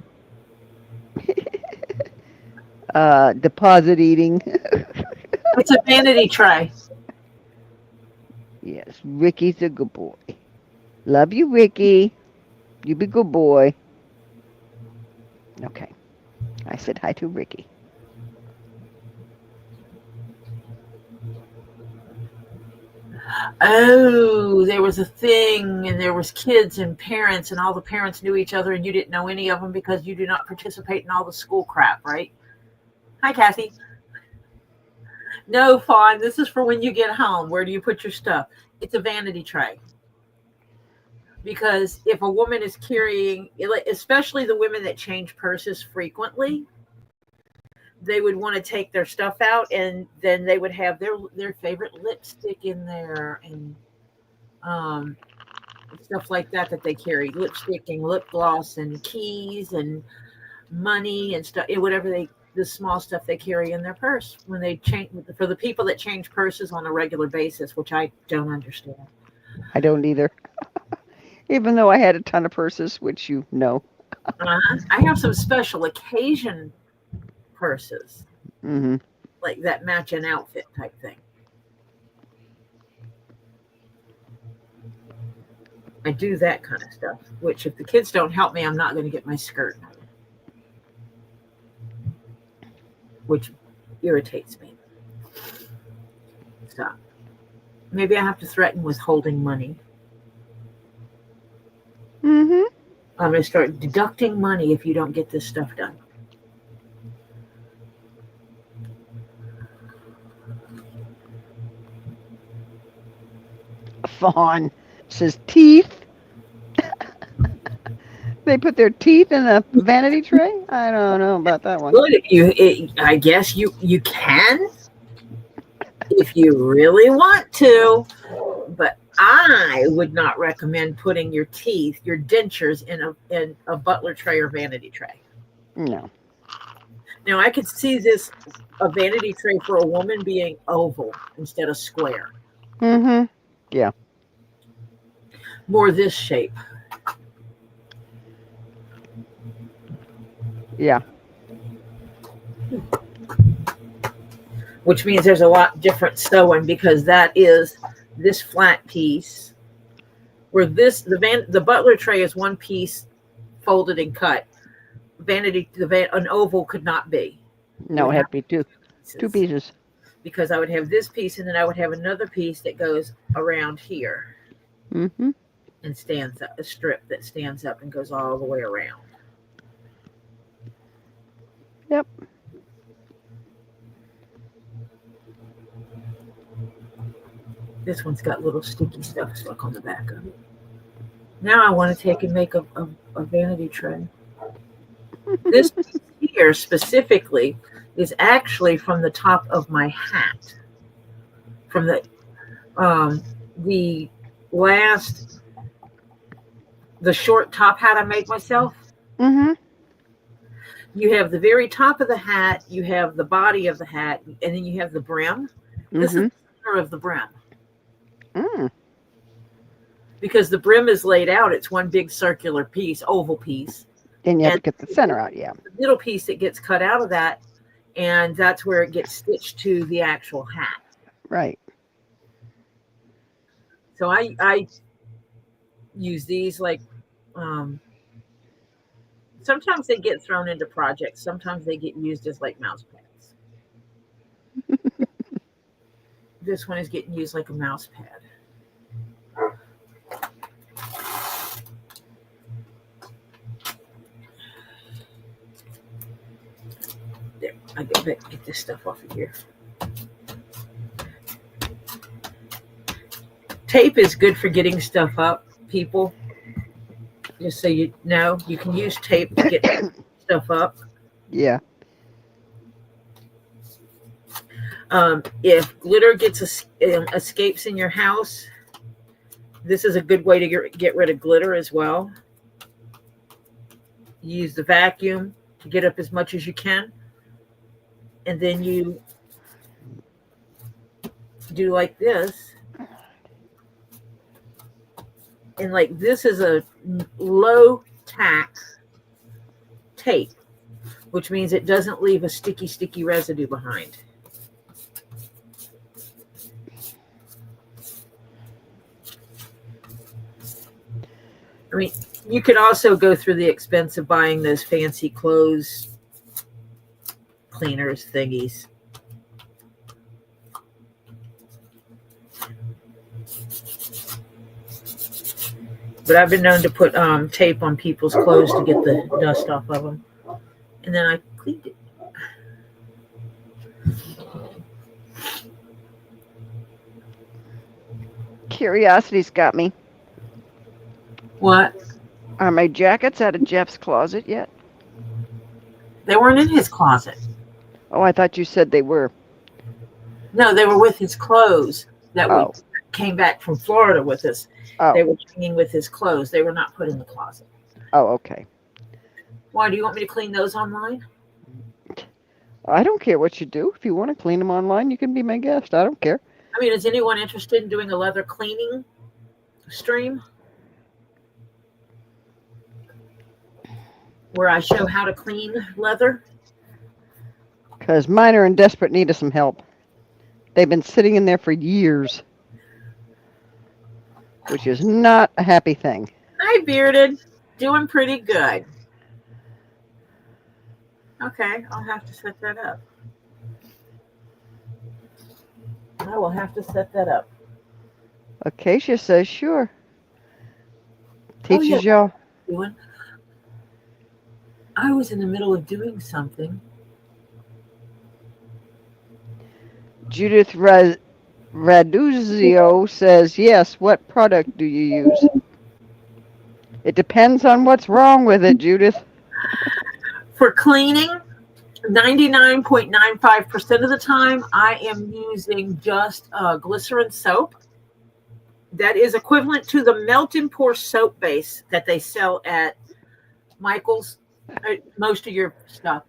Deposit eating. It's a vanity tray. Yes, Ricky's a good boy. Love you, Ricky. You be good boy. Okay. I said hi to Ricky. Oh, there was a thing, and there was kids and parents, and all the parents knew each other, and you didn't know any of them because you do not participate in all the school crap, right? Hi, Kathy. No, Fawn, this is for when you get home. Where do you put your stuff? It's a vanity tray. Because if a woman is carrying, especially the women that change purses frequently, they would want to take their stuff out, and then they would have their favorite lipstick in there, and stuff like that they carry, lipstick and lip gloss and keys and money and stuff, whatever the small stuff they carry in their purse when they change. For the people that change purses on a regular basis, which I don't understand. I don't either. Even though I had a ton of purses, which you know. I have some special occasion purses, like that match an outfit type thing. I do that kind of stuff, which if the kids don't help me, I'm not going to get my skirt, which irritates me. So maybe I have to threaten with holding money. I'm going to start deducting money if you don't get this stuff done. Fawn says teeth. They put their teeth in a vanity tray? I don't know about that one. Good. I guess you can if you really want to, but I would not recommend putting your teeth, your dentures, in a butler tray or vanity tray. No. Now I could see this a vanity tray for a woman being oval instead of square. Yeah. More this shape. Yeah. Which means there's a lot different sewing, because that is this flat piece, where the butler tray is one piece folded and cut. An oval could not be. No, it had to be two pieces. Because I would have this piece, and then I would have another piece that goes around here. And stands up, a strip that stands up and goes all the way around. Yep. This one's got little sticky stuff stuck on the back of it. Now I want to take and make a vanity tray. This piece here specifically is actually from the top of my hat. From the short top hat I made myself. You have the very top of the hat, you have the body of the hat, and then you have the brim. This is the center of the brim. Because the brim is laid out, it's one big circular piece, oval piece. Then you have to get the center out, yeah. The middle piece that gets cut out of that, and that's where it gets stitched to the actual hat. Right. So I use these like sometimes they get thrown into projects. Sometimes they get used as like mouse pads. This one is getting used like a mouse pad. There, I get this stuff off of here. Tape is good for getting stuff up, people. Just so you know, you can use tape to get stuff up. Yeah. If glitter escapes in your house, this is a good way to get rid of glitter as well. You use the vacuum to get up as much as you can. And then you do like this. And like this is a low tack tape, which means it doesn't leave a sticky residue behind. I mean, you could also go through the expense of buying those fancy clothes cleaners thingies. But I've been known to put tape on people's clothes to get the dust off of them. And then I cleaned it. Curiosity's got me. What? Are my jackets out of Jeff's closet yet? They weren't in his closet. Oh, I thought you said they were. No, they were with his clothes that we came back from Florida with us. Oh. They were hanging with his clothes. They were not put in the closet. Oh, okay. Why, do you want me to clean those online? I don't care what you do. If you want to clean them online, you can be my guest. I don't care. I mean, is anyone interested in doing a leather cleaning stream? Where I show how to clean leather? Because mine are in desperate need of some help. They've been sitting in there for years. Which is not a happy thing. Hi, Bearded. Doing pretty good. Okay, I'll have to set that up. I will have to set that up. Acacia says sure. Teaches y'all. I was in the middle of doing something. Judith Raduzio says, yes, what product do you use? It depends on what's wrong with it, Judith. For cleaning, 99.95% of the time, I am using just glycerin soap. That is equivalent to the melt and pour soap base that they sell at Michael's, most of your stuff.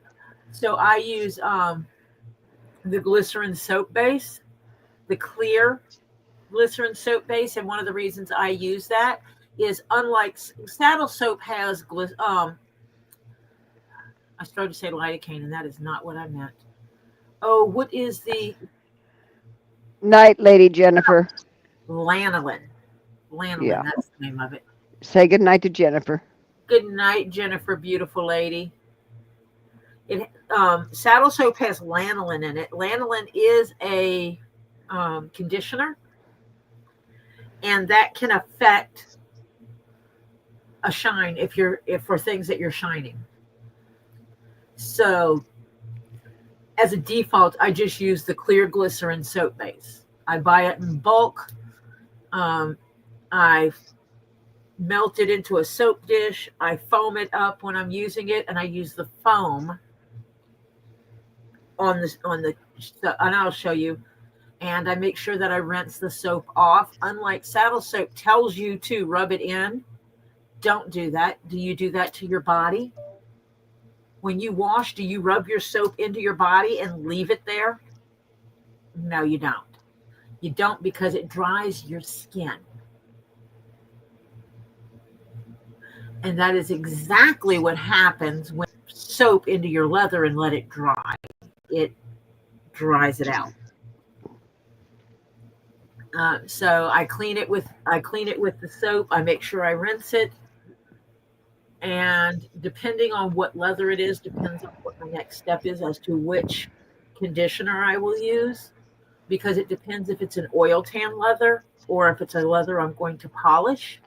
So I use the glycerin soap base, the clear glycerin soap base, and one of the reasons I use that is, unlike saddle soap has I started to say lidocaine, and that is not what I meant. Oh, what is the night, Lady Jennifer? Lanolin. Lanolin, Yeah. That's the name of it. Say good night to Jennifer. Good night, Jennifer, beautiful lady. It saddle soap has lanolin in it. Lanolin is a conditioner, and that can affect a shine if for things that you're shining. So as a default, I just use the clear glycerin soap base. I buy it in bulk. I melt it into a soap dish. I foam it up when I'm using it, and I use the foam on the and I'll show you. And I make sure that I rinse the soap off. Unlike saddle soap tells you to rub it in, don't do that. Do you do that to your body? When you wash, do you rub your soap into your body and leave it there? No, you don't. You don't, because it dries your skin. And that is exactly what happens when you put soap into your leather and let it dry. It dries it out. So I clean it with the soap. I make sure I rinse it, and depending on what leather it is, depends on what my next step is as to which conditioner I will use, because it depends if it's an oil tan leather or if it's a leather I'm going to polish.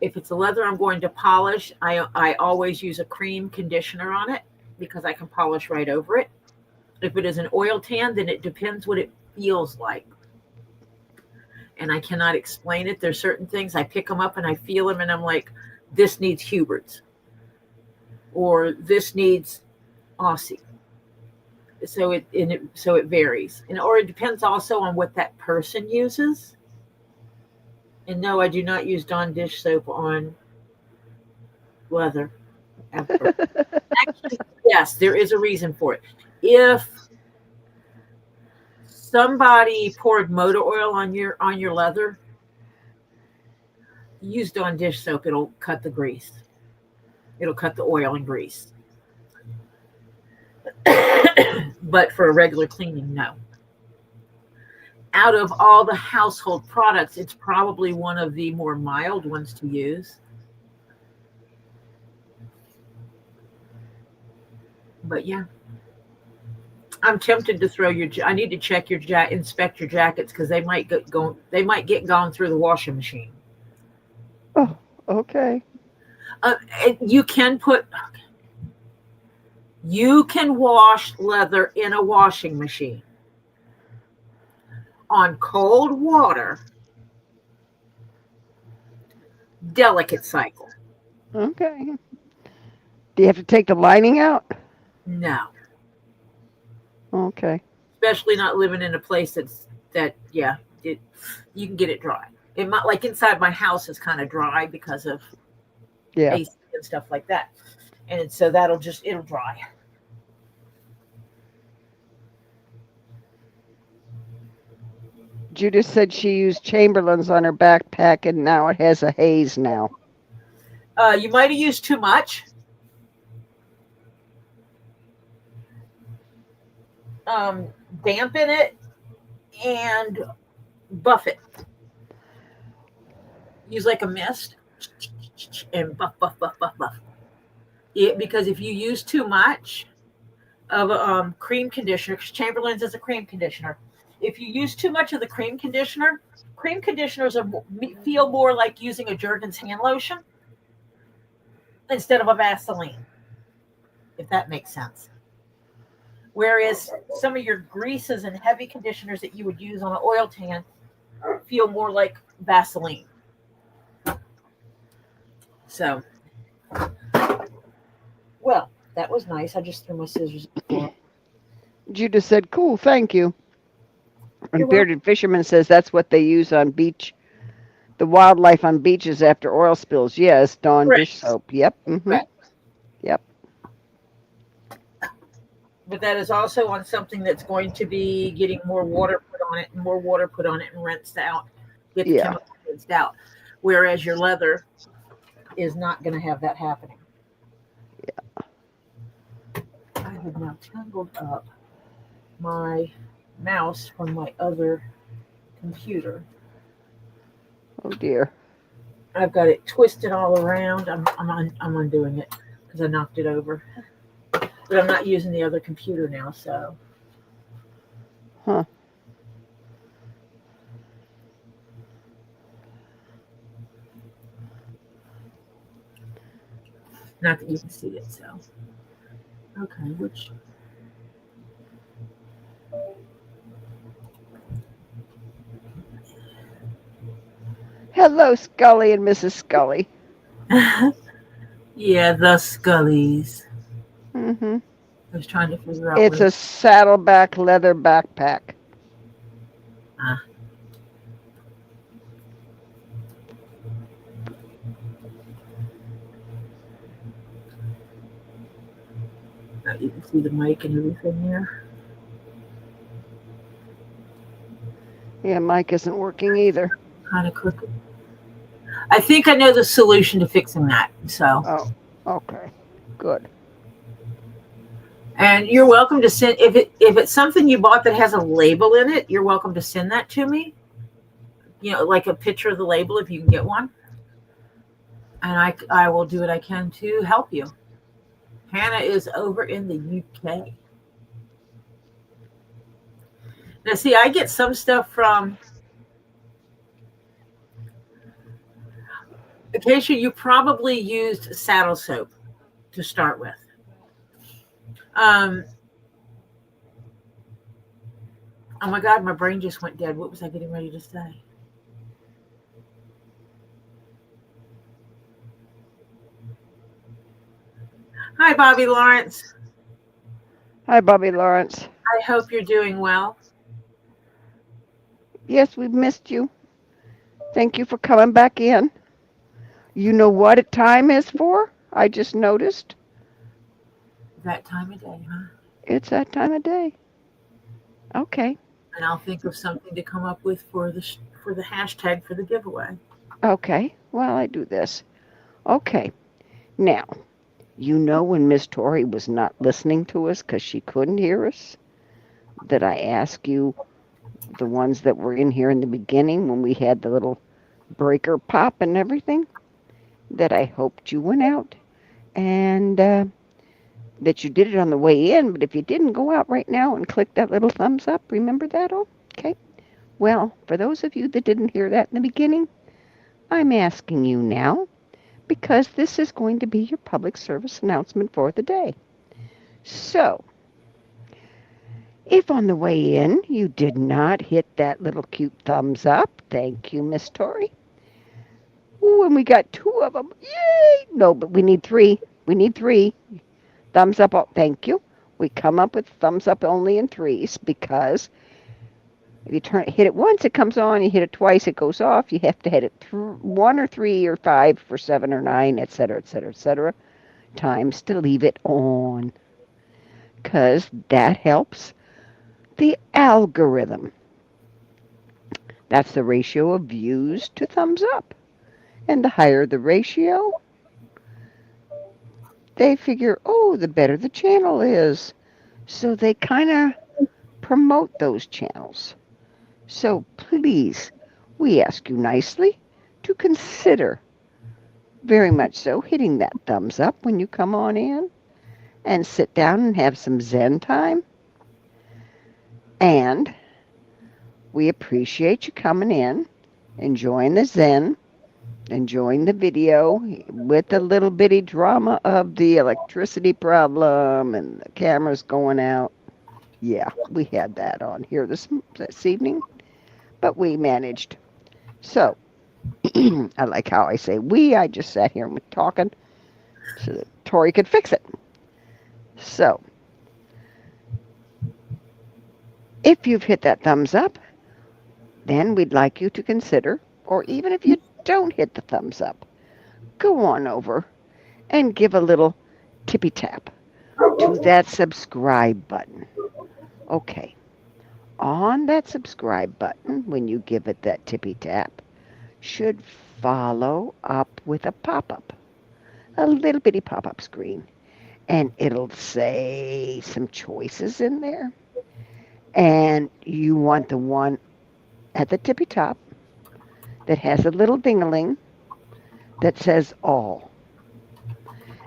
If it's a leather I'm going to polish, I always use a cream conditioner on it because I can polish right over it. If it is an oil tan, then it depends what it feels like. And I cannot explain it. There's certain things I pick them up and I feel them and I'm like, this needs Hubert's or this needs Aussie. So it varies. Or it depends also on what that person uses. And no, I do not use Dawn dish soap on leather ever. Actually, yes, there is a reason for it. If somebody poured motor oil on your leather, use Dawn dish soap. It'll cut the grease. It'll cut the oil and grease. But for a regular cleaning, no. Out of all the household products, it's probably one of the more mild ones to use. But yeah, I'm tempted to throw I need to check inspect your jackets because they might get gone through the washing machine. Oh, okay. You can wash leather in a washing machine on cold water. Delicate cycle. Okay. Do you have to take the lining out? No. Okay. Especially not living in a place you can get it dry. It might, like inside my house is kind of dry because of AC and stuff like that. And so it'll dry. Judith said she used Chamberlain's on her backpack and now it has a haze now. You might have used too much. Dampen it and buff it. Use like a mist and buff. Because if you use too much of a cream conditioner, because Chamberlain's is a cream conditioner, if you use too much of the cream conditioners feel more like using a Jergens hand lotion instead of a Vaseline, if that makes sense. Whereas some of your greases and heavy conditioners that you would use on an oil tan feel more like Vaseline. So, well, that was nice. I just threw my scissors at the floor. Judith said, cool, thank you. And Bearded Fisherman says that's what they use on the wildlife on beaches after oil spills. Yes, Dawn dish soap. Yep. Mm-hmm. Yep. But that is also on something that's going to be getting more water put on it and rinsed out. Get the chemical rinsed out. Whereas your leather is not going to have that happening. Yeah. I have now tangled up my mouse from my other computer. Oh dear. I've got it twisted all around. I'm undoing it because I knocked it over. But I'm not using the other computer now, so. Huh. Not that you can see it, so. Okay, which. Hello, Scully and Mrs. Scully. Yeah, the Scullys. Mm-hmm. I was trying to figure out. It's a saddleback leather backpack. You can see the mic and everything there. Yeah, mic isn't working either. Kind of crooked. I think I know the solution to fixing that. So. Oh, okay. Good. And you're welcome to send, if it's something you bought that has a label in it, you're welcome to send that to me. Like a picture of the label if you can get one. And I will do what I can to help you. Hannah is over in the UK. Now, see, I get some stuff from Acacia. You probably used saddle soap to start with. Oh my God, my brain just went dead. What was I getting ready to say? Hi, Bobby Lawrence. Hi, Bobby Lawrence. I hope you're doing well. Yes, we've missed you. Thank you for coming back in. You know what time is for? I just noticed. That time of day, huh? It's that time of day. Okay. And I'll think of something to come up with for the hashtag for the giveaway. Okay. Well, I do this. Okay. Now, you know when Miss Tori was not listening to us because she couldn't hear us, that I asked you the ones that were in here in the beginning when we had the little breaker pop and everything, that I hoped you went out and that you did it on the way in. But if you didn't, go out right now and click that little thumbs up. Remember that? Oh, okay. Well, for those of you that didn't hear that in the beginning, I'm asking you now because this is going to be your public service announcement for the day. So, if on the way in you did not hit that little cute thumbs up, thank you, Miss Tori. Ooh, and we got 2 of them. Yay! No, but we need 3. We need 3. Thumbs up. Oh, thank you. We come up with thumbs up only in 3s because if you hit it once, it comes on. You hit it twice, it goes off. You have to hit it 1 or 3 or 5 for 7 or 9, etc., etc., etc. times to leave it on because that helps the algorithm. That's the ratio of views to thumbs up. And the higher the ratio, they figure, oh, the better the channel is. So they kind of promote those channels. So please, we ask you nicely to consider, very much so, hitting that thumbs up when you come on in and sit down and have some Zen time. And we appreciate you coming in, enjoying the Zen, enjoying the video with the little bitty drama of the electricity problem and the cameras going out. Yeah, we had that on here this evening, but we managed. So, I like how I say we. I just sat here and was talking so that Tori could fix it. So, if you've hit that thumbs up, then we'd like you to consider, or even if you don't hit the thumbs up, go on over and give a little tippy tap to that subscribe button. Okay, on that subscribe button, when you give it that tippy tap, should follow up with a pop-up, a little bitty pop-up screen, and it'll say some choices in there, and you want the one at the tippy top that has a little ding-a-ling that says all.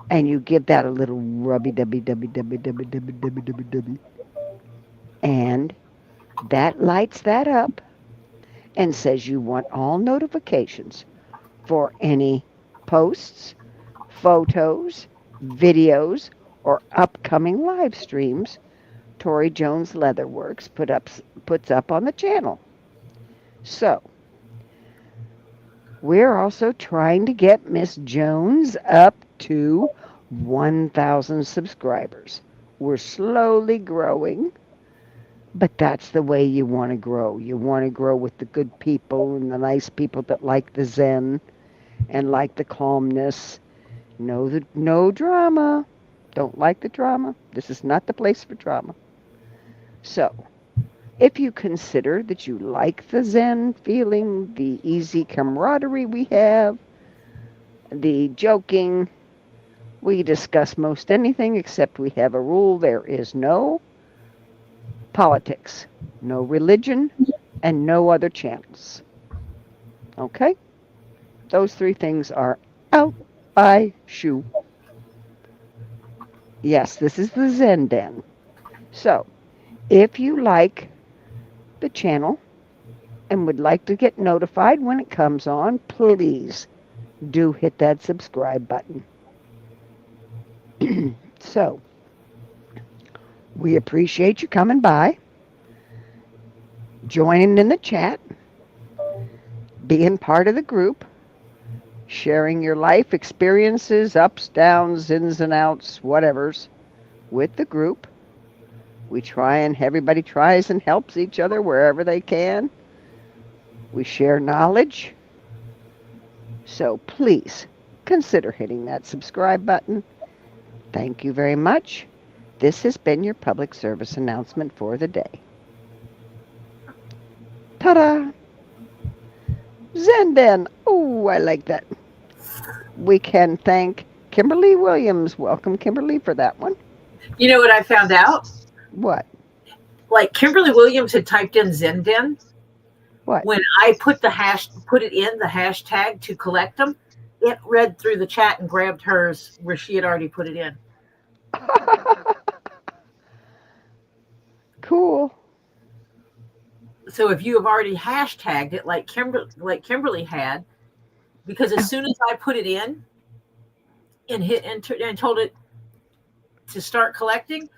And you give that a little rubby-dubby-dubby-dubby-dubby-dubby-dubby-dubby-dubby. And that lights that up and says you want all notifications for any posts, photos, videos, or upcoming live streams Tori Jones Leatherworks puts up on the channel. So, we're also trying to get Miss Jones up to 1,000 subscribers. We're slowly growing, but that's the way you want to grow. You want to grow with the good people and the nice people that like the Zen and like the calmness. No drama. Don't like the drama. This is not the place for drama. So, if you consider that you like the Zen feeling, the easy camaraderie we have, the joking, We discuss most anything except we have a rule. There is no politics, no religion, and no other channels. Okay? Those three things are out by shoe. Yes, this is the Zen Den. So, if you like the channel and would like to get notified when it comes on, please do hit that subscribe button. So, we appreciate you coming by, joining in the chat, being part of the group, sharing your life experiences, ups, downs, ins and outs, whatevers, with the group. We try and everybody tries and helps each other wherever they can. We share knowledge. So please consider hitting that subscribe button. Thank you very much. This has been your public service announcement for the day. Ta-da! Zenden. Oh, I like that. We can thank Kimberly Williams. Welcome, Kimberly, for that one. You know what I found out? What? Like Kimberly Williams had typed in Zenden. What? When I put the hashtag to collect them, it read through the chat and grabbed hers where she had already put it in. Cool. So if you have already hashtagged it like Kimberly had, because as soon as I put it in and hit enter and told it to start collecting,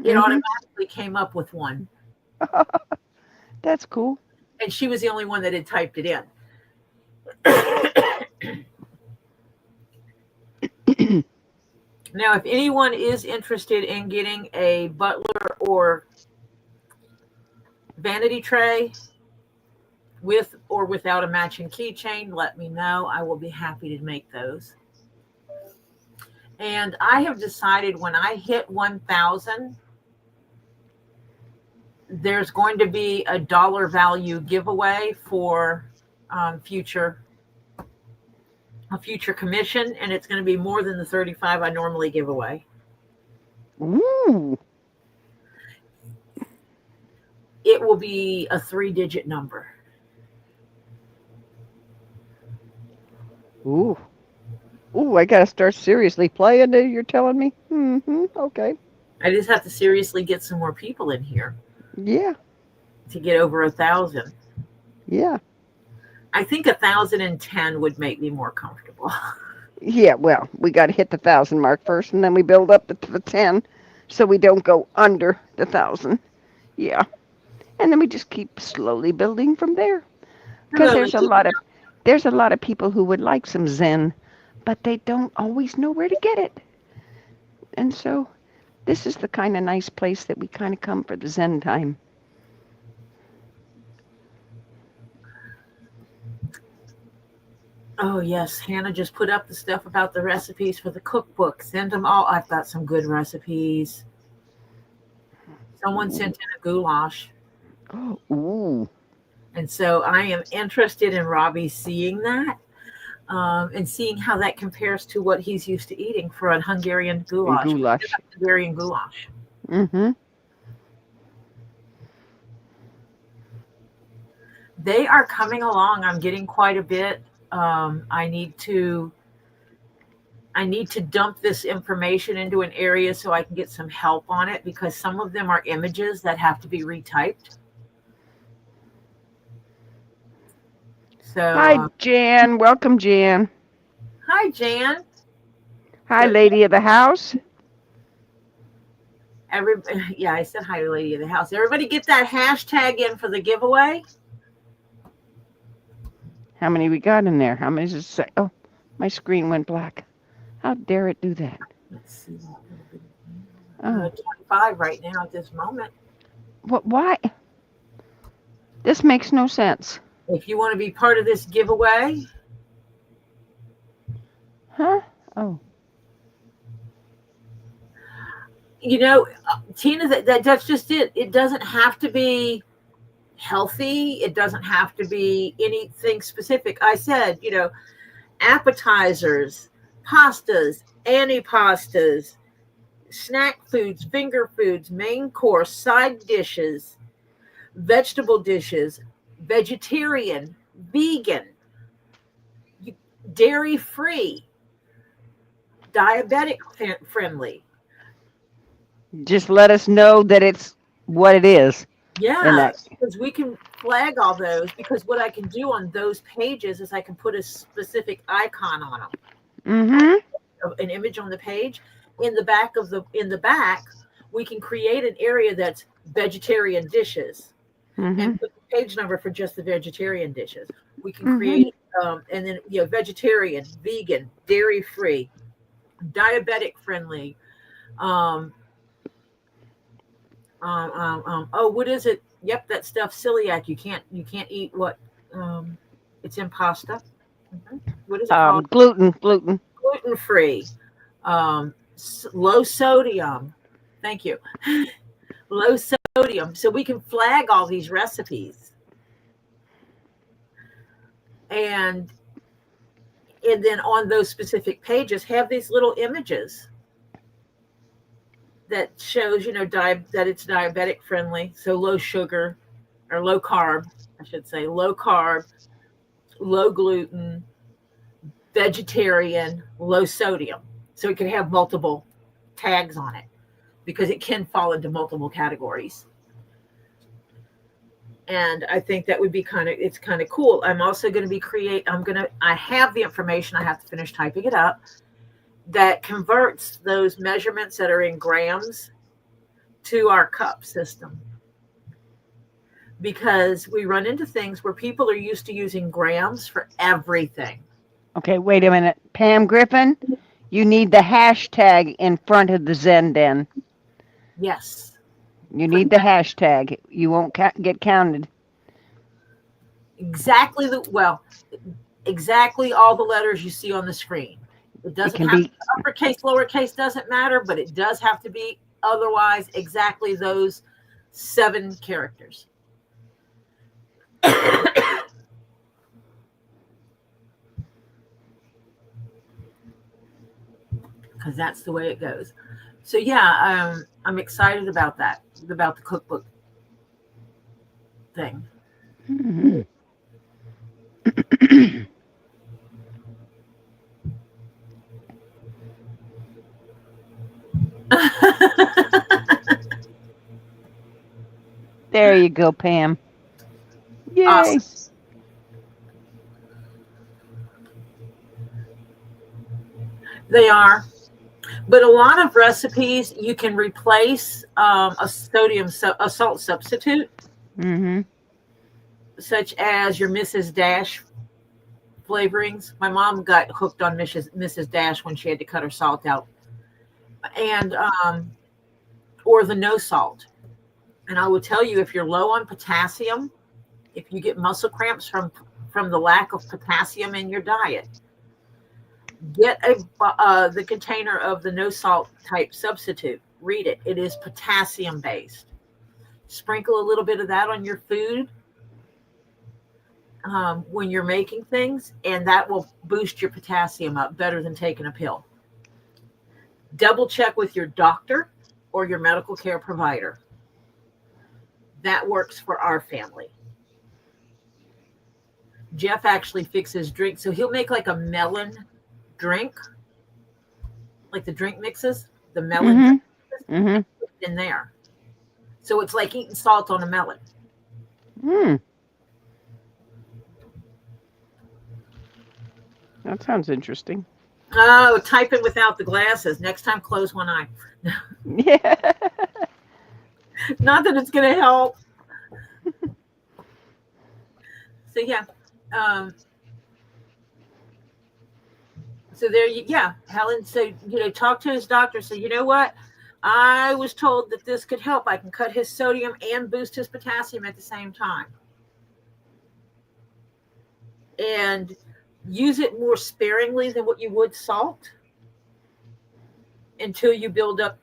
it automatically came up with one. That's cool. And she was the only one that had typed it in. Now, if anyone is interested in getting a Butler or vanity tray with or without a matching keychain, let me know. I will be happy to make those. And I have decided when I hit 1,000, there's going to be a dollar value giveaway for a future commission, and it's going to be more than the 35 I normally give away. Ooh. It will be a 3-digit number. Ooh. Ooh, I gotta start seriously playing it, you're telling me? Okay. I just have to seriously get some more people in here. Yeah. To get over 1,000. Yeah. I think 1,010 would make me more comfortable. Yeah, well, we got to hit the 1,000 mark first, and then we build up to the 10, so we don't go under the 1,000. Yeah, and then we just keep slowly building from there. Because there's a lot of people who would like some Zen, but they don't always know where to get it. And so, this is the kind of nice place that we kind of come for the Zen time. Oh, yes. Hannah just put up the stuff about the recipes for the cookbook. Send them all. I've got some good recipes. Someone sent in a goulash. Oh, ooh. And so I am interested in Robbie seeing that and seeing how that compares to what he's used to eating for a Hungarian goulash. Hungarian goulash. Mm-hmm. They are coming along. I'm getting quite a bit. I need to dump this information into an area so I can get some help on it, because some of them are images that have to be retyped. So hi, Jan. Welcome, Jan. Hi, Jan. Hi, lady of the house. Yeah, I said hi to lady of the house. Everybody get that hashtag in for the giveaway. How many we got in there? How many does it say? Oh, my screen went black. How dare it do that? Let's see. 25 right now at this moment. What? Why? This makes no sense. If you want to be part of this giveaway. Huh? Oh. You know, Tina, that's just it. It doesn't have to be healthy. It doesn't have to be anything specific. I said, appetizers, pastas, antipastas, snack foods, finger foods, main course, side dishes, vegetable dishes, vegetarian, vegan, dairy free, diabetic friendly. Just let us know that it's what it is. And Yeah, that. because we can flag all those, because what I can do on those pages is I can put a specific icon on them, Mm-hmm. an image on the page. In the back, we can create an area that's vegetarian dishes Mm-hmm. and put the page number for just the vegetarian dishes. We can Mm-hmm. create and then vegetarian, vegan, dairy free, diabetic friendly. Um, oh, what is it? Yep, that stuff celiac. You can't eat what? It's in pasta. What is it called? Gluten. Gluten free, low sodium. Thank you. Low sodium. So we can flag all these recipes, and then on those specific pages have these little images that shows that it's diabetic friendly, so low sugar or low carb, I should say, low carb, low gluten, vegetarian, low sodium. So it can have multiple tags on it because it can fall into multiple categories. And I think that would be it's kind of cool. I'm also going to I have the information, I have to finish typing it up, that converts those measurements that are in grams to our cup system. Because we run into things where people are used to using grams for everything. Okay, wait a minute. Pam Griffin, you need the hashtag in front of the Zenden. Yes. You need the hashtag. You won't get counted. Exactly exactly all the letters you see on the screen. It doesn't have to be uppercase, lowercase, doesn't matter, but it does have to be otherwise exactly those 7 characters. Because that's the way it goes. So yeah, I'm excited about that, about the cookbook thing. Mm-hmm. There you go, Pam. Yay. Awesome. They are. But a lot of recipes you can replace a salt substitute, Mm-hmm. such as your Mrs. Dash flavorings. My mom got hooked on Mrs. Dash when she had to cut her salt out, and or the no salt. And I will tell you, if you're low on potassium, if you get muscle cramps from the lack of potassium in your diet, get the container of the no salt type substitute. Read it. It is potassium based. Sprinkle a little bit of that on your food when you're making things, and that will boost your potassium up better than taking a pill. Double check with your doctor or your medical care provider. That works for our family. Jeff actually fixes drinks, so he'll make like a melon drink, like the drink mixes, the melon Mm-hmm. drink mixes, Mm-hmm. in there. So it's like eating salt on a melon. That sounds interesting. Oh, typing without the glasses. Next time, close one eye. Yeah. Not that it's going to help. So yeah. So there you, yeah, Helen. So talk to his doctor. So you know what? I was told that this could help. I can cut his sodium and boost his potassium at the same time, and use it more sparingly than what you would salt until you build up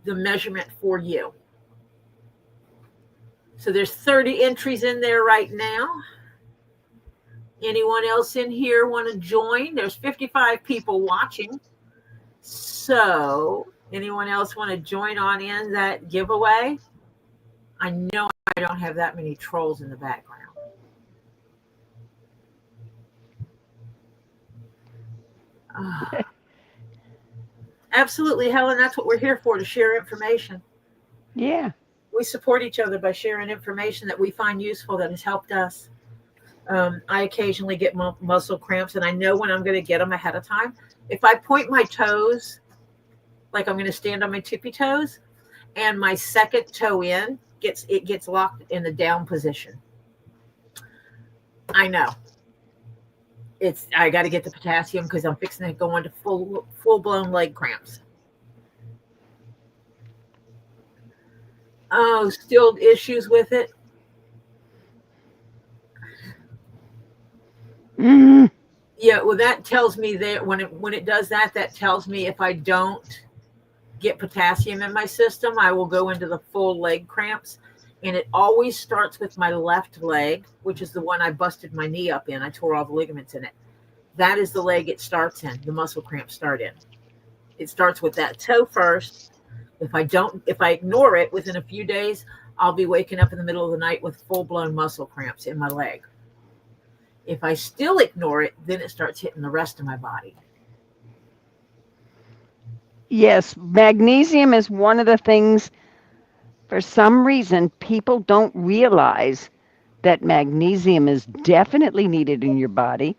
the measurement for you. So there's 30 entries in there right now. Anyone else in here want to join? There's 55 people watching. So, anyone else want to join on in that giveaway? I know I don't have that many trolls in the background. Absolutely, Helen. That's what we're here for, to share information. Yeah. We support each other by sharing information that we find useful that has helped us. I occasionally get muscle cramps, and I know when I'm going to get them ahead of time. If I point my toes, like I'm going to stand on my tippy toes, and my second toe in gets locked in the down position, I know I got to get the potassium because I'm fixing to go into full blown leg cramps. Oh, still issues with it. Mm. Yeah, well, that tells me that when it does that, that tells me if I don't get potassium in my system, I will go into the full leg cramps. And it always starts with my left leg, which is the one I busted my knee up in. I tore all the ligaments in it. That is the leg it starts in. The muscle cramps start in. It starts with that toe first. If I ignore it, within a few days, I'll be waking up in the middle of the night with full-blown muscle cramps in my leg. If I still ignore it, then it starts hitting the rest of my body. Yes, magnesium is one of the things, for some reason, people don't realize that magnesium is definitely needed in your body.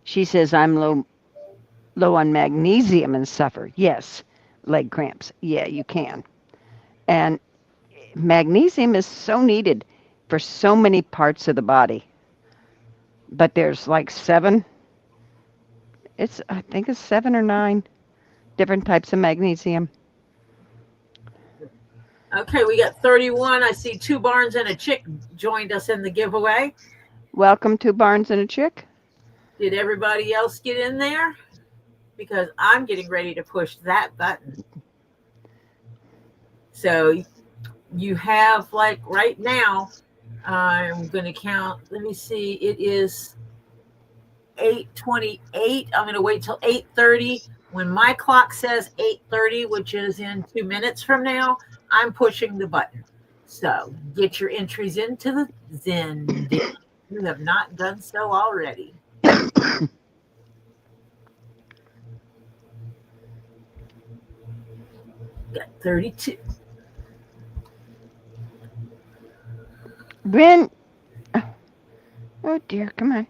She says, I'm low on magnesium and suffer. Yes, leg cramps. Yeah, you can. And magnesium is so needed for so many parts of the body. But there's like I think it's 7 or 9 different types of magnesium. Okay, we got 31. I see 2 Barns and a Chick joined us in the giveaway. Welcome to Barnes and a Chick. Did everybody else get in there? Because I'm getting ready to push that button. So you have, like, right now, I'm going to count. Let me see. It is 8:28. I'm going to wait till 8:30. When my clock says 8:30, which is in 2 minutes from now, I'm pushing the button. So get your entries into the Zen. You have not done so already. Got 32. When? Oh dear, come on.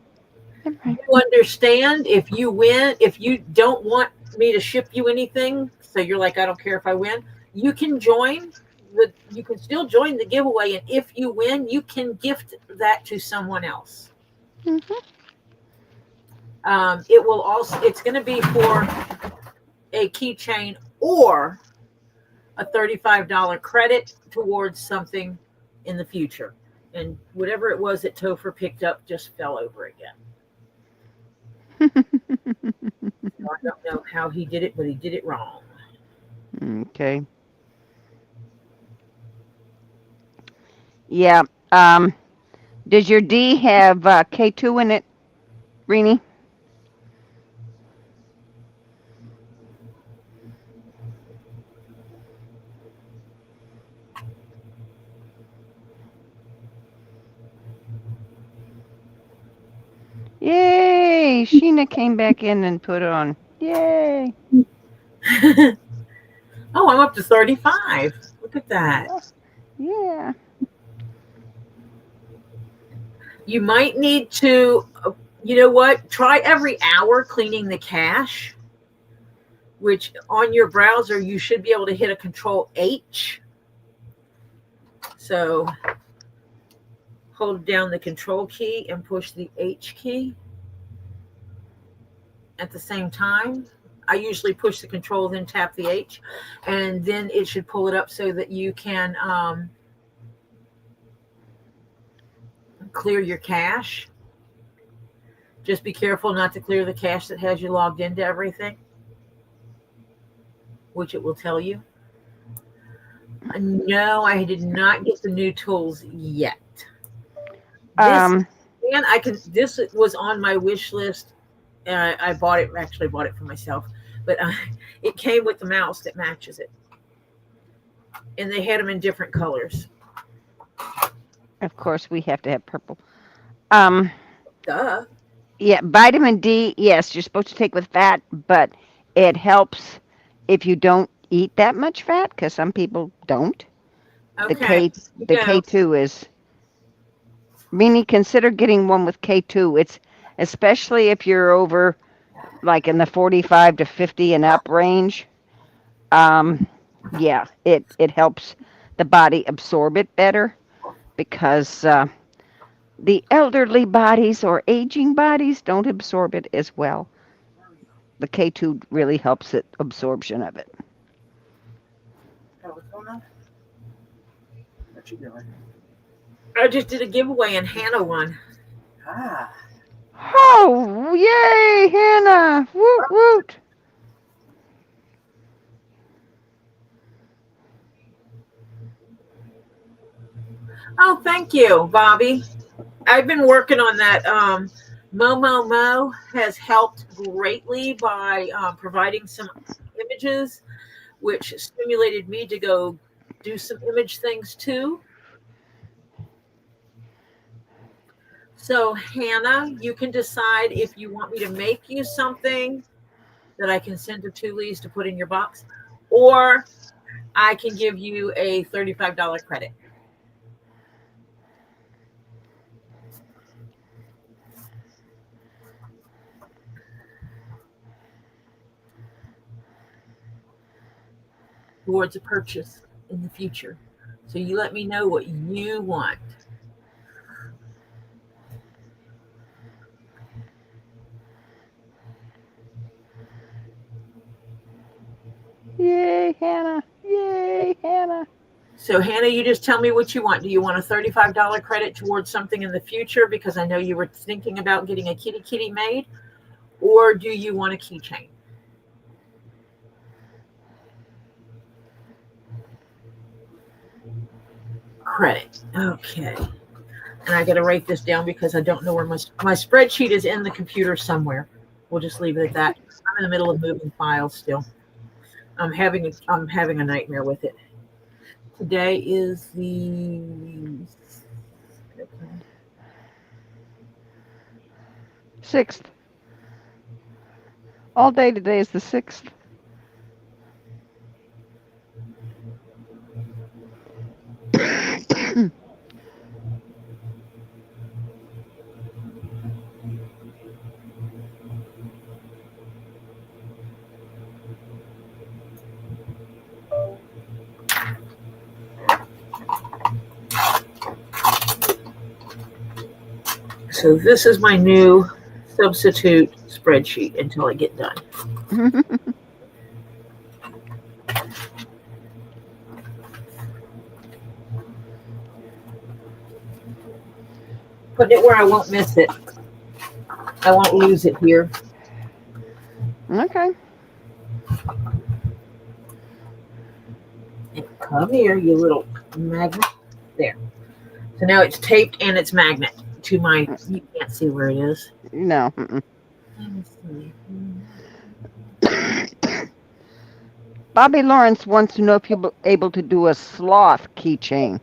You understand if you win, if you don't want me to ship you anything, so you're like, I don't care if I win, you can you can still join the giveaway, and if you win, you can gift that to someone else. Mm-hmm. It's going to be for a keychain or a $35 credit towards something in the future. And whatever it was that Topher picked up just fell over again. So I don't know how he did it, but he did it wrong. Okay. Yeah. Does your D have K2 in it, Rini? Yay! Sheena came back in and put on. Yay! Oh, I'm up to 35. Look at that. Yeah. You might need to, you know what? Try every hour cleaning the cache, which on your browser, you should be able to hit a Control H. So hold down the Control key and push the H key at the same time. I usually push the Control, then tap the H, and then it should pull it up so that you can clear your cache. Just be careful not to clear the cache that has you logged into everything, which it will tell you. No, I did not get the new tools yet. This And I can. This was on my wish list. I bought it. Actually, bought it for myself, but it came with the mouse that matches it, and they had them in different colors. Of course, we have to have purple. Um, Duh. yeah, vitamin D, yes, you're supposed to take with fat, but it helps if you don't eat that much fat, because some people don't. The Okay. K, You the go. K2 is, meaning consider getting one with K2. It's especially if you're over like in the 45 to 50 and up range. Um, yeah, it helps the body absorb it better because the elderly bodies or aging bodies don't absorb it as well. The K2 really helps it absorption of it. Oh, what's going on? What you doing? I just did a giveaway and Hannah won. Ah. Oh, yay, Hannah! Woot woot! Oh, thank you, Bobby. I've been working on that. Momo has helped greatly by providing some images, which stimulated me to go do some image things too. So, Hannah, you can decide if you want me to make you something that I can send to Tully's to put in your box, or I can give you a $35 credit. Towards a purchase in the future. So you let me know what you want. Yay, Hannah! Yay, Hannah! So Hannah, you just tell me what you want. Do you want a $35 credit towards something in the future because I know you were thinking about getting a kitty made, or do you want a keychain? Credit. Okay. And I got to write this down because I don't know where my spreadsheet is in the computer somewhere. We'll just leave it at that. I'm in the middle of moving files still. I'm having a nightmare with it. Today is the okay. 6th. All day today is the 6th. So this is my new substitute spreadsheet until I get done. Put it where I won't miss it. I won't lose it here. Okay. And come here, you little magnet. There. So now it's taped and it's magnet to my. You can't see where it is. No. Let me see. Bobby Lawrence wants to know if you're able to do a sloth keychain.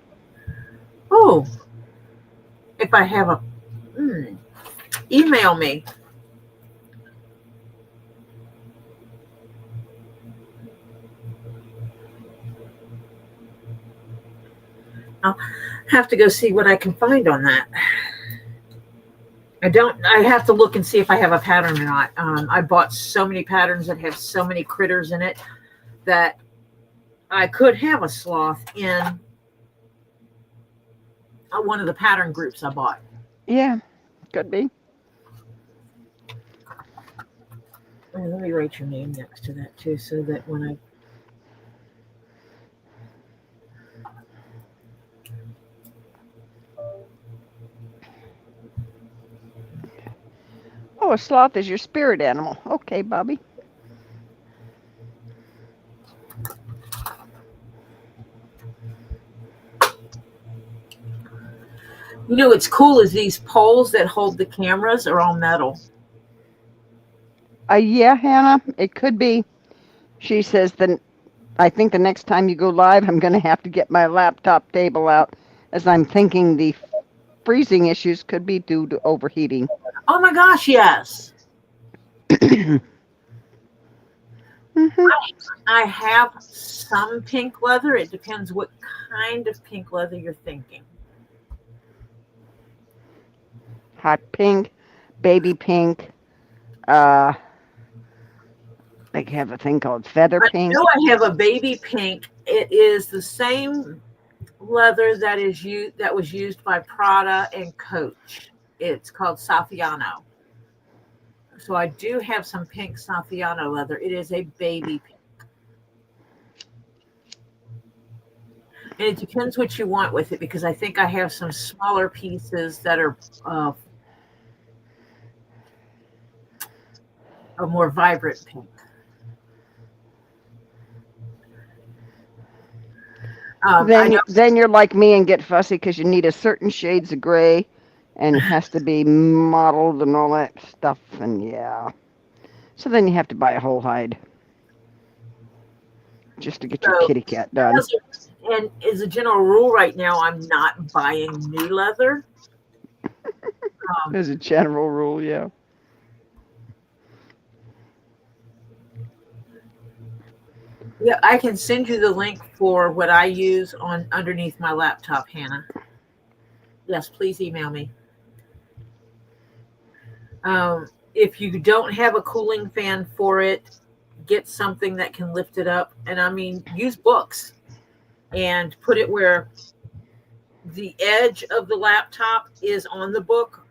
Oh, if I have a. Email me. I'll have to go see what I can find on that. I have to look and see if I have a pattern or not. I bought so many patterns that have so many critters in it that I could have a sloth in one of the pattern groups I bought. Yeah, could be. Let me write your name next to that too, so that when I. Oh, a sloth is your spirit animal. Okay, Bobby. You know what's cool is these poles that hold the cameras are all metal. Yeah, Hannah, it could be. She says then I think the next time you go live, I'm going to have to get my laptop table out, as I'm thinking the freezing issues could be due to overheating. Oh my gosh, yes. Mm-hmm. I have some pink leather. It depends what kind of pink leather you're thinking. Hot pink, baby pink. They have a thing called feather I pink. know I have a baby pink. It is the same leather that was used by Prada and Coach. It's called Saffiano. So I do have some pink Saffiano leather. It is a baby pink. And it depends what you want with it, because I think I have some smaller pieces that are a more vibrant pink. Then you're like me and get fussy because you need a certain shades of gray, and it has to be mottled and all that stuff. And yeah, so then you have to buy a whole hide just to get your kitty cat done. And as a general rule, right now, I'm not buying new leather. As a general rule, yeah. Yeah, I can send you the link for what I use on underneath my laptop, Hannah. Yes, please email me. If you don't have a cooling fan for it, get something that can lift it up. And I mean, use books and put it where the edge of the laptop is on the book,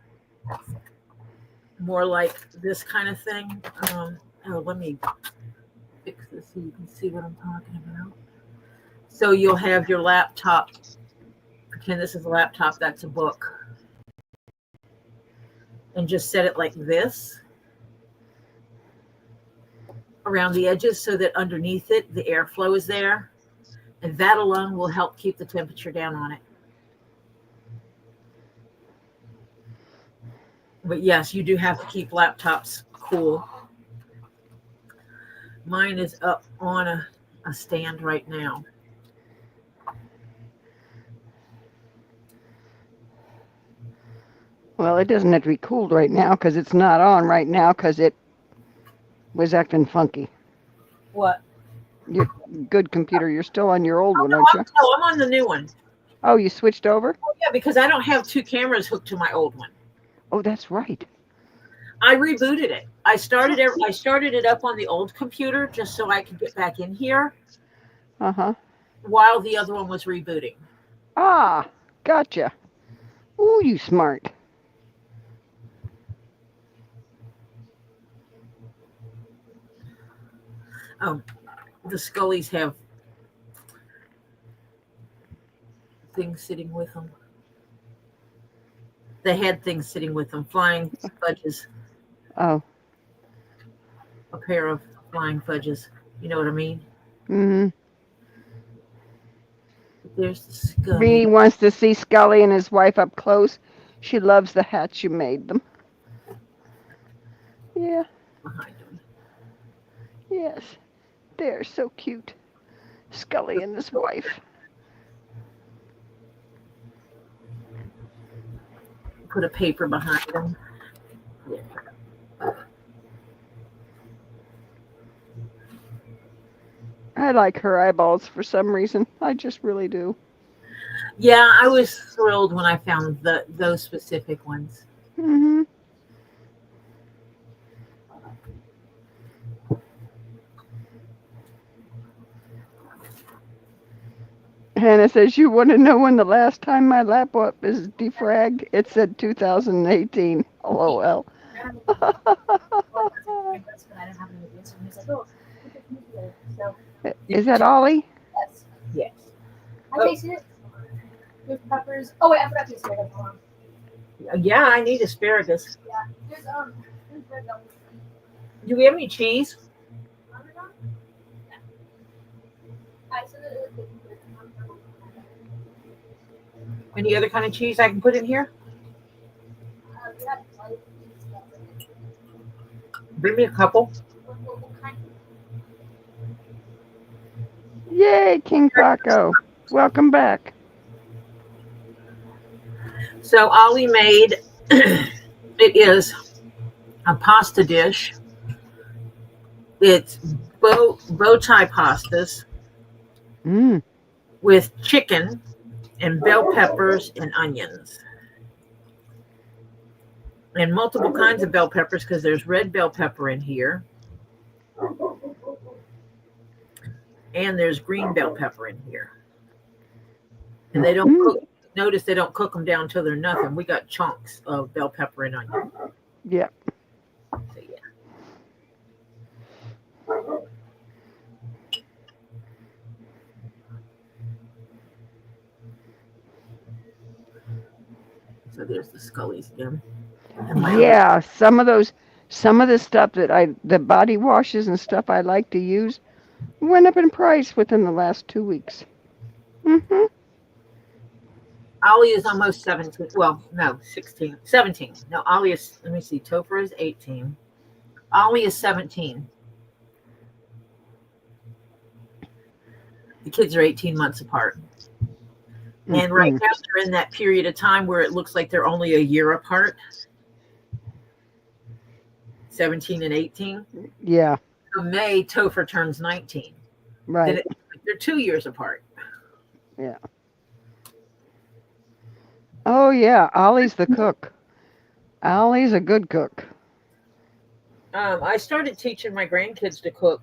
more like this kind of thing. Let me fix this so you can see what I'm talking about. So you'll have your laptop. Pretend this is a laptop, that's a book. And just set it like this around the edges so that underneath it, the airflow is there. And that alone will help keep the temperature down on it. But yes, you do have to keep laptops cool. Mine is up on a stand right now. Well, it doesn't have to be cooled right now because it's not on right now because it was acting funky. What? Your good computer. You're still on your old one, no, aren't you? No, I'm on the new one. Oh, you switched over? Oh, yeah, because I don't have two cameras hooked to my old one. Oh, that's right. I rebooted it. I started it up on the old computer just so I could get back in here. While the other one was rebooting. Ah, gotcha. Ooh, you smart. The Scullys have things sitting with them. They had things sitting with them, flying fudges. Oh. A pair of flying fudges. You know what I mean? Mm-hmm. There's the Scully. Reenie wants to see Scully and his wife up close. She loves the hats you made them. Yeah. Behind them. Yes. They're so cute. Scully and his wife. Put a paper behind them. Yeah. I like her eyeballs for some reason. I just really do. Yeah, I was thrilled when I found those specific ones. Mm-hmm. Hannah says, you want to know when the last time my laptop is defragged? It said 2018. LOL. Is that Ollie? Yes. Yes. I tasted it. There's peppers. Oh wait, I forgot to asparagus. Hold on. Yeah, I need asparagus. Yeah. There's red belly. Do we have any cheese? Any other kind of cheese I can put in here? We have like stuff. Bring me a couple. What kind? Yay, King Paco. Welcome back. So Ollie made, it is a pasta dish. It's bow tie pastas Mm. with chicken and bell peppers and onions. And multiple kinds of bell peppers because there's red bell pepper in here. And there's green bell pepper in here. And they don't cook. Notice they don't cook them down till they're nothing. We got chunks of bell pepper and onion. Yeah. So, yeah. So there's the Scullies again. Yeah, some of the stuff that the body washes and stuff I like to use went up in price within the last 2 weeks. Mm-hmm. Ollie is almost 17. Well, no, 16. 17. No, Ollie is, let me see, Topher is 18. Ollie is 17. The kids are 18 months apart. And right now they're in that period of time where it looks like they're only a year apart. 17 and 18. Yeah. So May, Topher turns 19. Right. They're 2 years apart. Yeah. Oh, yeah. Ollie's the cook. Ollie's a good cook. I started teaching my grandkids to cook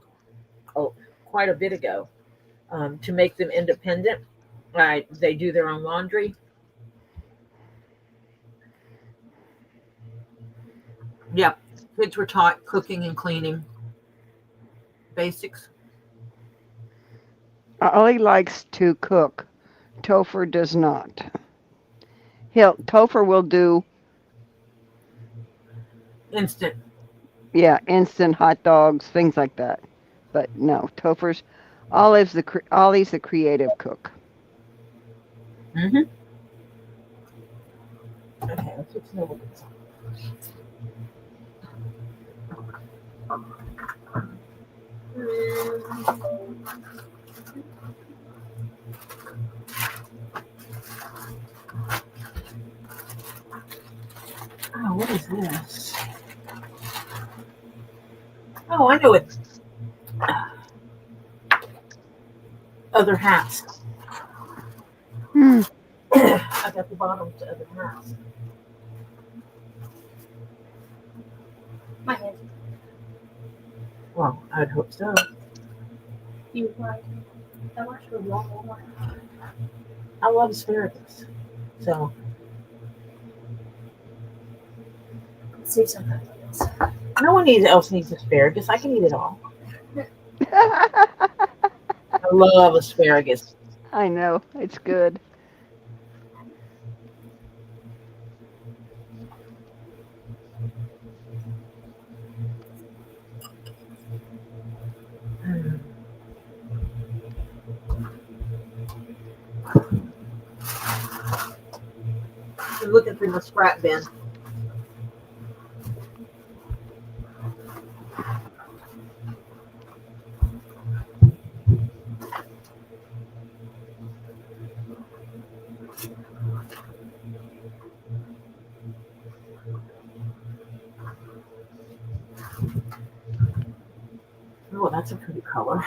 quite a bit ago to make them independent. They do their own laundry. Yep. Kids were taught cooking and cleaning. Basics. Ollie likes to cook. Topher does not. Topher will do Instant. Yeah, instant hot dogs, things like that. But no, Ollie's the creative cook. Mm-hmm. Okay, let's fix it over. Oh, what is this? Oh, I know it. Other hats. I got the bottom to other hats. My hand. Well, I'd hope so. You like that much for long? I love asparagus. So Save some of this. no one else needs asparagus. I can eat it all. I love asparagus. I know, it's good. I'm looking through my scrap bin. Oh, that's a pretty color.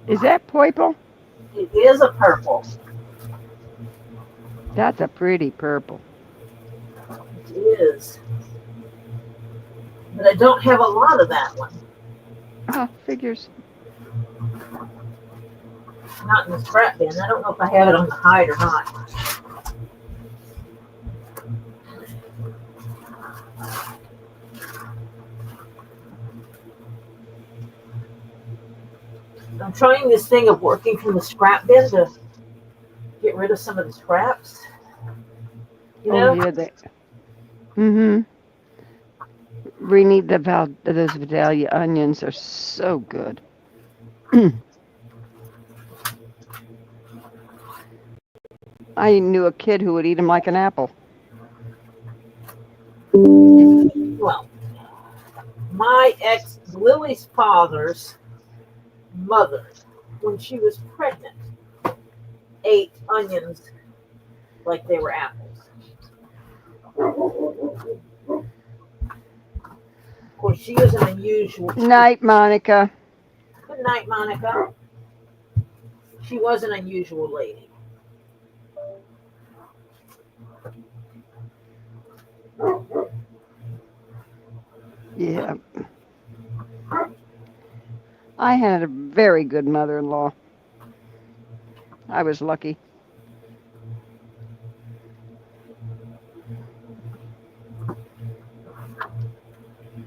Is that purple? It is a purple. That's a pretty purple. It is. But I don't have a lot of that one. Oh, figures. Not in the scrap bin. I don't know if I have it on the hide or not. trying this thing of working from the scrap bin to get rid of some of the scraps. You know? Oh yeah, mm-hmm. We need those Vidalia onions are so good. I knew a kid who would eat them like an apple. Well, my ex Lily's father's mother, when she was pregnant, ate onions like they were apples. Of course, she was an unusual. Night, Monica. Good night, Monica. She was an unusual lady. Yeah. I had a very good mother-in-law. I was lucky.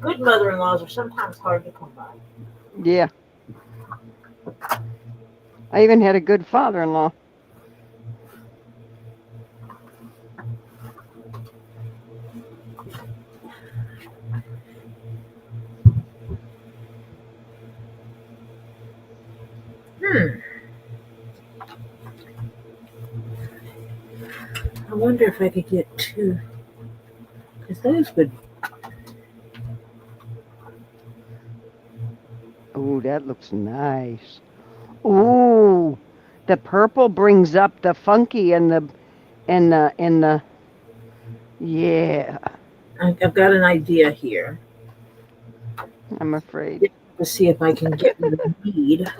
Good mother-in-laws are sometimes hard to come by. Yeah. I even had a good father-in-law. I wonder if I could get two, because those would. Oh, that looks nice. Ooh, the purple brings up the funky and the. Yeah. I've got an idea here. I'm afraid. Let's see if I can get what I need.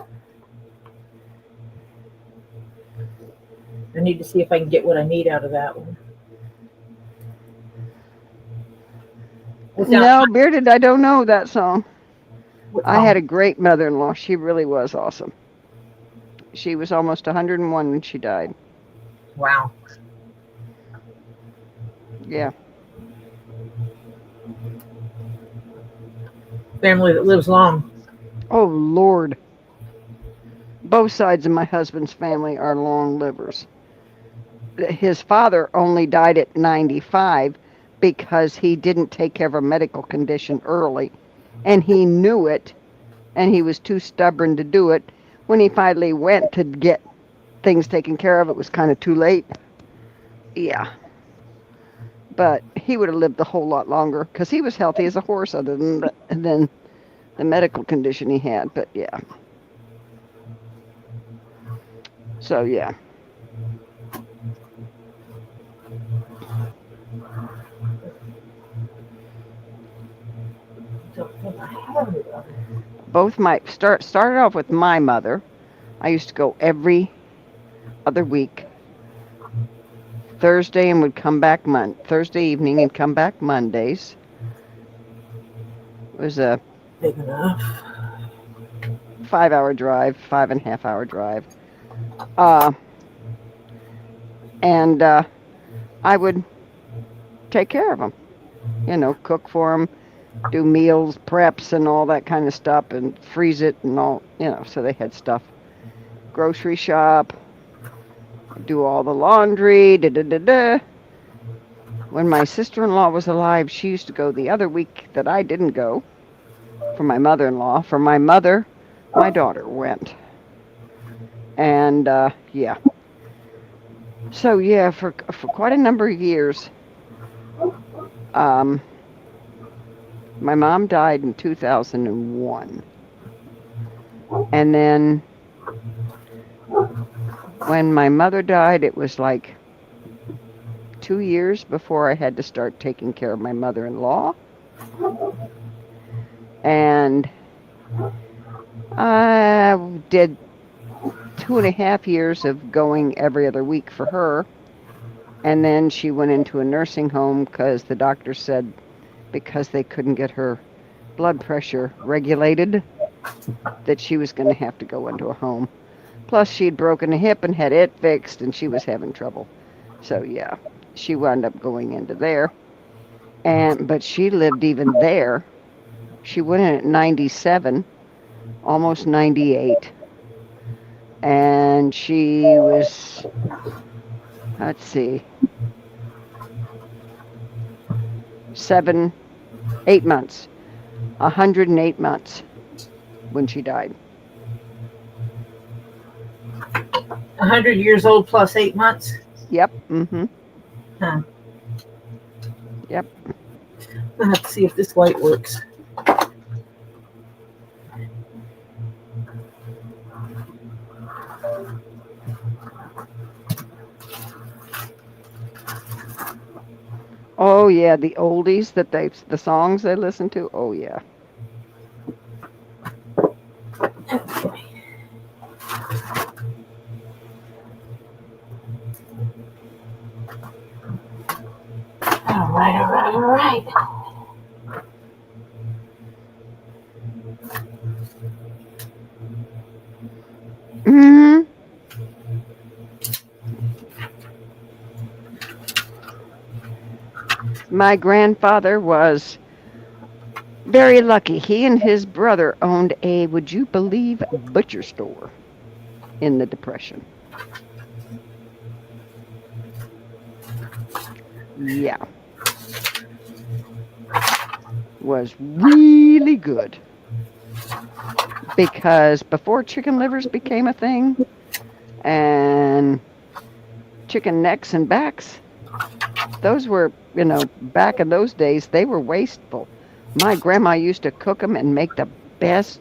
I need to see if I can get what I need out of that one. No, Bearded, I don't know that song. I had a great mother-in-law. She really was awesome. She was almost 101 when she died. Wow. Yeah. Family that lives long. Oh, Lord. Both sides of my husband's family are long livers. His father only died at 95 because he didn't take care of a medical condition early. And he knew it, and he was too stubborn to do it. When he finally went to get things taken care of, it was kind of too late. Yeah. But he would have lived a whole lot longer because he was healthy as a horse other than the medical condition he had. But yeah. So yeah. Both started off with my mother. I used to go every other week. Thursday and would come back Thursday evening and come back Mondays. It was a Big enough. 5-hour drive, 5.5-hour drive. And I would take care of them. You know, cook for them, do meals, preps, and all that kind of stuff, and freeze it and all, you know, so they had stuff. Grocery shop, do all the laundry, When my sister-in-law was alive, she used to go the other week that I didn't go for my mother-in-law. For my mother, my daughter went. And, yeah. So, yeah, for quite a number of years, my mom died in 2001. And then when my mother died, it was like 2 years before I had to start taking care of my mother-in-law. And I did 2.5 years of going every other week for her. And then she went into a nursing home because the doctor said because they couldn't get her blood pressure regulated that she was going to have to go into a home. Plus, she'd broken a hip and had it fixed, and she was having trouble. So, yeah, she wound up going into there. But she lived even there. She went in at 97, almost 98. And she was, let's see, 8 months, 108 months when she died. 100 years old plus 8 months. Yep. Mm-hmm. Huh. Yep. I'll have to see if this light works. Oh yeah, the oldies the songs they listen to. Oh yeah. All right. Mm-hmm. My grandfather was very lucky. He and his brother owned a, would you believe, butcher store in the Depression. Yeah. Was really good. Because before chicken livers became a thing and chicken necks and backs, those were, back in those days, they were wasteful. My grandma used to cook them and make the best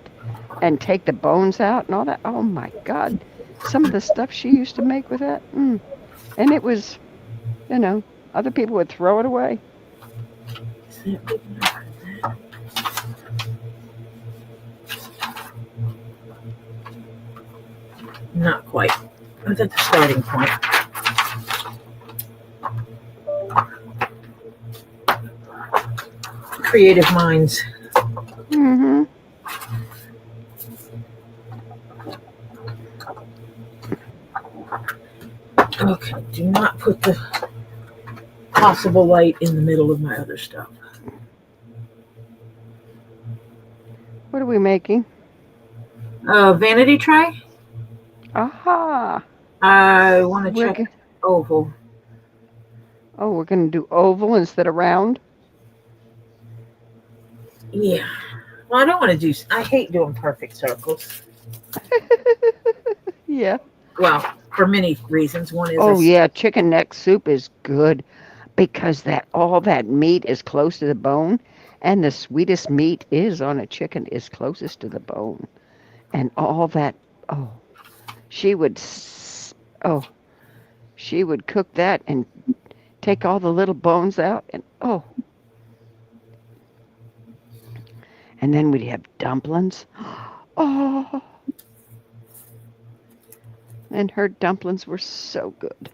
and take the bones out and all that. Oh my God. Some of the stuff she used to make with that. And it was, other people would throw it away. Not quite. That's at the starting point. Creative minds. Mm-hmm. Okay, do not put the possible light in the middle of my other stuff. What are we making? Vanity tray. Aha. I want to We're check oval. Oh, we're going to do oval instead of round? Yeah. Well, I don't want to do, I hate doing perfect circles. Yeah. Well, for many reasons. One is, Oh, yeah, chicken neck soup is good because all that meat is close to the bone, and the sweetest meat is on a chicken is closest to the bone. And all that, she would, she would cook that and take all the little bones out, and and then we'd have dumplings. Oh, and her dumplings were so good.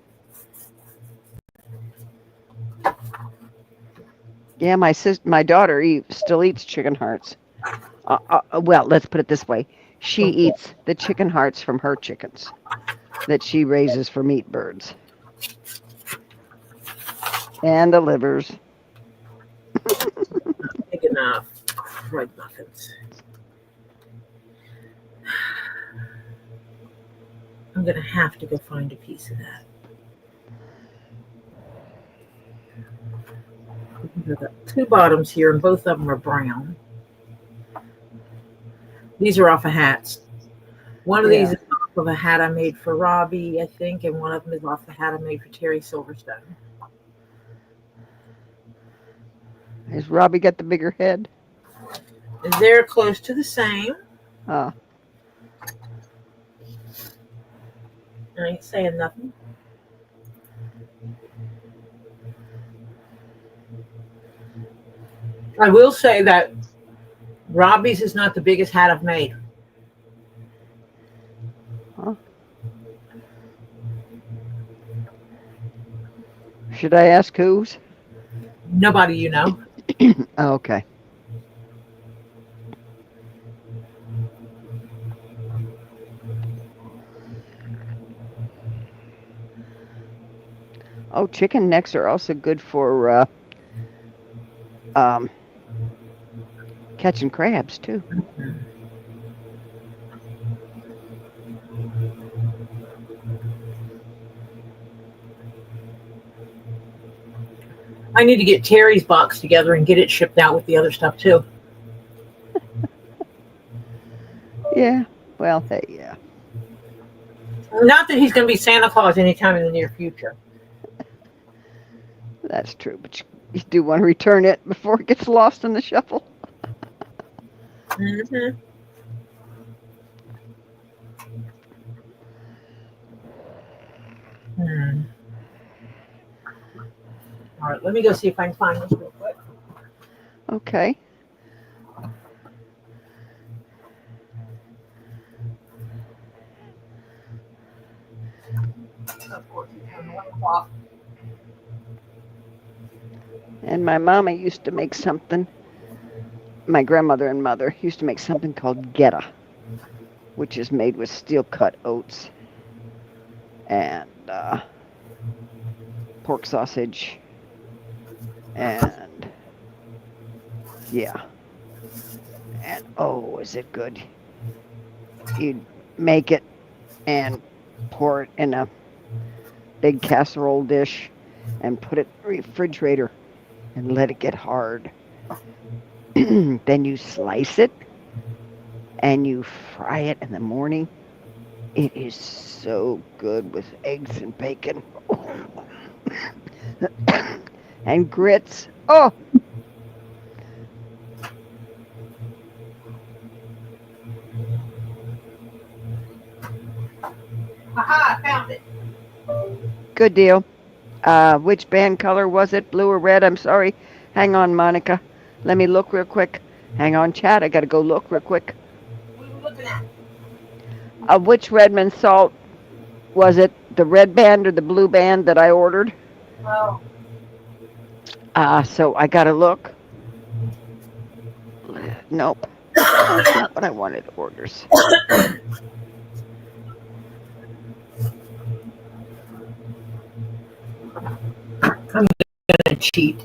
Yeah, my daughter still eats chicken hearts. Well, let's put it this way. She eats the chicken hearts from her chickens that she raises for meat birds. And the livers. big enough. Fried muffins. I'm going to have to go find a piece of that. I've got 2 bottoms here, and both of them are brown. These are off of hats. One of these is off of a hat I made for Robbie, I think, and one of them is off the hat I made for Terry Silverstone. Has Robbie got the bigger head? And they're close to the same. Ah. I ain't saying nothing. I will say that Robbie's is not the biggest hat I've made. Huh. Should I ask whose? Nobody you know. Oh, okay. Oh, chicken necks are also good for catching crabs too. I need to get Terry's box together and get it shipped out with the other stuff too. Yeah. Well, hey, yeah. Not that he's going to be Santa Claus anytime in the near future. That's true, but you do want to return it before it gets lost in the shuffle. Mm-hmm. All right, let me go see if I can find this real quick. Okay. Of course, you turn the lamp off. And my mama used to make something. My grandmother and mother used to make something called geta, which is made with steel cut oats and pork sausage and yeah. And oh, is it good? You'd make it and pour it in a big casserole dish and put it in the refrigerator and let it get hard. Then you slice it and you fry it in the morning. It is so good with eggs and bacon and grits. Oh, Aha, I found it. good deal. Which band color was it? Blue or red? I'm sorry. Hang on, Monica. Let me look real quick. Hang on, chat. I gotta go look real quick. What are you looking at? Which Redmond salt was it? The red band or the blue band that I ordered? Oh. So I gotta look. Nope. That's not what I wanted to orders. I'm gonna cheat.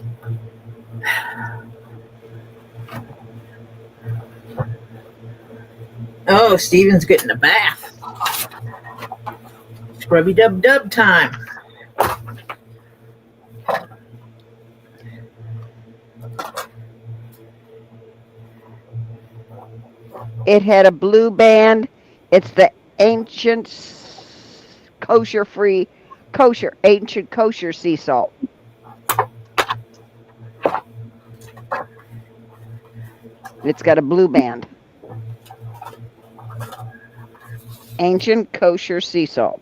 Oh, Steven's getting a bath. Scrubby dub dub time. It had a blue band. It's the ancient ancient kosher sea salt. It's got a blue band. Ancient kosher sea salt.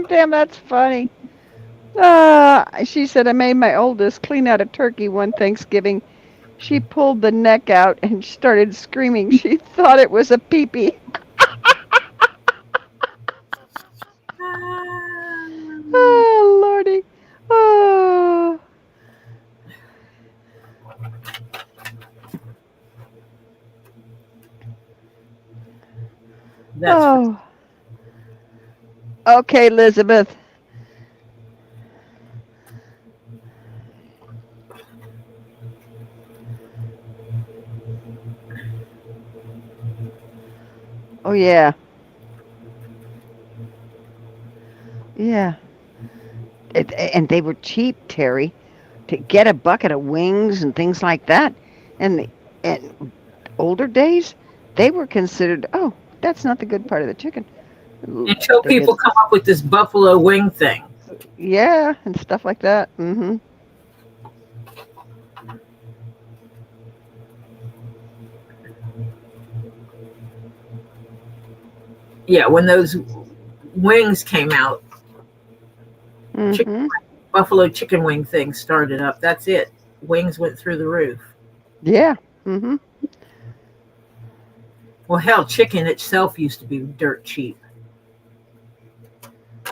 Damn, that's funny. She said, I made my oldest clean out a turkey one Thanksgiving. She pulled the neck out and started screaming. She thought it was a peepee. Oh, Lordy. Oh. That's Okay, Elizabeth. Oh, yeah. Yeah. And they were cheap, Terry, to get a bucket of wings and things like that. And older days, they were considered, oh, that's not the good part of the chicken. until people come up with this buffalo wing thing. Yeah, and stuff like that. Mm-hmm. Yeah, when those wings came out, buffalo chicken wing thing started up. That's it. Wings went through the roof. Yeah. Mm-hmm. Well, hell, chicken itself used to be dirt cheap.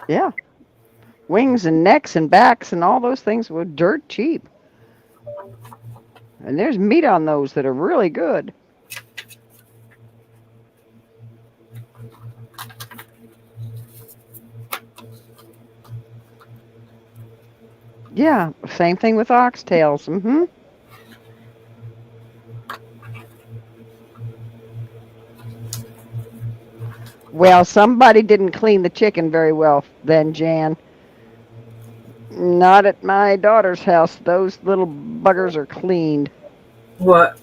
Yeah. Wings and necks and backs and all those things were dirt cheap. And there's meat on those that are really good. Yeah, same thing with oxtails. Mm-hmm. Well, somebody didn't clean the chicken very well then, Jan. Not at my daughter's house. Those little buggers are cleaned. What?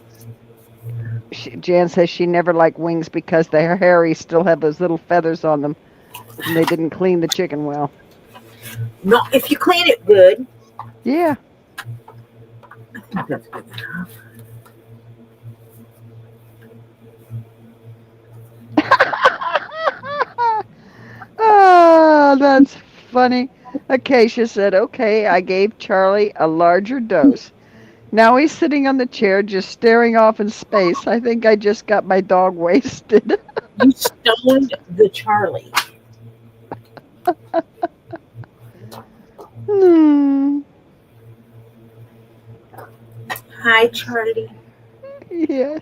Jan says she never liked wings because their hairy still have those little feathers on them, and they didn't clean the chicken well. Not if you clean it good. Yeah. I think that's good enough. Ah, that's funny. Acacia said, okay, I gave Charlie a larger dose. Now he's sitting on the chair just staring off in space. I think I just got my dog wasted. You stoned the Charlie. Hmm. Hi, Charlie. Yeah.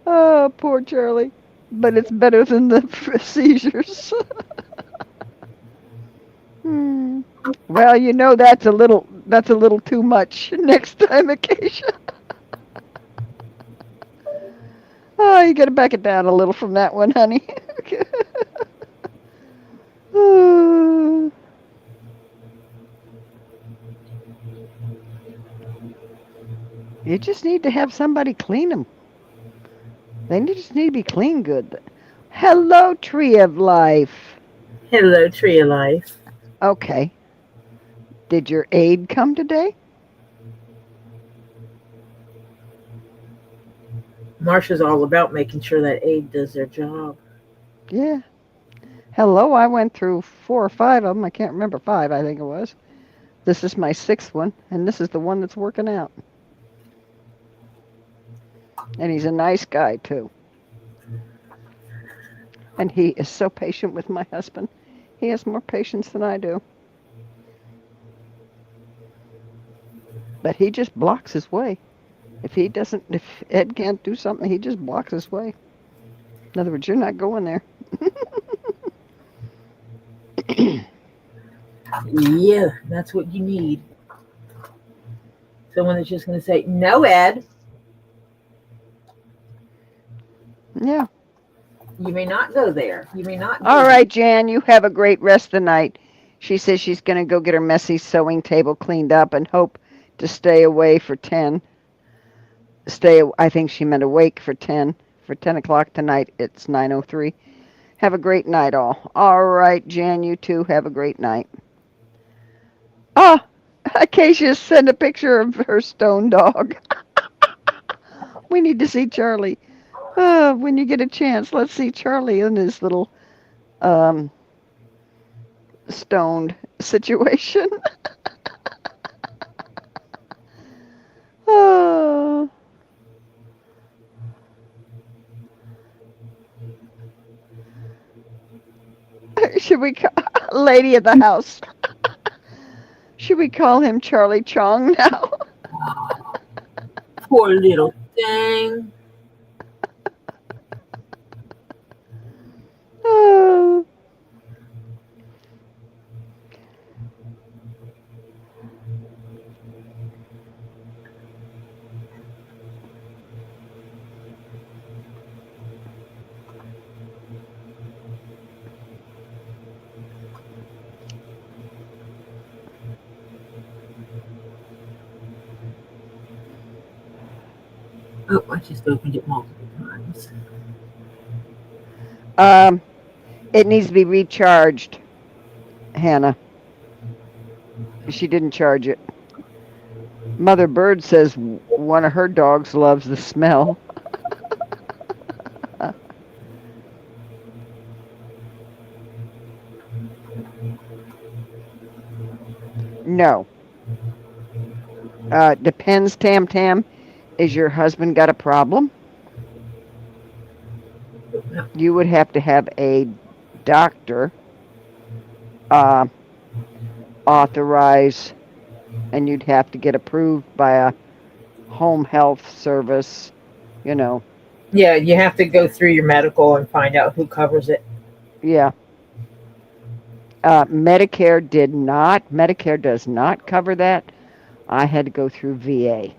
Oh, poor Charlie. But it's better than the seizures. Hmm. Well, you know that's a little too much. Next time, Acacia. Oh, you got to back it down a little from that one, honey. You just need to have somebody clean them. They just need to be clean good. Hello, Tree of Life. Hello, Tree of Life. Okay. Did your aide come today? Marsha's all about making sure that aide does their job. Yeah. Hello, I went through 4 or 5 of them. I can't remember 5, I think it was. This is my 6th one, and this is the one that's working out. And he's a nice guy, too. And he is so patient with my husband. He has more patience than I do. But he just blocks his way. If Ed can't do something, he just blocks his way. In other words, you're not going there. Yeah, that's what you need. Someone that's just going to say, no, Ed. Yeah. You may not go there. You may not. All right, Jan, you have a great rest of the night. She says she's going to go get her messy sewing table cleaned up and hope to stay away for 10. I think she meant awake for 10. For 10 o'clock tonight, it's 9:03. Have a great night, all. All right, Jan, you too. Have a great night. Oh, Acacia sent a picture of her stone dog. We need to see Charlie. When you get a chance, let's see Charlie in his little stoned situation. Oh. Should we call lady of the house? Should we call him Charlie Chong now? Poor little thing. Oh. Oh, I just opened it multiple times. It needs to be recharged, Hannah. She didn't charge it. Mother Bird says one of her dogs loves the smell. No. Depends, Tam Tam. Is your husband got a problem? You would have to have a doctor authorize, and you'd have to get approved by a home health service, you know. Yeah, you have to go through your medical and find out who covers it. Yeah. Medicare did not. Medicare does not cover that. I had to go through VA.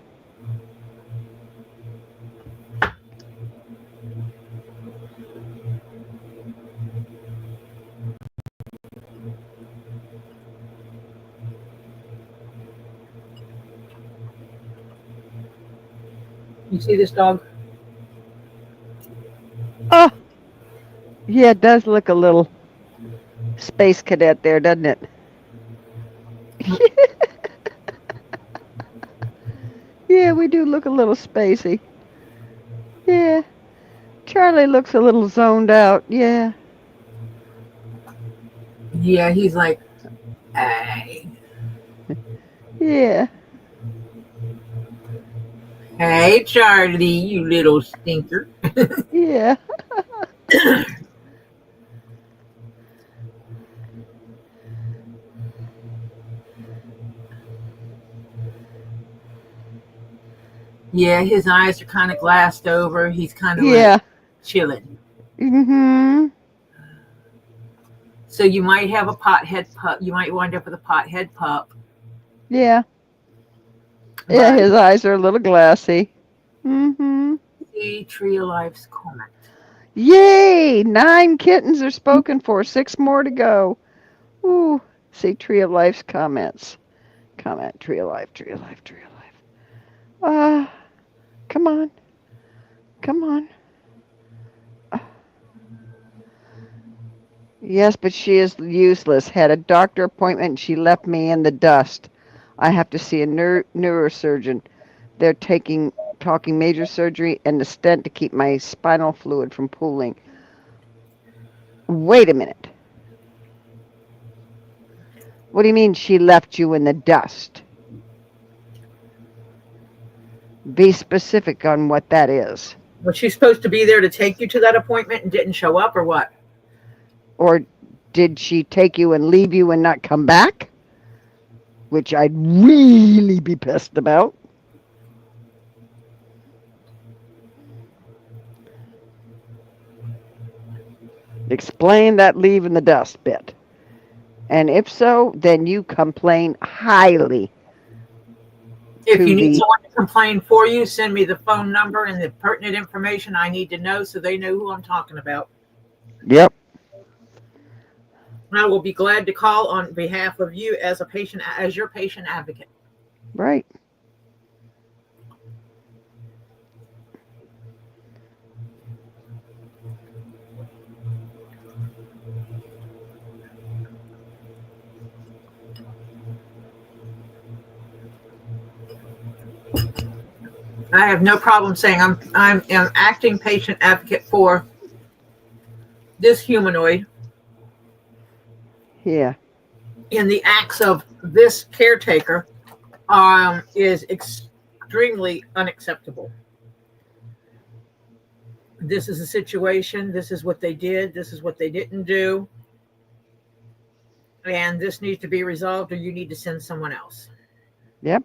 You see this dog? Oh, yeah, it does look a little space cadet there, doesn't it? Yeah, we do look a little spacey. Yeah. Charlie looks a little zoned out. Yeah. Yeah, he's like, hey. Yeah. Hey, Charlie, you little stinker. Yeah. Yeah, his eyes are kind of glassed over. He's kind of Yeah. like chilling. Mm-hmm. So you might have a pothead pup. You might wind up with a pothead pup. Yeah. Yeah, his eyes are a little glassy. Mm-hmm. See Tree of Life's comment. Yay! 9 kittens are spoken for. 6 more to go. Ooh. See Tree of Life's comments. Comment. Tree of Life, Tree of Life, Tree of Life. Come on. Come on. Yes, but she is useless. Had a doctor appointment and she left me in the dust. I have to see a neurosurgeon. They're talking major surgery and a stent to keep my spinal fluid from pooling. Wait a minute. What do you mean she left you in the dust? Be specific on what that is. Was she supposed to be there to take you to that appointment and didn't show up, or what? Or did she take you and leave you and not come back? Which I'd really be pissed about. Explain that leave in the dust bit. And if so, then you complain highly. If you need someone to complain for you, send me the phone number and the pertinent information I need to know so they know who I'm talking about. Yep. I will be glad to call on behalf of you as your patient advocate. Right. I have no problem saying I'm an acting patient advocate for this humanoid. Yeah. And the acts of this caretaker is extremely unacceptable. This is a situation. This is what they did. This is what they didn't do. And this needs to be resolved, or you need to send someone else. Yep.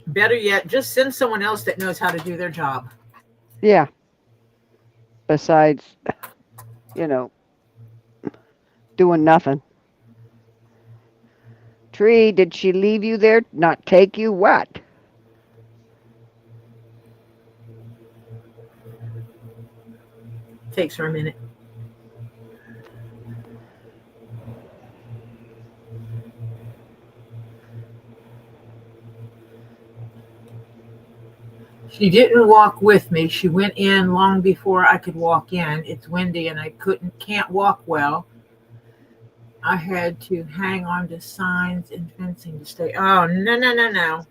Better yet, just send someone else that knows how to do their job. Yeah. Besides, doing nothing. Tree, did she leave you there? Not take you? What? Takes her a minute. She didn't walk with me. She went in long before I could walk in. It's windy and I can't walk well. I had to hang on to signs and fencing to stay. Oh, no.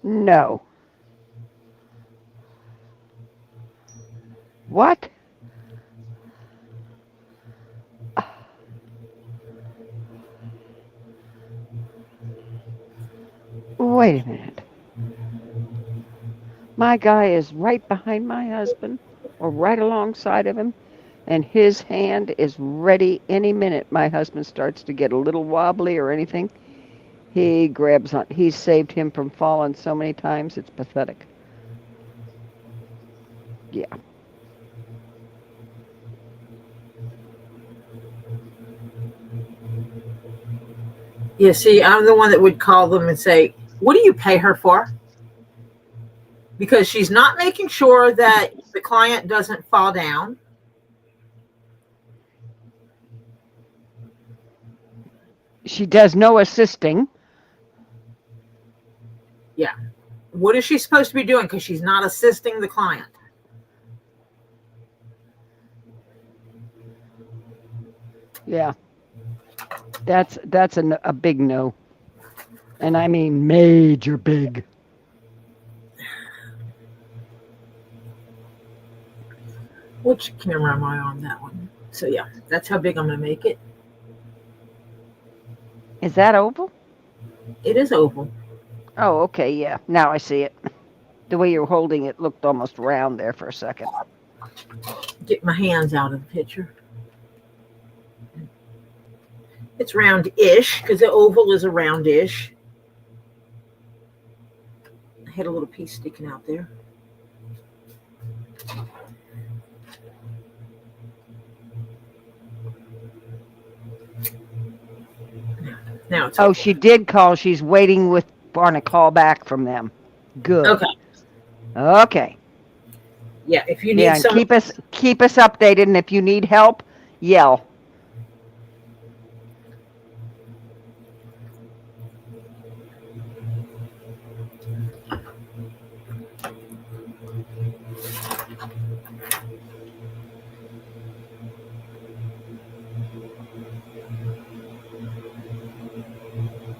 No. What? Wait a minute. My guy is right behind my husband or right alongside of him, and his hand is ready any minute my husband starts to get a little wobbly or anything. He grabs on. He's saved him from falling so many times, it's pathetic. Yeah. Yeah, see, I'm the one that would call them and say, what do you pay her for? Because she's not making sure that the client doesn't fall down. She does no assisting. Yeah. What is she supposed to be doing? Because she's not assisting the client. Yeah. That's a big no. And I mean major big. Which camera am I on? That one. So yeah, that's how big I'm going to make it. Is that oval? It is oval. Oh, okay, yeah. Now I see it. The way you're holding it looked almost round there for a second. Get my hands out of the picture. It's round-ish because the oval is a round-ish. I had a little piece sticking out there. Now it's Oh, she did call. She's waiting on a call back from them. Good. okay. Okay. Yeah, if you need Yeah, and some, keep us updated, and if you need help, yell.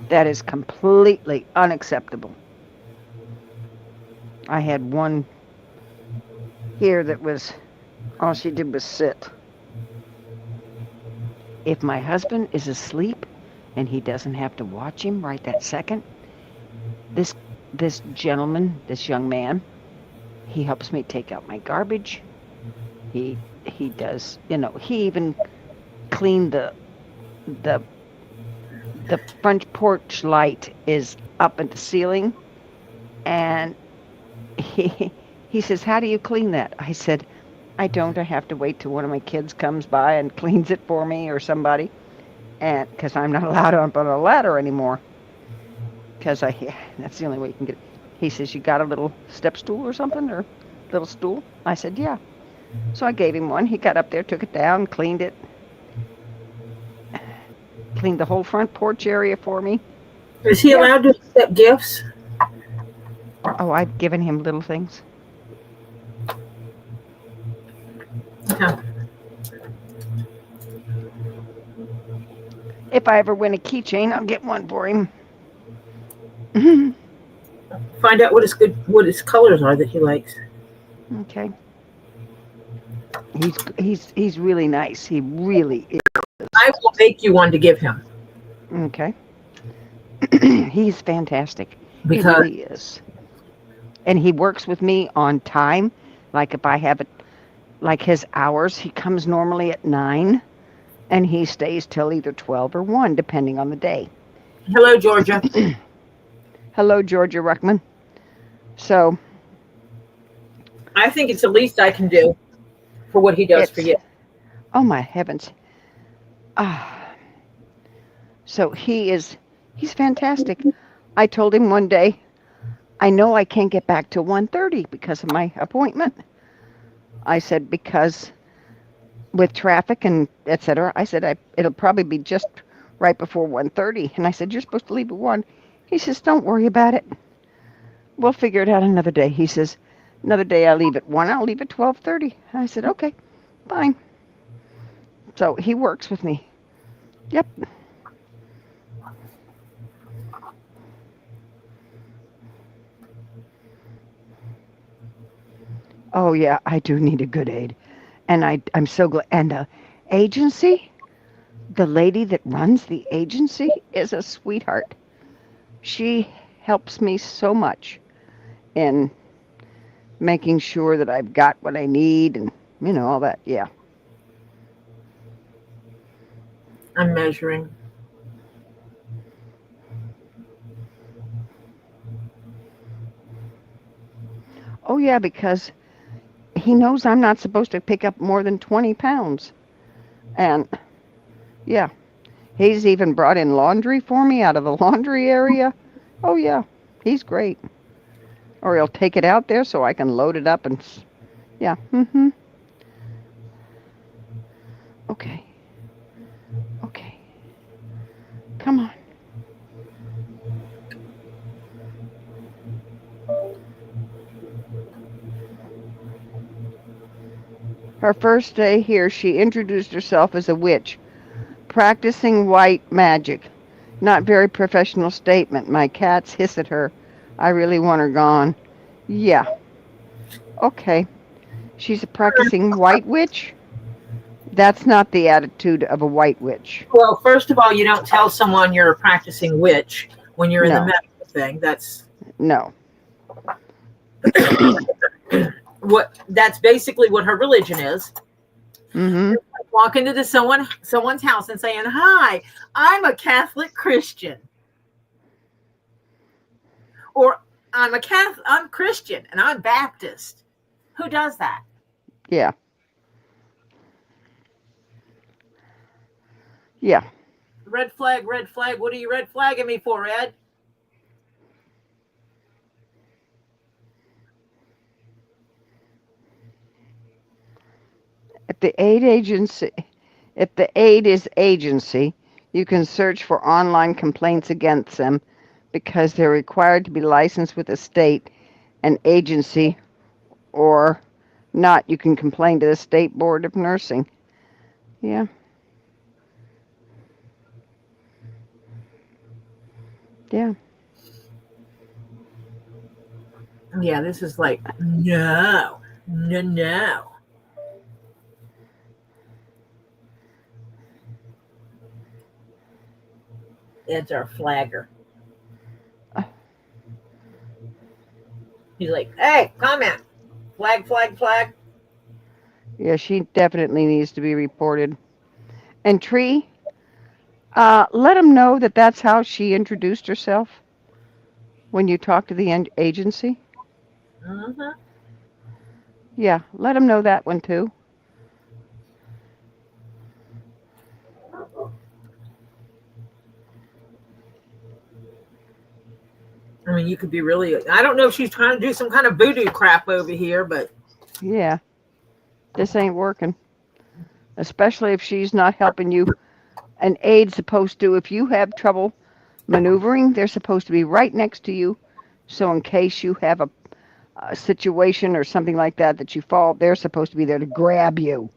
That is completely unacceptable. I had one here that was, all she did was sit. If my husband is asleep and he doesn't have to watch him right that second, this gentleman, this young man, he helps me take out my garbage. He does, he even cleaned the front porch light is up at the ceiling, and he says, how do you clean that? I said, I don't. I have to wait till one of my kids comes by and cleans it for me or somebody, and because I'm not allowed up on a ladder anymore. Because that's the only way you can get it. He says, you got a little step stool or something, or little stool? I said, yeah. So I gave him one. He got up there, took it down, cleaned it. Cleaned the whole front porch area for me. is he allowed to accept gifts? Oh, I've given him little things. Okay. If I ever win a keychain, I'll get one for him. Find out what his colors are that he likes. Okay. He's really nice. He really is. I will make you one to give him. Okay. He's fantastic. Because he really is. And he works with me on time. Like if I have it, like his hours, he comes normally at 9, and he stays till either 12 or 1, depending on the day. hello, Georgia. Hello, Georgia Ruckman. So I think it's the least I can do for what he does for you. Oh my heavens. So he's fantastic. I told him one day, I know I can't get back till 1:30 because of my appointment. I said, because with traffic and etc. I said, it'll probably be just right before 1:30. And I said, you're supposed to leave at 1. He says, don't worry about it. We'll figure it out another day. He says, another day I'll leave at 1. I'll leave at 12:30. I said, okay, fine. So he works with me. Yep. Oh yeah, I do need a good aide. And I'm so glad. And the agency, the lady that runs the agency is a sweetheart. She helps me so much in making sure that I've got what I need and, all that. Yeah. I'm measuring. Oh yeah, because he knows I'm not supposed to pick up more than 20 pounds. And yeah, He's even brought in laundry for me out of the laundry area. Oh, yeah, he's great. Or he'll take it out there so I can load it up and, yeah, Okay. Okay. Come on. Her first day here, she introduced herself as a witch, practicing white magic. Not very professional statement. My cats hiss at her. I really want her gone. Yeah. Okay. She's a practicing white witch? That's not the attitude of a white witch. Well, first of all, you don't tell someone you're a practicing witch when you're in the No. medical thing. That's No. that's basically what her religion is. Mm-hmm. Walk into someone's house and saying, "Hi, I'm a Catholic Christian," or I'm Christian and I'm Baptist. Who does that? Yeah. Yeah. Red flag, red flag. What are you red flagging me for, Ed? If the aid is agency, you can search for online complaints against them because they're required to be licensed with the state and agency, or not, you can complain to the State Board of Nursing. Yeah. Yeah. Yeah, this is like, no. Ed's our flagger. He's like, hey, comment. Flag, flag, flag. Yeah, she definitely needs to be reported. And Tree, let them know that that's how she introduced herself when you talk to the agency. Mm-hmm. Yeah, let them know that one too. I mean, you could be really, I don't know if she's trying to do some kind of voodoo crap over here, but. Yeah, this ain't working. Especially if she's not helping you. An aid's supposed to, if you have trouble maneuvering, they're supposed to be right next to you. So in case you have a situation or something like that you fall, they're supposed to be there to grab you,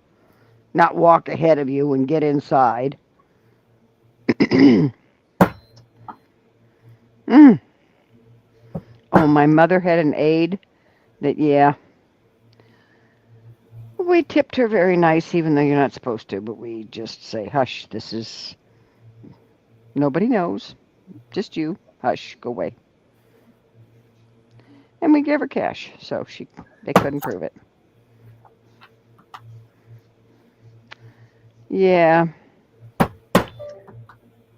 not walk ahead of you and get inside. Oh, my mother had an aide that, yeah. We tipped her very nice, even though you're not supposed to, but we just say, hush, this is, nobody knows, just you, hush, go away. And we gave her cash, so they couldn't prove it. Yeah.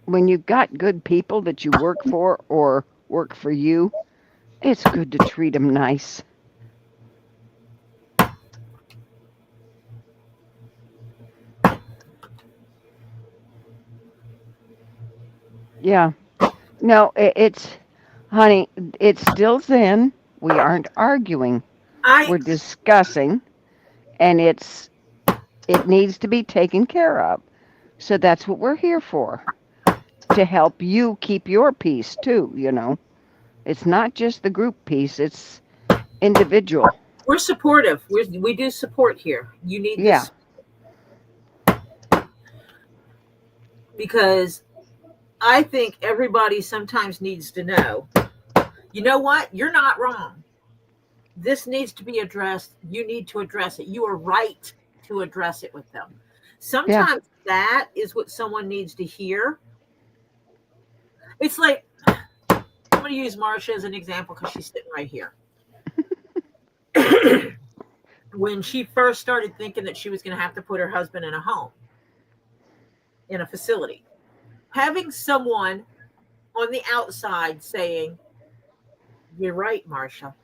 When you've got good people that you work for or work for you, it's good to treat them nice. Yeah. No, honey, it's still Zen. We aren't arguing. We're discussing, and it needs to be taken care of. So that's what we're here for, to help you keep your peace too, you know. It's not just the group piece, it's individual. We're supportive. We do support here. You need this. Because I think everybody sometimes needs to know, you know what? You're not wrong. This needs to be addressed. You need to address it. You are right to address it with them. Sometimes that is what someone needs to hear. It's like, I'm going to use Marcia as an example because she's sitting right here. When she first started thinking that she was going to have to put her husband in a home, in a facility, having someone on the outside saying, you're right, Marcia.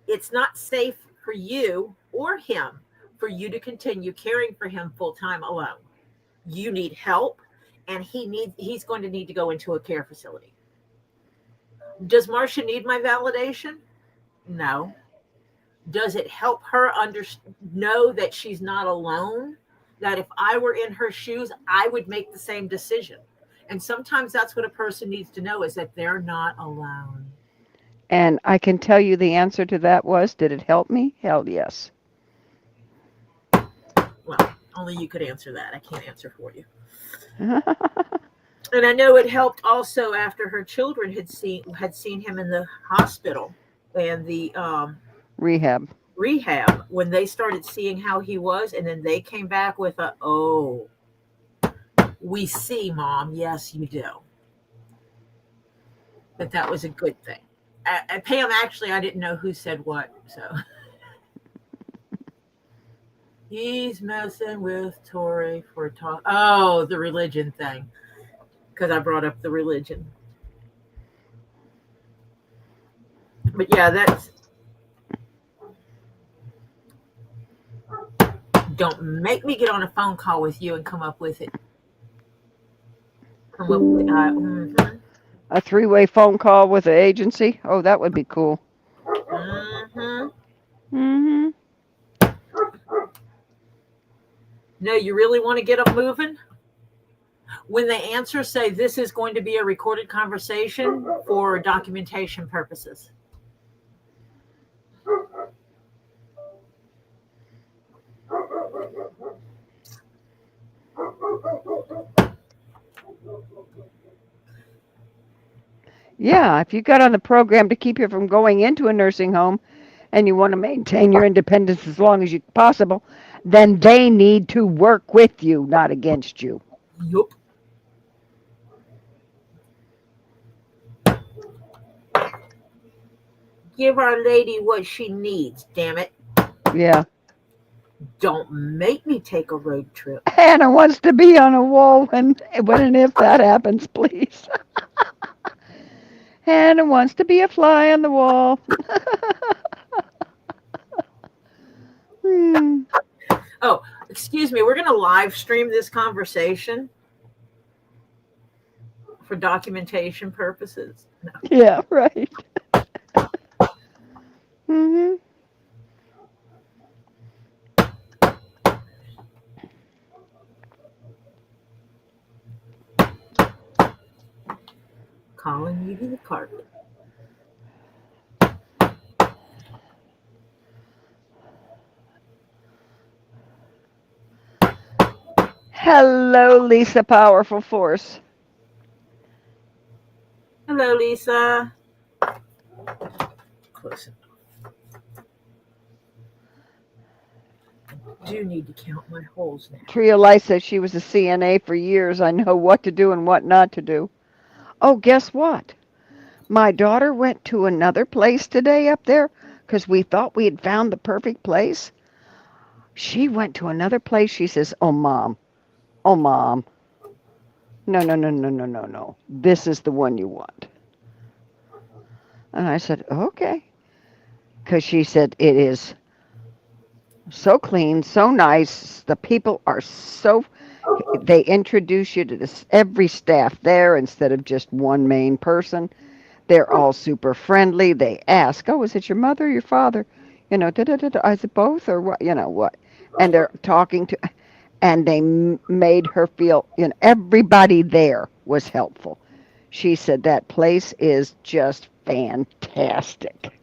It's not safe for you or him for you to continue caring for him full time alone. You need help. and he's going to need to go into a care facility. Does Marcia need my validation? No. Does it help her know that she's not alone? That if I were in her shoes, I would make the same decision. And sometimes that's what a person needs to know, is that they're not alone. And I can tell you the answer to that was, did it help me? Hell yes. Well, only you could answer that. I can't answer for you. And I know it helped also after her children had seen him in the hospital and the Rehab. when they started seeing how he was, and then they came back with oh, we see, Mom. Yes, you do. That was a good thing. Pam, actually, I didn't know who said what, so. He's messing with Tori for talk. Oh, the religion thing. Because I brought up the religion. But yeah, that's. Don't make me get on a phone call with you and come up with it. A 3-way phone call with the agency? Oh, that would be cool. No, you really want to get them moving? When they answer, say this is going to be a recorded conversation for documentation purposes. Yeah, if you got on the program to keep you from going into a nursing home and you want to maintain your independence as long as you possible, then they need to work with you, not against you. Yup. Give our lady what she needs, damn it. Yeah. Don't make me take a road trip. Hannah wants to be on a wall when and if that happens, please. Hannah wants to be a fly on the wall. Oh, excuse me. We're going to live stream this conversation for documentation purposes. No. Yeah, right. Mhm. Calling you to the carpet. Hello, Lisa Powerful Force. Hello, Lisa. Close enough. I do need to count my holes now. Tria Light says she was a CNA for years. I know what to do and what not to do. Oh, guess what? My daughter went to another place today up there because we thought we had found the perfect place. She went to another place. She says, oh, Mom. No. This is the one you want. And I said, okay. Because she said it is so clean, so nice. The people are they introduce you to every staff there instead of just one main person. They're all super friendly. They ask, oh, is it your mother or your father? Is it both or what? What? And they're talking to, and they made her feel, everybody there was helpful. She said that place is just fantastic.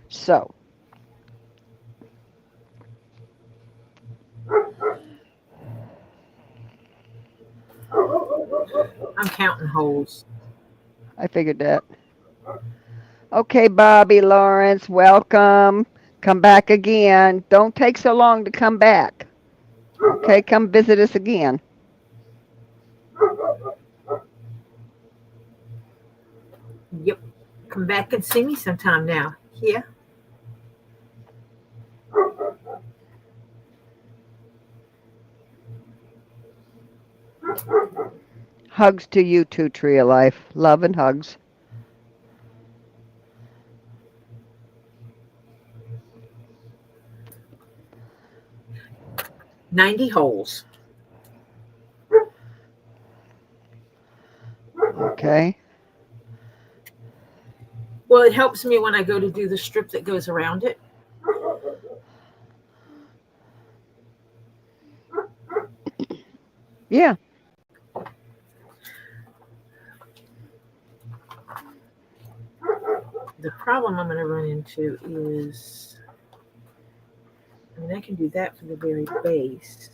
So. I'm counting holes. I figured that. Okay, Bobby Lawrence, welcome. Come back again. Don't take so long to come back. Okay, come visit us again. Yep. Come back and see me sometime now. Yeah. Hugs to you too, Tree of Life. Love and hugs. $90 holes. Okay. Well, it helps me when I go to do the strip that goes around it. Yeah. The problem I'm going to run into is, I mean, I can do that for the very base.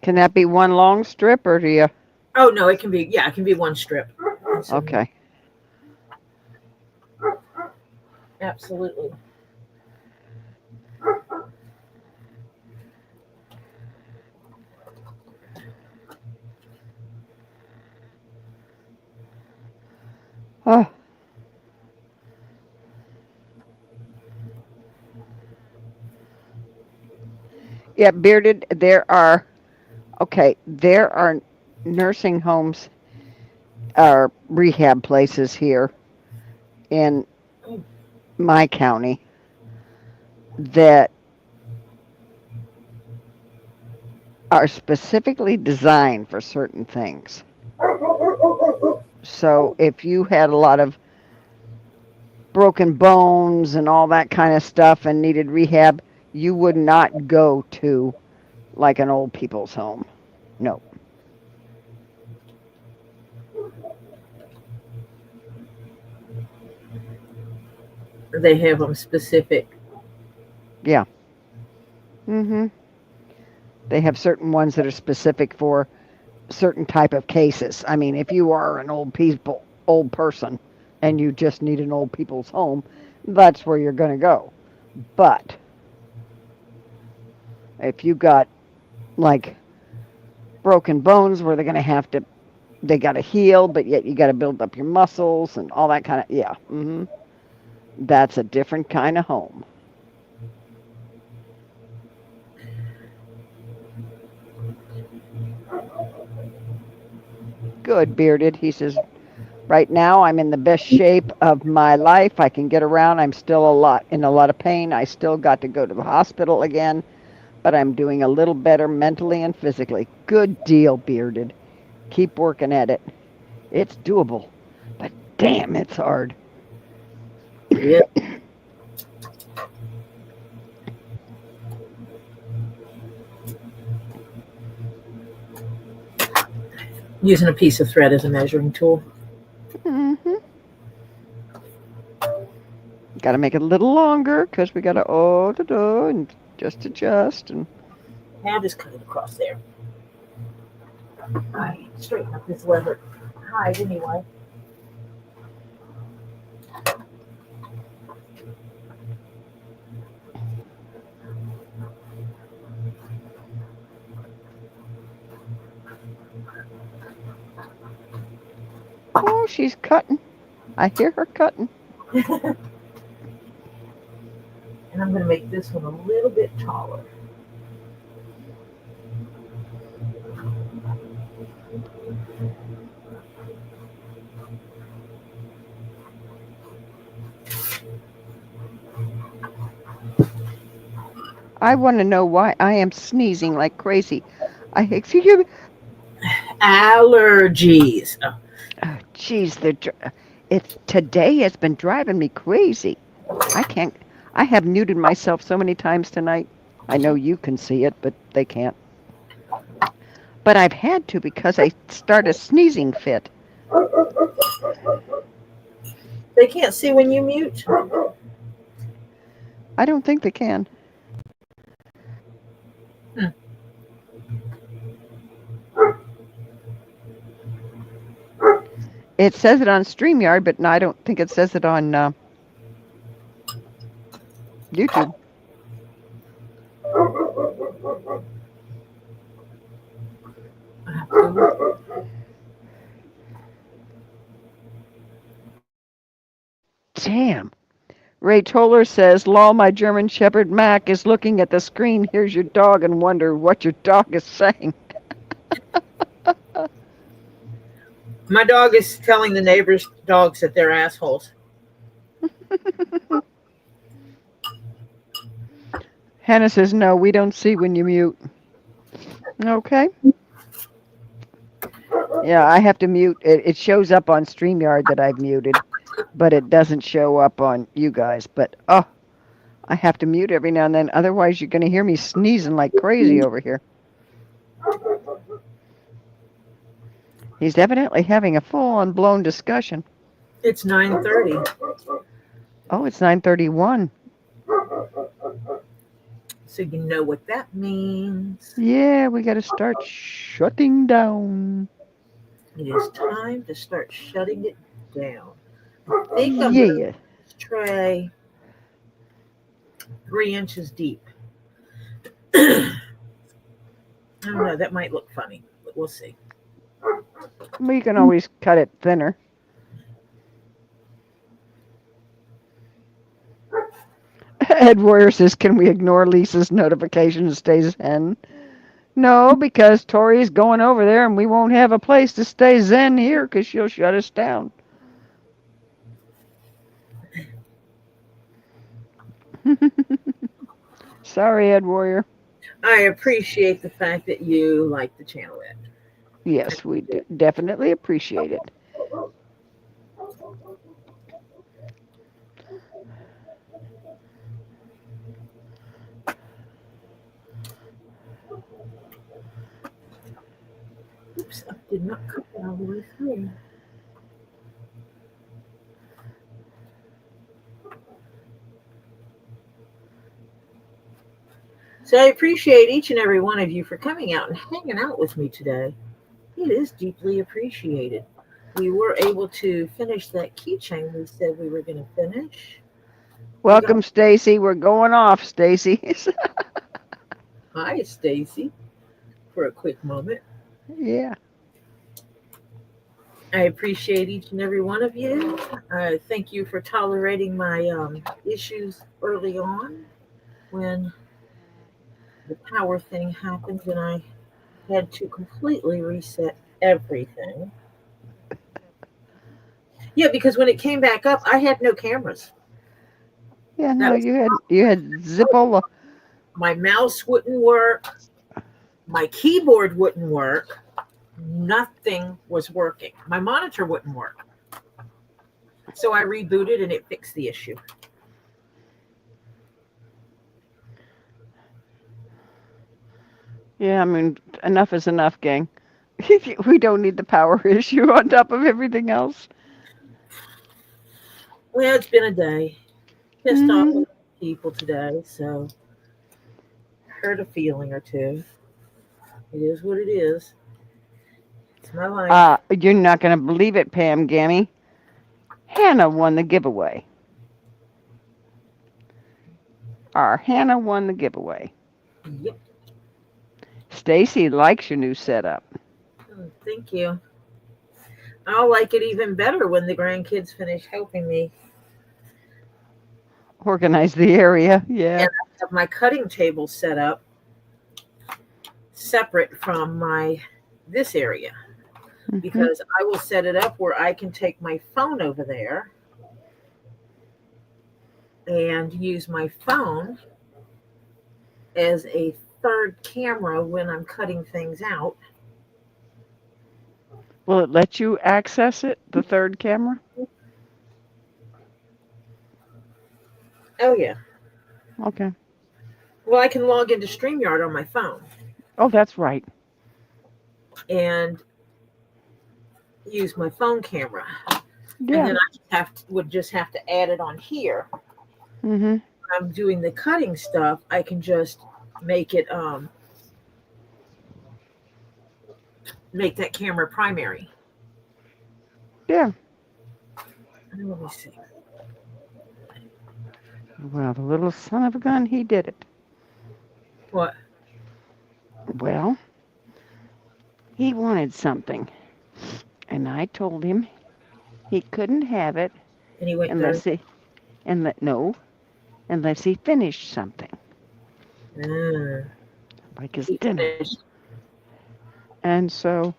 Can that be one long strip, or do you? Oh, no, it can be, yeah, it can be one strip. So, Okay. absolutely. Oh. Yeah, Bearded, there are nursing homes or rehab places here in my county that are specifically designed for certain things. So if you had a lot of broken bones and all that kind of stuff and needed rehab, you would not go to like an old people's home. No. They have them specific. Yeah. They have certain ones that are specific for certain type of cases. I mean, if you are an old person and you just need an old people's home, that's where you're going to go. But if you got like broken bones where they got to heal, but yet you got to build up your muscles and all that kind of, yeah. That's a different kind of home. Good, Bearded. He says, right now I'm in the best shape of my life. I can get around. I'm still in a lot of pain. I still got to go to the hospital again, but I'm doing a little better mentally and physically. Good deal, Bearded. Keep working at it. It's doable, but damn, it's hard. Yep. Using a piece of thread as a measuring tool. Got to make it a little longer because we got to and just adjust and. Now just cut it across there. All right, straighten up this leather hide anyway. Oh, she's cutting. I hear her cutting. And I'm going to make this one a little bit taller. I want to know why I am sneezing like crazy. Excuse me. Allergies. Oh, geez, today has been driving me crazy. I have muted myself so many times tonight. I know you can see it, but they can't. But I've had to because I start a sneezing fit. They can't see when you mute? I don't think they can. It says it on StreamYard, but no, I don't think it says it on YouTube. Damn. Ray Toller says, lol, my German Shepherd Mac is looking at the screen, hears your dog, and wonder what your dog is saying. My dog is telling the neighbors' dogs that they're assholes. Hannah says, no, we don't see when you mute. Okay. Yeah, I have to mute. It shows up on StreamYard that I've muted, but it doesn't show up on you guys. But, oh, I have to mute every now and then. Otherwise, you're going to hear me sneezing like crazy over here. He's evidently having a full-on blown discussion. It's 9:30. Oh, it's 9:31. So you know what that means. Yeah, we got to start shutting down. It is time to start shutting it down. I think I'm going to Yeah. make this tray 3 inches deep. I don't know, that might look funny, but we'll see. We can always cut it thinner. Ed Warrior says, can we ignore Lisa's notification and stay zen? No, because Tori's going over there and we won't have a place to stay zen here because she'll shut us down. Sorry, Ed Warrior. I appreciate the fact that you like the channel, Ed. Yes, we definitely appreciate it. Oops, I did not cut that all the way through. So I appreciate each and every one of you for coming out and hanging out with me today. It is deeply appreciated. We were able to finish that keychain we said we were going to finish. Welcome, Stacy. We're going off, Stacy. Hi, Stacy, for a quick moment. Yeah. I appreciate each and every one of you. Thank you for tolerating my issues early on when the power thing happened and I had to completely reset everything. Yeah, because when it came back up, I had no cameras. Yeah, no, you had Zippola. My mouse wouldn't work. My keyboard wouldn't work. Nothing was working. My monitor wouldn't work. So I rebooted and it fixed the issue. Yeah, I mean, enough is enough, gang. We don't need the power issue on top of everything else. Well, it's been a day. Pissed off people today, so hurt a feeling or two. It is what it is. It's my life. You're not going to believe it, Pam Gammy. Hannah won the giveaway. Our Hannah won the giveaway. Yep. Stacy likes your new setup. Thank you. I'll like it even better when the grandkids finish helping me. Organize the area, yeah. And I have my cutting table set up separate from this area. Because I will set it up where I can take my phone over there and use my phone as a third camera when I'm cutting things out. Will it let you access it, the third camera? Oh, yeah. Okay. Well, I can log into StreamYard on my phone. Oh, that's right. And use my phone camera. Yeah. And then I would just have to add it on here. When I'm doing the cutting stuff, I can just make it make that camera primary. Yeah. Let me see. Well, the little son of a gun, he did it. What? Well, he wanted something. And I told him he couldn't have it And he went unless he finished something. Like his dinner. Finished. And so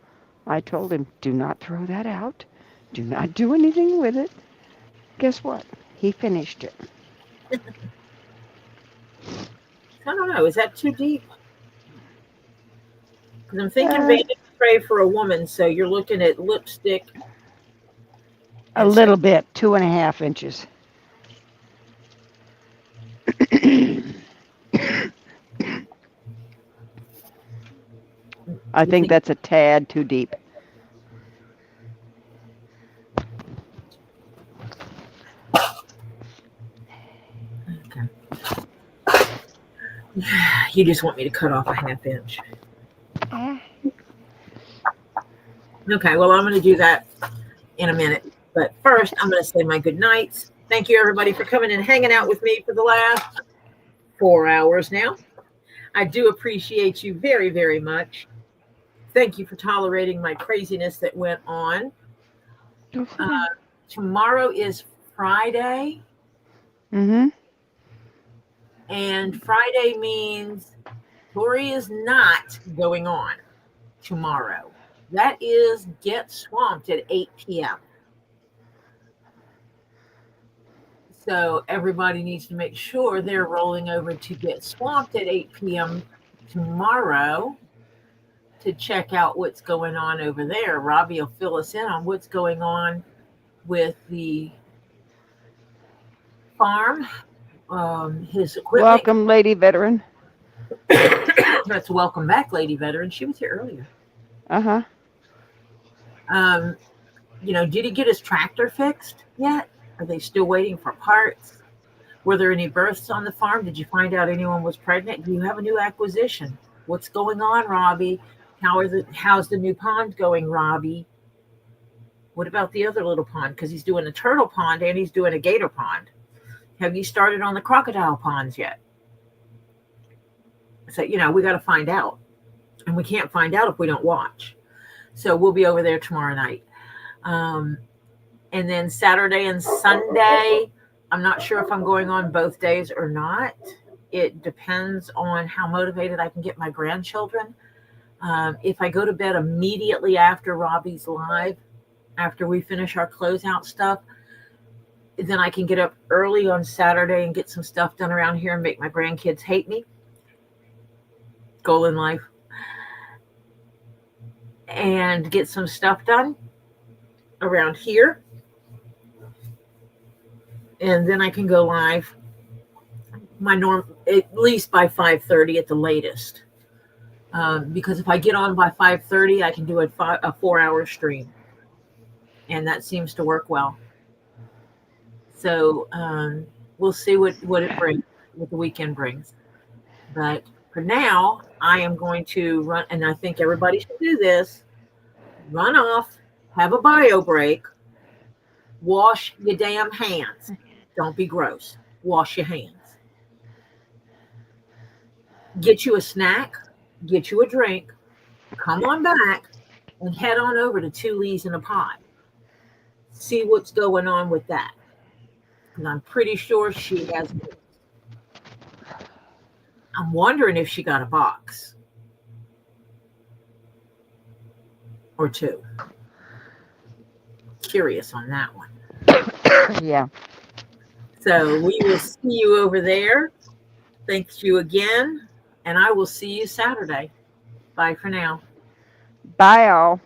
I told him, do not throw that out. Do not do anything with it. Guess what? He finished it. I don't know. Is that too deep? Because I'm thinking Uh, baby spray for a woman. So you're looking at lipstick. a little bit, 2.5 inches. I think that's a tad too deep. Okay. You just want me to cut off a 1/2 inch. Okay, well, I'm going to do that in a minute. But first, I'm going to say my good nights. Thank you, everybody, for coming and hanging out with me for the last 4 hours now. I do appreciate you very, very much. Thank you for tolerating my craziness that went on. Tomorrow is Friday. Mm-hmm. And Friday means Tori is not going on tomorrow. That is Get Swamped at 8 p.m. So everybody needs to make sure they're rolling over to Get Swamped at 8 p.m. tomorrow to check out what's going on over there. Robbie will fill us in on what's going on with the farm, his equipment. Welcome, Lady Veteran. That's welcome back, Lady Veteran. She was here earlier. Uh-huh. Did he get his tractor fixed yet? Are they still waiting for parts? Were there any births on the farm? Did you find out anyone was pregnant? Do you have a new acquisition? What's going on, Robbie? How's the new pond going, Robbie? What about the other little pond? Because he's doing a turtle pond and he's doing a gator pond. Have you started on the crocodile ponds yet? So, we got to find out. And we can't find out if we don't watch. So we'll be over there tomorrow night. And then Saturday and Sunday, I'm not sure if I'm going on both days or not. It depends on how motivated I can get my grandchildren. If I go to bed immediately after Robbie's live, after we finish our closeout stuff, then I can get up early on Saturday and get some stuff done around here and make my grandkids hate me. Goal in life. And get some stuff done around here. And then I can go live at least by 5:30 at the latest. Because if I get on by 5:30, I can do a 4-hour stream. And that seems to work well. So we'll see what it brings, what the weekend brings. But for now, I am going to run, and I think everybody should do this. Run off, have a bio break, wash your damn hands. Don't be gross. Wash your hands. Get you a snack, get you a drink, come on back, and head on over to Two Lees in a Pod. See what's going on with that. And I'm pretty sure she has. I'm wondering if she got a box or two. Curious on that one. Yeah. So we will see you over there. Thank you again. And I will see you Saturday. Bye for now. Bye, all.